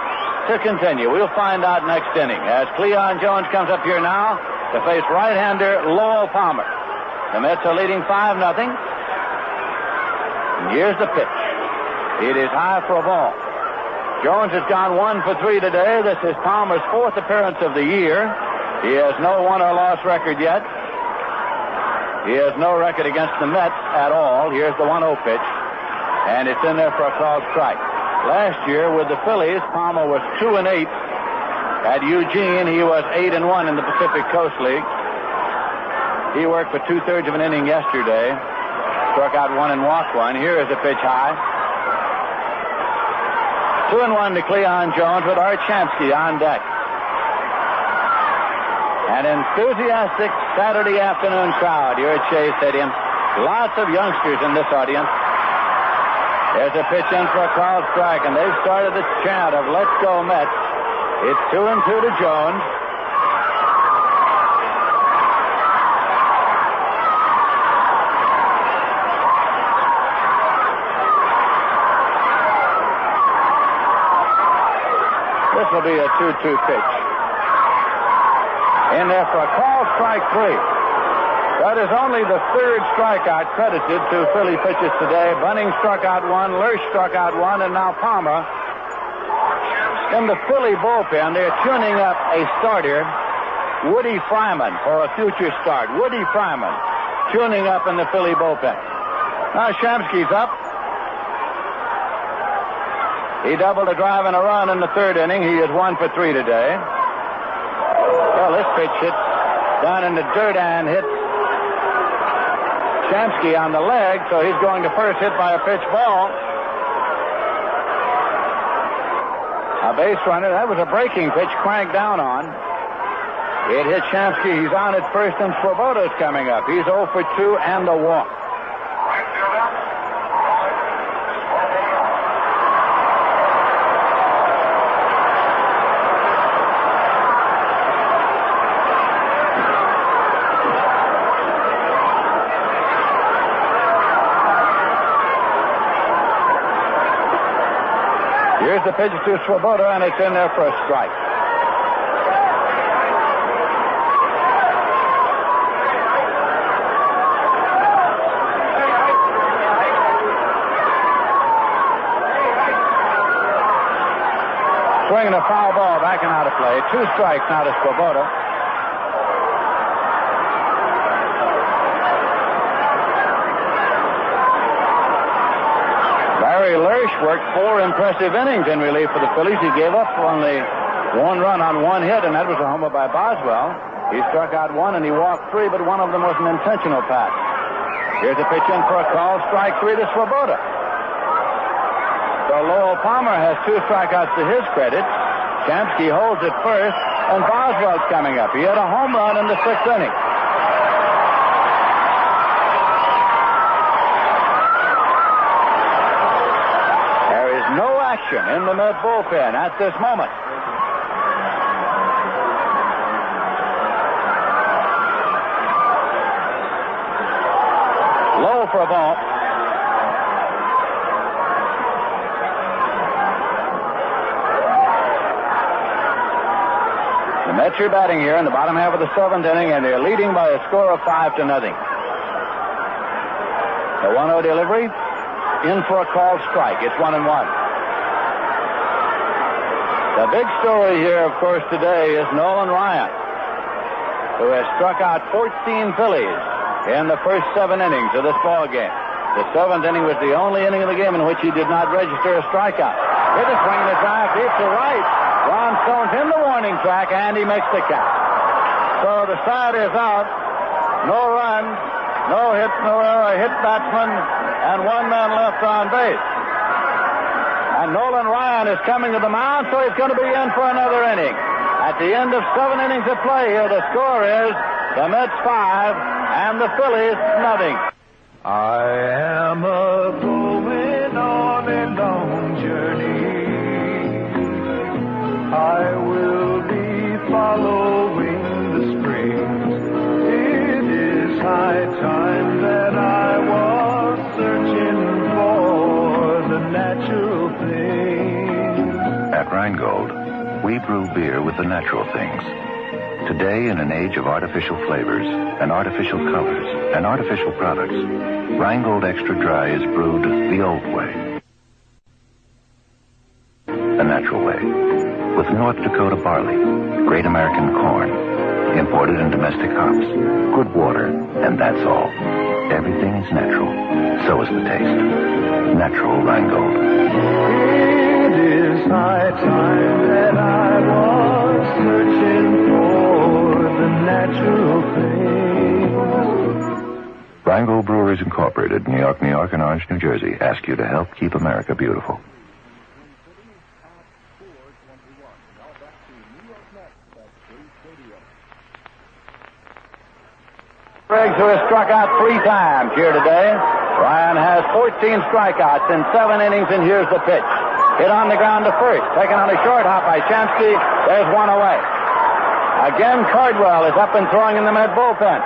to continue. We'll find out next inning as Cleon Jones comes up here now to face right-hander Lowell Palmer. The Mets are leading 5-0. And here's the pitch. It is high for a ball. Jones has gone 1 for 3 today. This is Palmer's 4th appearance of the year. He has no won or loss record yet. He has no record against the Mets at all. Here's the 1-0 pitch. And it's in there for a called strike. Last year with the Phillies, Palmer was 2-8. At Eugene, he was 8-1 in the Pacific Coast League. He worked for 2/3 of an inning yesterday. Struck out 1 and walked 1. Here is the pitch high. 2-1 to Cleon Jones with Art Shamsky on deck. An enthusiastic Saturday afternoon crowd here at Shea Stadium. Lots of youngsters in this audience. There's a pitch in for a called strike, and they've started the chant of "Let's Go Mets." It's 2-2 to Jones. This will be a 2-2 pitch. In there for a call, strike 3. That is only the 3rd strikeout credited to Philly pitchers today. Bunning struck out 1, Lersch struck out 1, and now Palmer. In the Philly bullpen, they're tuning up a starter, Woody Fryman, for a future start. Woody Fryman tuning up in the Philly bullpen. Now Shamsky's up. He doubled a drive and a run in the 3rd inning. He is 1 for 3 today. Well, this pitch hits down in the dirt and hits Shamsky on the leg, so he's going to first, hit by a pitch ball. A base runner. That was a breaking pitch, cranked down on. It hit Shamsky. He's on at first, and Swoboda's coming up. He's 0 for 2 and a walk. Here's the pitch to Swoboda, and it's in there for a strike. Swinging a foul ball, backing out of play. 2 strikes now to Swoboda. Lersch worked 4 impressive innings in relief for the Phillies. He gave up only 1 run on 1 hit, and that was a homer by Boswell. He struck out 1 and he walked 3, but one of them was an intentional pass. Here's a pitch in for a call, strike 3 to Swoboda. So Lowell Palmer has 2 strikeouts to his credit. Shamsky holds it first, and Boswell's coming up. He had a home run in the 6th inning. In the Met bullpen at this moment. Low for a ball. The Mets are batting here in the bottom half of the 7th inning, and they're leading by a score of 5-0. The 1-0 delivery in for a called strike. It's 1-1. The big story here, of course, today is Nolan Ryan, who has struck out 14 Phillies in the first 7 innings of this ball game. The 7th inning was the only inning of the game in which he did not register a strikeout. Here's a swing and a drive deep to right. Ron Stone's in the warning track, and he makes the catch. So the side is out. No runs, no hit batsman, and 1 man left on base. And Nolan Ryan is coming to the mound, so he's going to be in for another inning. At the end of 7 innings of play here, the score is the Mets 5 and the Phillies 0. I am going on a long journey. I will be following the springs. It is high time that I was searching for the natural things. At Rheingold, we brew beer with the natural things. Today, in an age of artificial flavors and artificial colors and artificial products, Rheingold Extra Dry is brewed the old way. the natural way. With North Dakota barley, great American corn, imported and domestic hops, good water, and that's all. Everything is natural. So is the taste. Natural Rheingold. It is high time that I was searching for the natural things. Rheingold Brewers Incorporated, New York, New York, and Orange, New Jersey, ask you to help keep America beautiful. Briggs, who has struck out 3 times here today. Ryan has 14 strikeouts in 7 innings, and here's the pitch. Hit on the ground to first. Taken on a short hop by Chansky. There's one away. Again, Cardwell is up and throwing in the Met bullpen.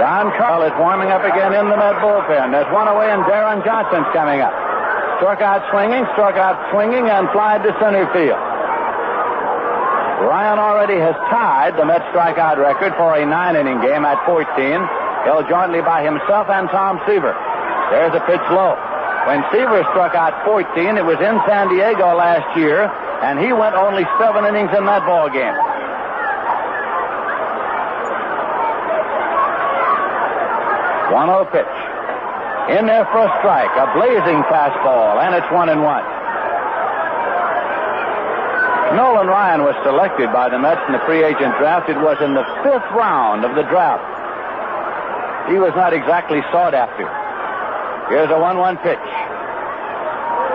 Don Carl is warming up again in the Met bullpen. There's one away, and Darren Johnson's coming up. Struck out swinging, and flied to center field. Ryan already has tied the Mets strikeout record for a 9-inning game at 14, held jointly by himself and Tom Seaver. There's a pitch low. When Seaver struck out 14, it was in San Diego last year, and he went only 7 innings in that ball game. One 0 pitch. In there for a strike, a blazing fastball, and it's 1-1. Nolan Ryan was selected by the Mets in the free agent draft. It was in the 5th round of the draft. He was not exactly sought after. Here's a 1-1 pitch.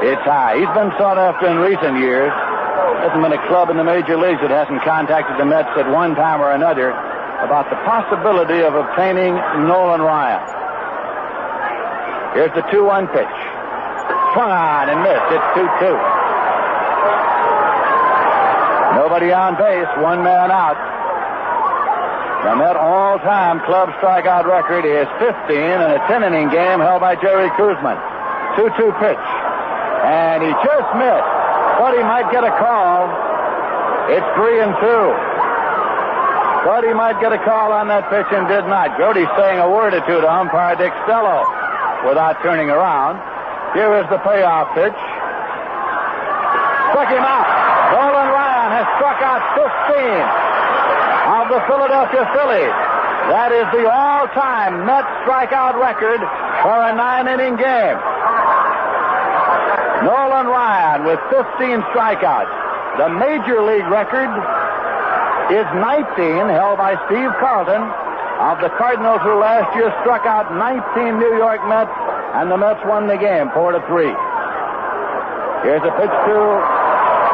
It's high. He's been sought after in recent years. There hasn't been a club in the major leagues that hasn't contacted the Mets at one time or another about the possibility of obtaining Nolan Ryan. Here's the 2-1 pitch. Swung on and missed. It's 2-2. Nobody on base, 1 man out. The Met all-time club strikeout record is 15 in a 10-inning game held by Jerry Kuzman. 2-2 pitch. And he just missed. Thought he might get a call. It's 3-2. Thought he might get a call on that pitch and did not. Grody's saying a word or two to umpire Dick Stello without turning around. Here is the payoff pitch. Struck him out. Nolan Ryan has struck out 15 of the Philadelphia Phillies. That is the all-time Met strikeout record for a 9-inning game. Nolan Ryan with 15 strikeouts. The major league record is 19, held by Steve Carlton of the Cardinals, who last year struck out 19 New York Mets, and the Mets won the game 4-3. Here's a pitch to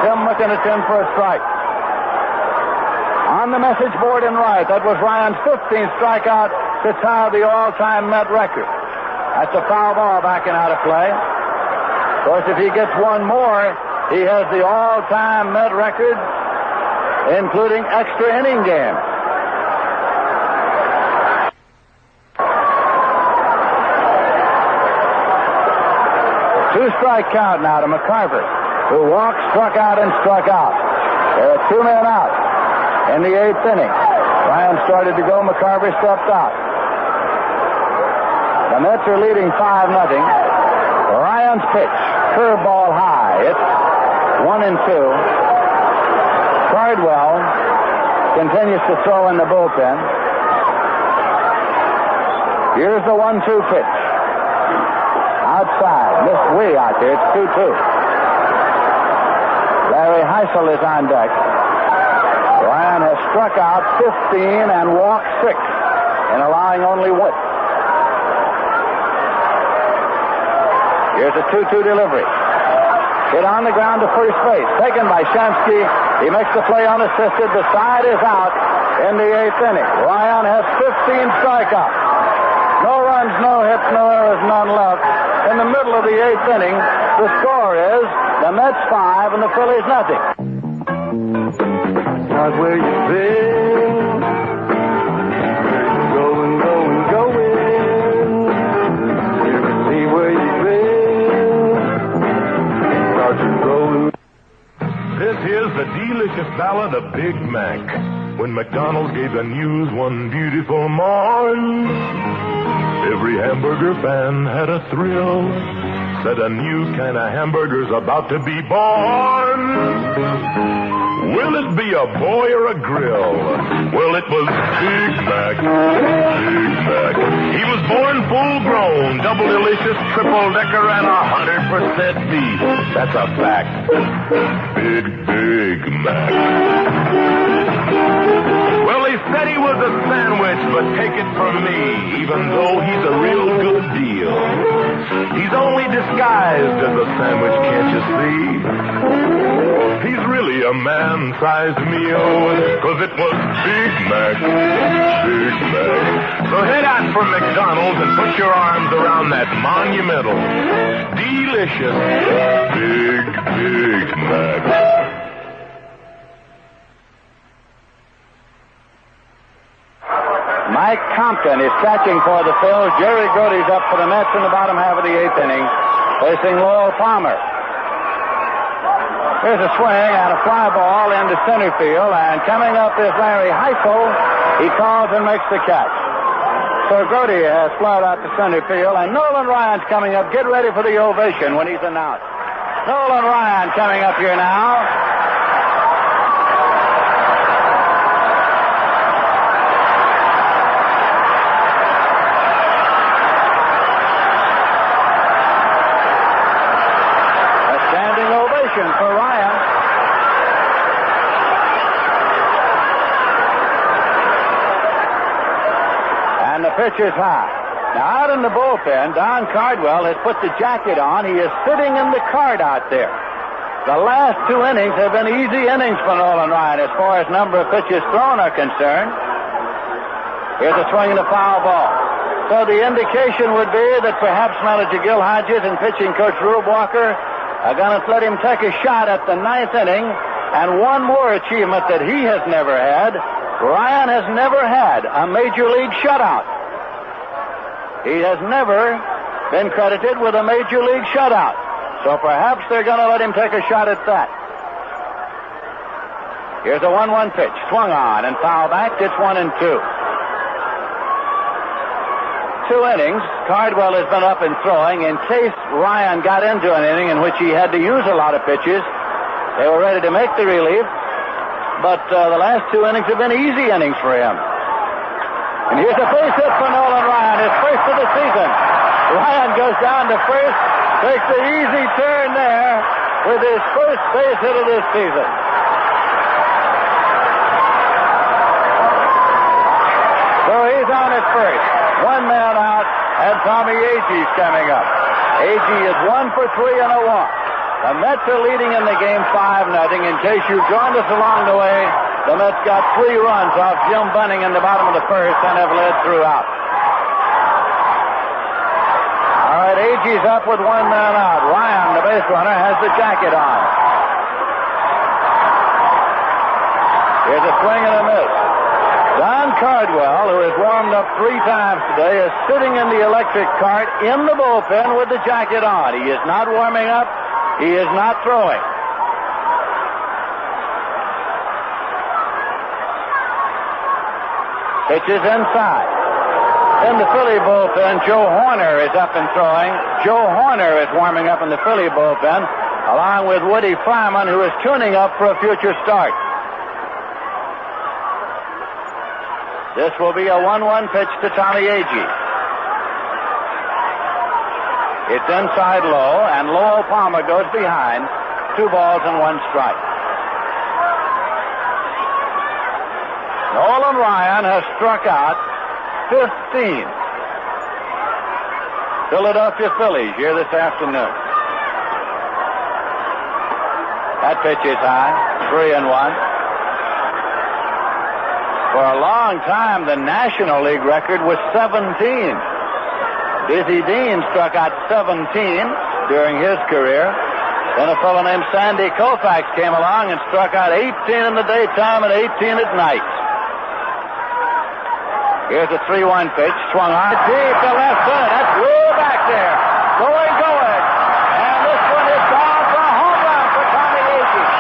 Tim McKinnon for a strike. On the message board in right, that was Ryan's 15th strikeout to tie the all-time Met record. That's a foul ball backing out of play. Of course, if he gets one more, he has the all-time Met record, including extra inning game. Two-strike count now to McCarver, who walked, struck out, and struck out. There are 2 men out in the 8th inning. Ryan started to go. McCarver stepped out. The Mets are leading 5-0. Ryan's pitch, curveball high. It's 1-2. Cardwell continues to throw in the bullpen. Here's the 1-2 pitch. Outside, missed way out there. It's 2-2. Larry Heisel is on deck. Ryan has struck out 15 and walked 6 in allowing only 1. Here's a 2-2 delivery. Hit on the ground to first base. Taken by Shamsky. He makes the play unassisted. The side is out in the 8th inning. Ryan has 15 strikeouts. No runs, no hits, no errors, none left. In the middle of the 8th inning, the score is the Mets 5 and the Phillies nothing. Not where you've been. Going. See where you've been. Start to growing. This is the delicious ballad of Big Mac. When McDonald's gave the news one beautiful morn, every hamburger fan had a thrill. said a new kind of hamburger's about to be born. Will it be a boy or a grill? Well, it was Big Mac. Big Mac. He was born full-grown, double delicious, triple-decker, and 100% beef. That's a fact. Big Mac. Well, they said he was a sandwich, but take it from me, even though he's a real good deal. He's only disguised as a sandwich, can't you see? He's really a man-sized meal, 'cause it was Big Mac, Big Mac. So head out for McDonald's and put your arms around that monumental, delicious, Big Mac. Mike Compton is catching for the Phils. Jerry Grody's up for the Mets in the bottom half of the 8th inning, facing Lowell Palmer. Here's a swing and a fly ball into center field, and coming up is Larry Heifel. He calls and makes the catch. So Grody has flied out to center field, and Nolan Ryan's coming up. Get ready for the ovation when he's announced. Nolan Ryan coming up here now. For Ryan. And the pitch is high. Now out in the bullpen, Don Cardwell has put the jacket on. He is sitting in the cart out there. The last 2 innings have been easy innings for Nolan Ryan as far as number of pitches thrown are concerned. Here's a swing and a foul ball. So the indication would be that perhaps manager Gil Hodges and pitching coach Rube Walker are going to let him take a shot at the 9th inning, and one more achievement that he has never had. Ryan has never had a major league shutout. He has never been credited with a major league shutout. So perhaps they're going to let him take a shot at that. Here's a 1-1 pitch, swung on and foul back. It's 1-2. 2 innings, Cardwell has been up and throwing in case Ryan got into an inning in which he had to use a lot of pitches. They were ready to make the relief, but the last 2 innings have been easy innings for him. And here's a base hit for Nolan Ryan, his first of the season. Ryan goes down to first, takes the easy turn there with his first base hit of this season. So he's on at first. 1 man out, and Tommy Agee's coming up. Agee is 1 for 3 and a walk. The Mets are leading in the game 5-0. In case you've joined us along the way, the Mets got 3 runs off Jim Bunning in the bottom of the first and have led throughout. All right, Agee's up with 1 man out. Ryan, the base runner, has the jacket on. Here's a swing and a miss. Don Cardwell, who has warmed up 3 times today, is sitting in the electric cart in the bullpen with the jacket on. He is not warming up. He is not throwing. Pitch is inside. In the Philly bullpen, Joe Horner is up and throwing. Joe Horner is warming up in the Philly bullpen, along with Woody Fryman, who is tuning up for a future start. This will be a 1-1 pitch to Tommy Agee. It's inside low, and Lowell Palmer goes behind. 2 balls and 1 strike. Nolan Ryan has struck out 15. Philadelphia Phillies here this afternoon. That pitch is high, 3-1. For a long time, the National League record was 17. Dizzy Dean struck out 17 during his career. Then a fellow named Sandy Koufax came along and struck out 18 in the daytime and 18 at night. Here's a 3-1 pitch, swung high deep to left center. That's way back there. Going. And this one is gone for a home run for Tommy Agee.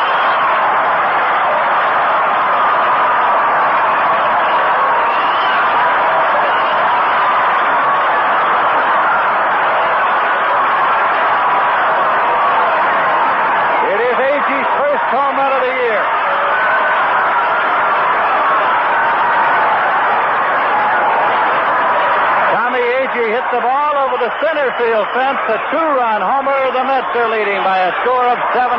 ball over the center field fence. A 2-run homer. The Mets are leading by a score of 7-0.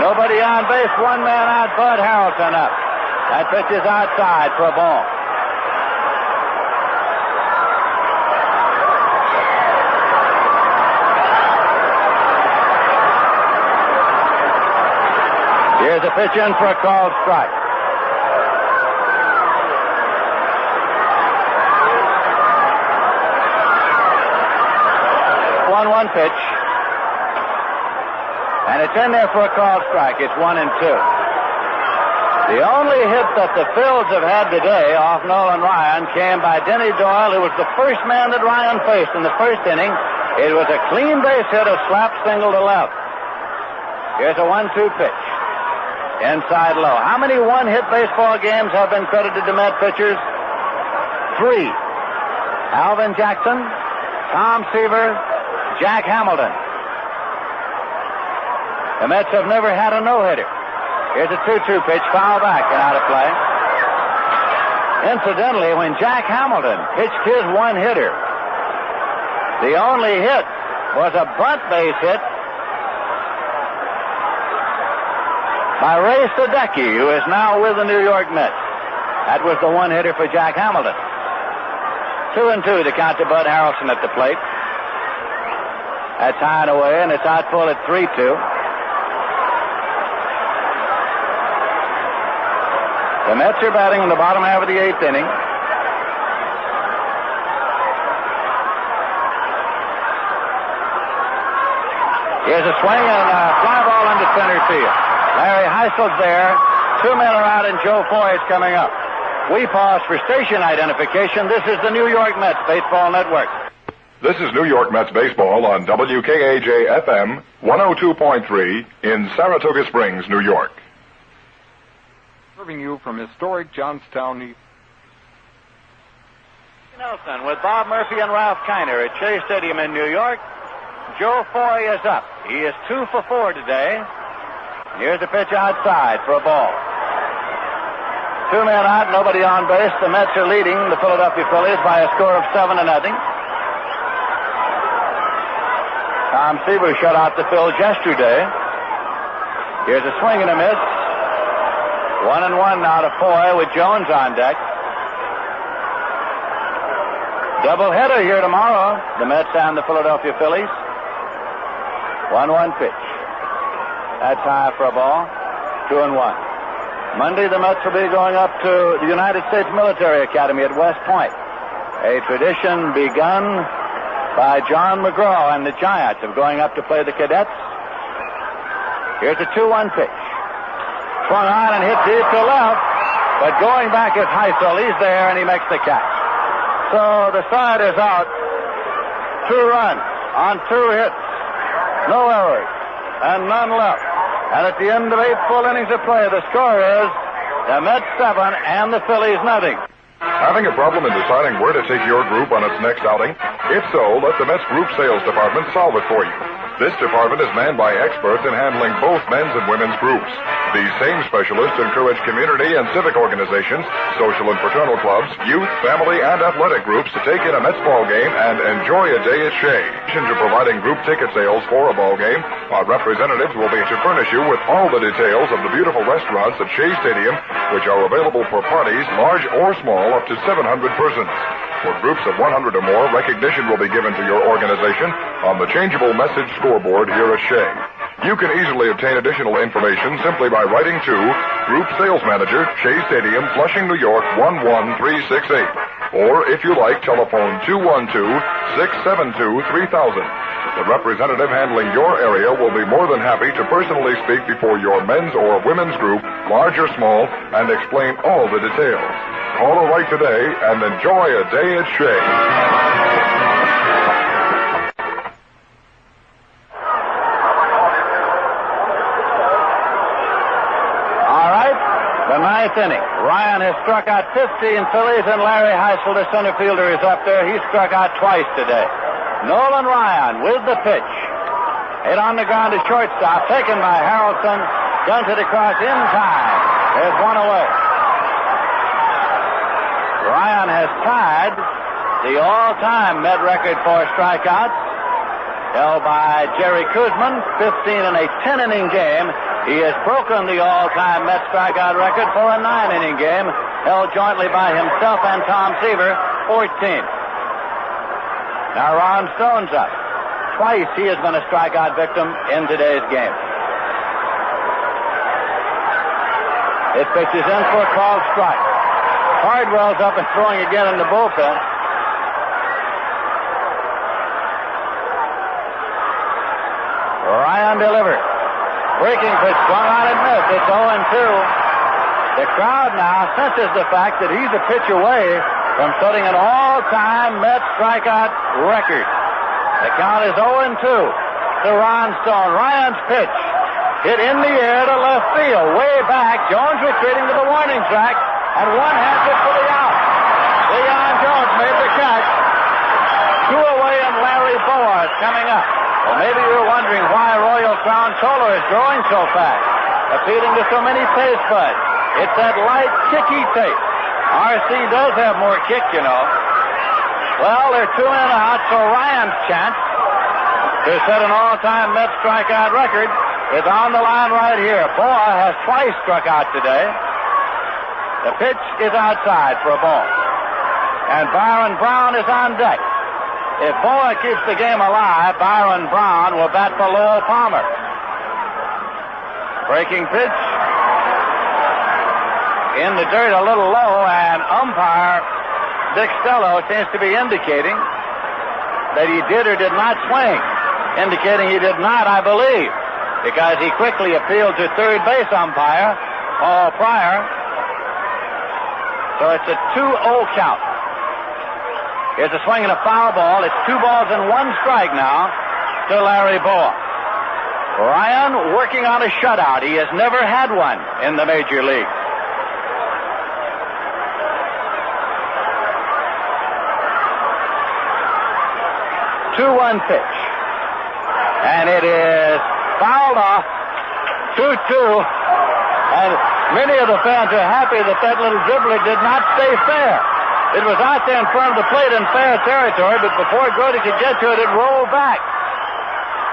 Nobody on base. One man out. Bud Harrelson up. That pitch is outside for a ball. Here's a pitch in for a called strike. One pitch. And it's in there for a called strike. It's 1-2. The only hit that the Phils have had today off Nolan Ryan came by Denny Doyle, who was the first man that Ryan faced in the first inning. It was a clean base hit, a slap single to left. Here's a 1-2 pitch. Inside low. How many one-hit baseball games have been credited to Met pitchers? 3. Alvin Jackson, Tom Seaver, Jack Hamilton. The Mets have never had a no-hitter. Here's a 2-2 pitch, foul back and out of play. Incidentally, when Jack Hamilton pitched his one-hitter, the only hit was a bunt base hit by Ray Sadecki, who is now with the New York Mets. That was the one-hitter for Jack Hamilton. 2-2 to count to Bud Harrelson at the plate. That's high and away, and it's out full at 3-2. The Mets are batting in the bottom half of the 8th inning. Here's a swing and a fly ball into center field. Larry Heisel's there. 2 men are out, and Joe Torre is coming up. We pause for station identification. This is the New York Mets Baseball Network. This is New York Mets baseball on WKAJ-FM 102.3 in Saratoga Springs, New York. Serving you from historic Johnstown, New York. Nelson with Bob Murphy and Ralph Kiner at Shea Stadium in New York. Joe Torre is up. He is 2 for 4 today. Here's a pitch outside for a ball. 2 men out, nobody on base. The Mets are leading the Philadelphia Phillies by a score of 7-0. Tom Seaver shut out the Phils yesterday. Here's a swing and a miss. 1-1 now to Foy with Jones on deck. Doubleheader here tomorrow. The Mets and the Philadelphia Phillies. 1-1 pitch. That's high for a ball. 2-1. Monday, the Mets will be going up to the United States Military Academy at West Point. A tradition begun by John McGraw and the Giants of going up to play the cadets. Here's a 2-1 pitch. Swung on and hit deep to left, but going back is Heisel. He's there and he makes the catch. So the side is out. 2 runs on 2 hits. No errors and none left. And at the end of 8 full innings of play, the score is the Mets 7 and the Phillies nothing. Having a problem in deciding where to take your group on its next outing? If so, let the Mets Group Sales Department solve it for you. This department is manned by experts in handling both men's and women's groups. These same specialists encourage community and civic organizations, social and fraternal clubs, youth, family, and athletic groups to take in a Mets ball game and enjoy a day at Shea. In addition to providing group ticket sales for a ball game, our representatives will be to furnish you with all the details of the beautiful restaurants at Shea Stadium, which are available for parties, large or small, up to 700 persons. For groups of 100 or more, recognition will be given to your organization on the changeable message scoreboard here at Shea. You can easily obtain additional information simply by writing to Group Sales Manager, Shea Stadium, Flushing, New York, 11368. Or, if you like, telephone 212-672-3000. The representative handling your area will be more than happy to personally speak before your men's or women's group, large or small, and explain all the details. Call or write today and enjoy a day at Shea. All right, the 9th inning. Ryan has struck out 15 Phillies, and Larry Heisel, the center fielder, is up there. He struck out twice today. Nolan Ryan with the pitch. Hit on the ground to shortstop, taken by Harrelson. Dumped it across in time. There's one away. Ryan has tied the all-time Met record for strikeouts, held by Jerry Koosman, 15 in a 10-inning game. He has broken the all-time Met strikeout record for a 9-inning game, held jointly by himself and Tom Seaver, 14. Now Ron Stone's up. Twice he has been a strikeout victim in today's game. It pitches in for a called strike. Cardwell's up and throwing again in the bullpen. Ryan delivers. Breaking pitch, swung on and missed. It's 0-2. The crowd now senses the fact that he's a pitch away from setting an all-time Met strikeout record. The count is 0-2 to Ron Stone. Ryan's pitch hit in the air to left field, way back. Jones retreating to the warning track, and one has it for the out. Leon Jones made the catch. Two away, and Larry Bowa is coming up. Well, maybe you're wondering why Royal Crown Solar is growing so fast, appealing to so many taste buds. It's that light, kicky taste. RC does have more kick, you know. Well, they're 2 men out, so Ryan's chance to set an all-time Met strikeout record is on the line right here. Bowa has twice struck out today. The pitch is outside for a ball. And Byron Brown is on deck. If Bowa keeps the game alive, Byron Brown will bat for Lowell Palmer. Breaking pitch. In the dirt a little low, and umpire Dick Stello seems to be indicating that he did or did not swing. Indicating he did not, I believe, because he quickly appealed to third base umpire, Paul Pryor. So it's a 2-0 count. Here's a swing and a foul ball. It's 2 balls and 1 strike now to Larry Bowa. Ryan working on a shutout. He has never had one in the major league. 2-1 pitch. And it is fouled off. 2-2. And many of the fans are happy that that little dribbler did not stay fair. It was out there in front of the plate in fair territory, but before Grody could get to it, it rolled back.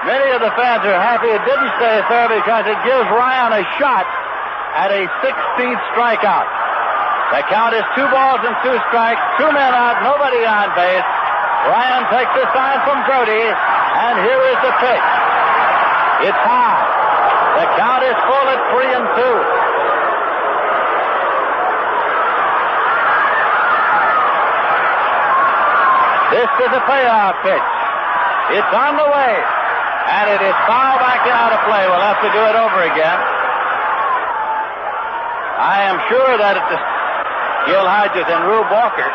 Many of the fans are happy it didn't stay fair because it gives Ryan a shot at a 16th strikeout. The count is 2 balls and 2 strikes, 2 men out, nobody on base. Ryan takes a sign from Grody, and here is the pitch. It's high. The count is full at 3-2. This is a payoff pitch. It's on the way, and it is fouled back out of play. We'll have to do it over again. I am sure that Gil Hodges and Rube Walker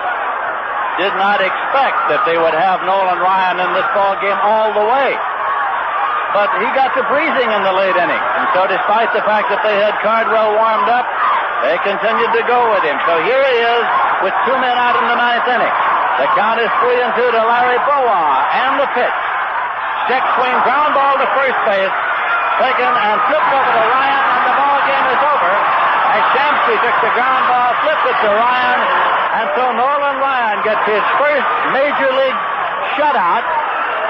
did not expect that they would have Nolan Ryan in this ball game all the way. But he got to breezing in the late innings, and so despite the fact that they had Cardwell warmed up, they continued to go with him. So here he is with 2 men out in the 9th inning. The count is 3-2 to Larry Bowa, and the pitch. Check swing, ground ball to first base, taken and flipped over to Ryan, and the ball game is over. As Shamsky took the ground ball, flipped it to Ryan, and so Nolan Ryan gets his first major league shutout.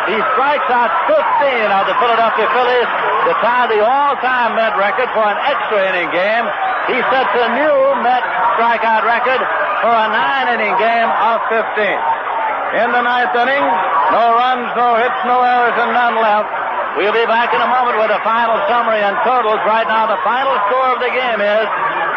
He strikes out 15 of the Philadelphia Phillies to tie the all-time Met record for an extra inning game. He sets a new Met strikeout record for a 9-inning game of 15. In the 9th inning, no runs, no hits, no errors, and none left. We'll be back in a moment with a final summary and totals. Right now, the final score of the game is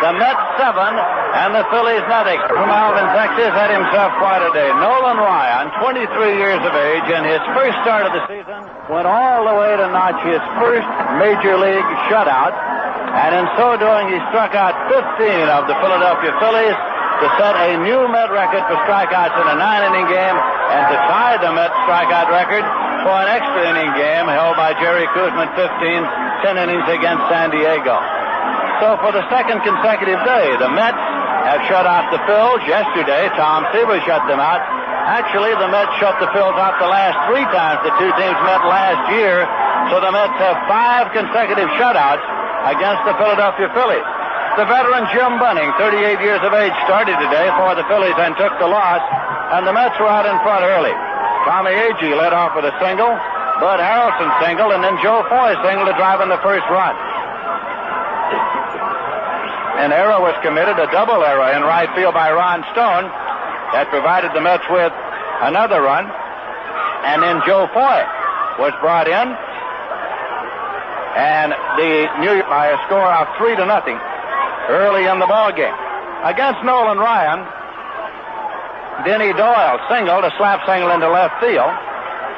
the Mets 7 and the Phillies nothing. From Alvin, Texas, had himself quite a day. Nolan Ryan, 23 years of age, in his first start of the season, went all the way to notch his first major league shutout, and in so doing, he struck out 15 of the Philadelphia Phillies to set a new Met record for strikeouts in a 9-inning game and to tie the Met strikeout record for an extra inning game held by Jerry Koosman, 10 innings against San Diego. So for the second consecutive day, the Mets have shut out the Phils. Yesterday, Tom Seaver shut them out. Actually, the Mets shut the Phils out the last 3 times the 2 teams met last year. So the Mets have 5 consecutive shutouts against the Philadelphia Phillies. The veteran Jim Bunning, 38 years of age, started today for the Phillies and took the loss, and the Mets were out in front early. Tommy Agee led off with a single, Bud Harrelson singled, and then Joe Torre singled to drive in the first run. An error was committed, a double error in right field by Ron Stone that provided the Mets with another run, and then Joe Torre was brought in, and the New York by a score of 3-0 early in the ball game. Against Nolan Ryan, Denny Doyle singled, a slap single into left field,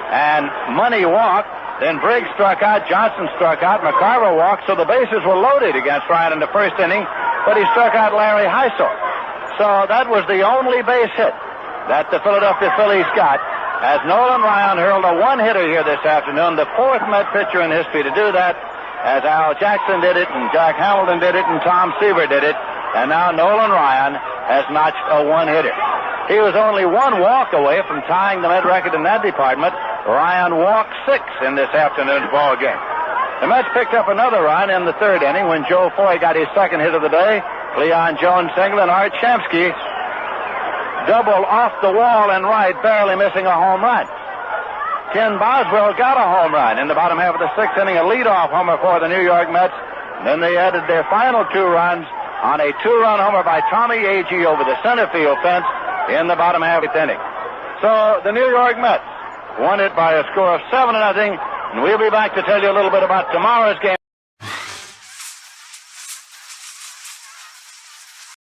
and Money walked. Then Briggs struck out, Johnson struck out, McCarver walked, so the bases were loaded against Ryan in the first inning, but he struck out Larry Heisel. So that was the only base hit that the Philadelphia Phillies got, as Nolan Ryan hurled a one-hitter here this afternoon, the fourth Met pitcher in history to do that, as Al Jackson did it, and Jack Hamilton did it, and Tom Seaver did it, and now Nolan Ryan has notched a one-hitter. He was only one walk away from tying the Met record in that department. Ryan walked 6 in this afternoon's ball game. The Mets picked up another run in the third inning when Joe Torre got his second hit of the day. Leon Jones singled, and Art Shamsky doubled off the wall and right, barely missing a home run. Ken Boswell got a home run in the bottom half of the sixth inning, a leadoff homer for the New York Mets. And then they added their final 2 runs on a 2-run homer by Tommy Agee over the center field fence in the bottom half of the inning. So the New York Mets won it by a score of 7-0, and we'll be back to tell you a little bit about tomorrow's game.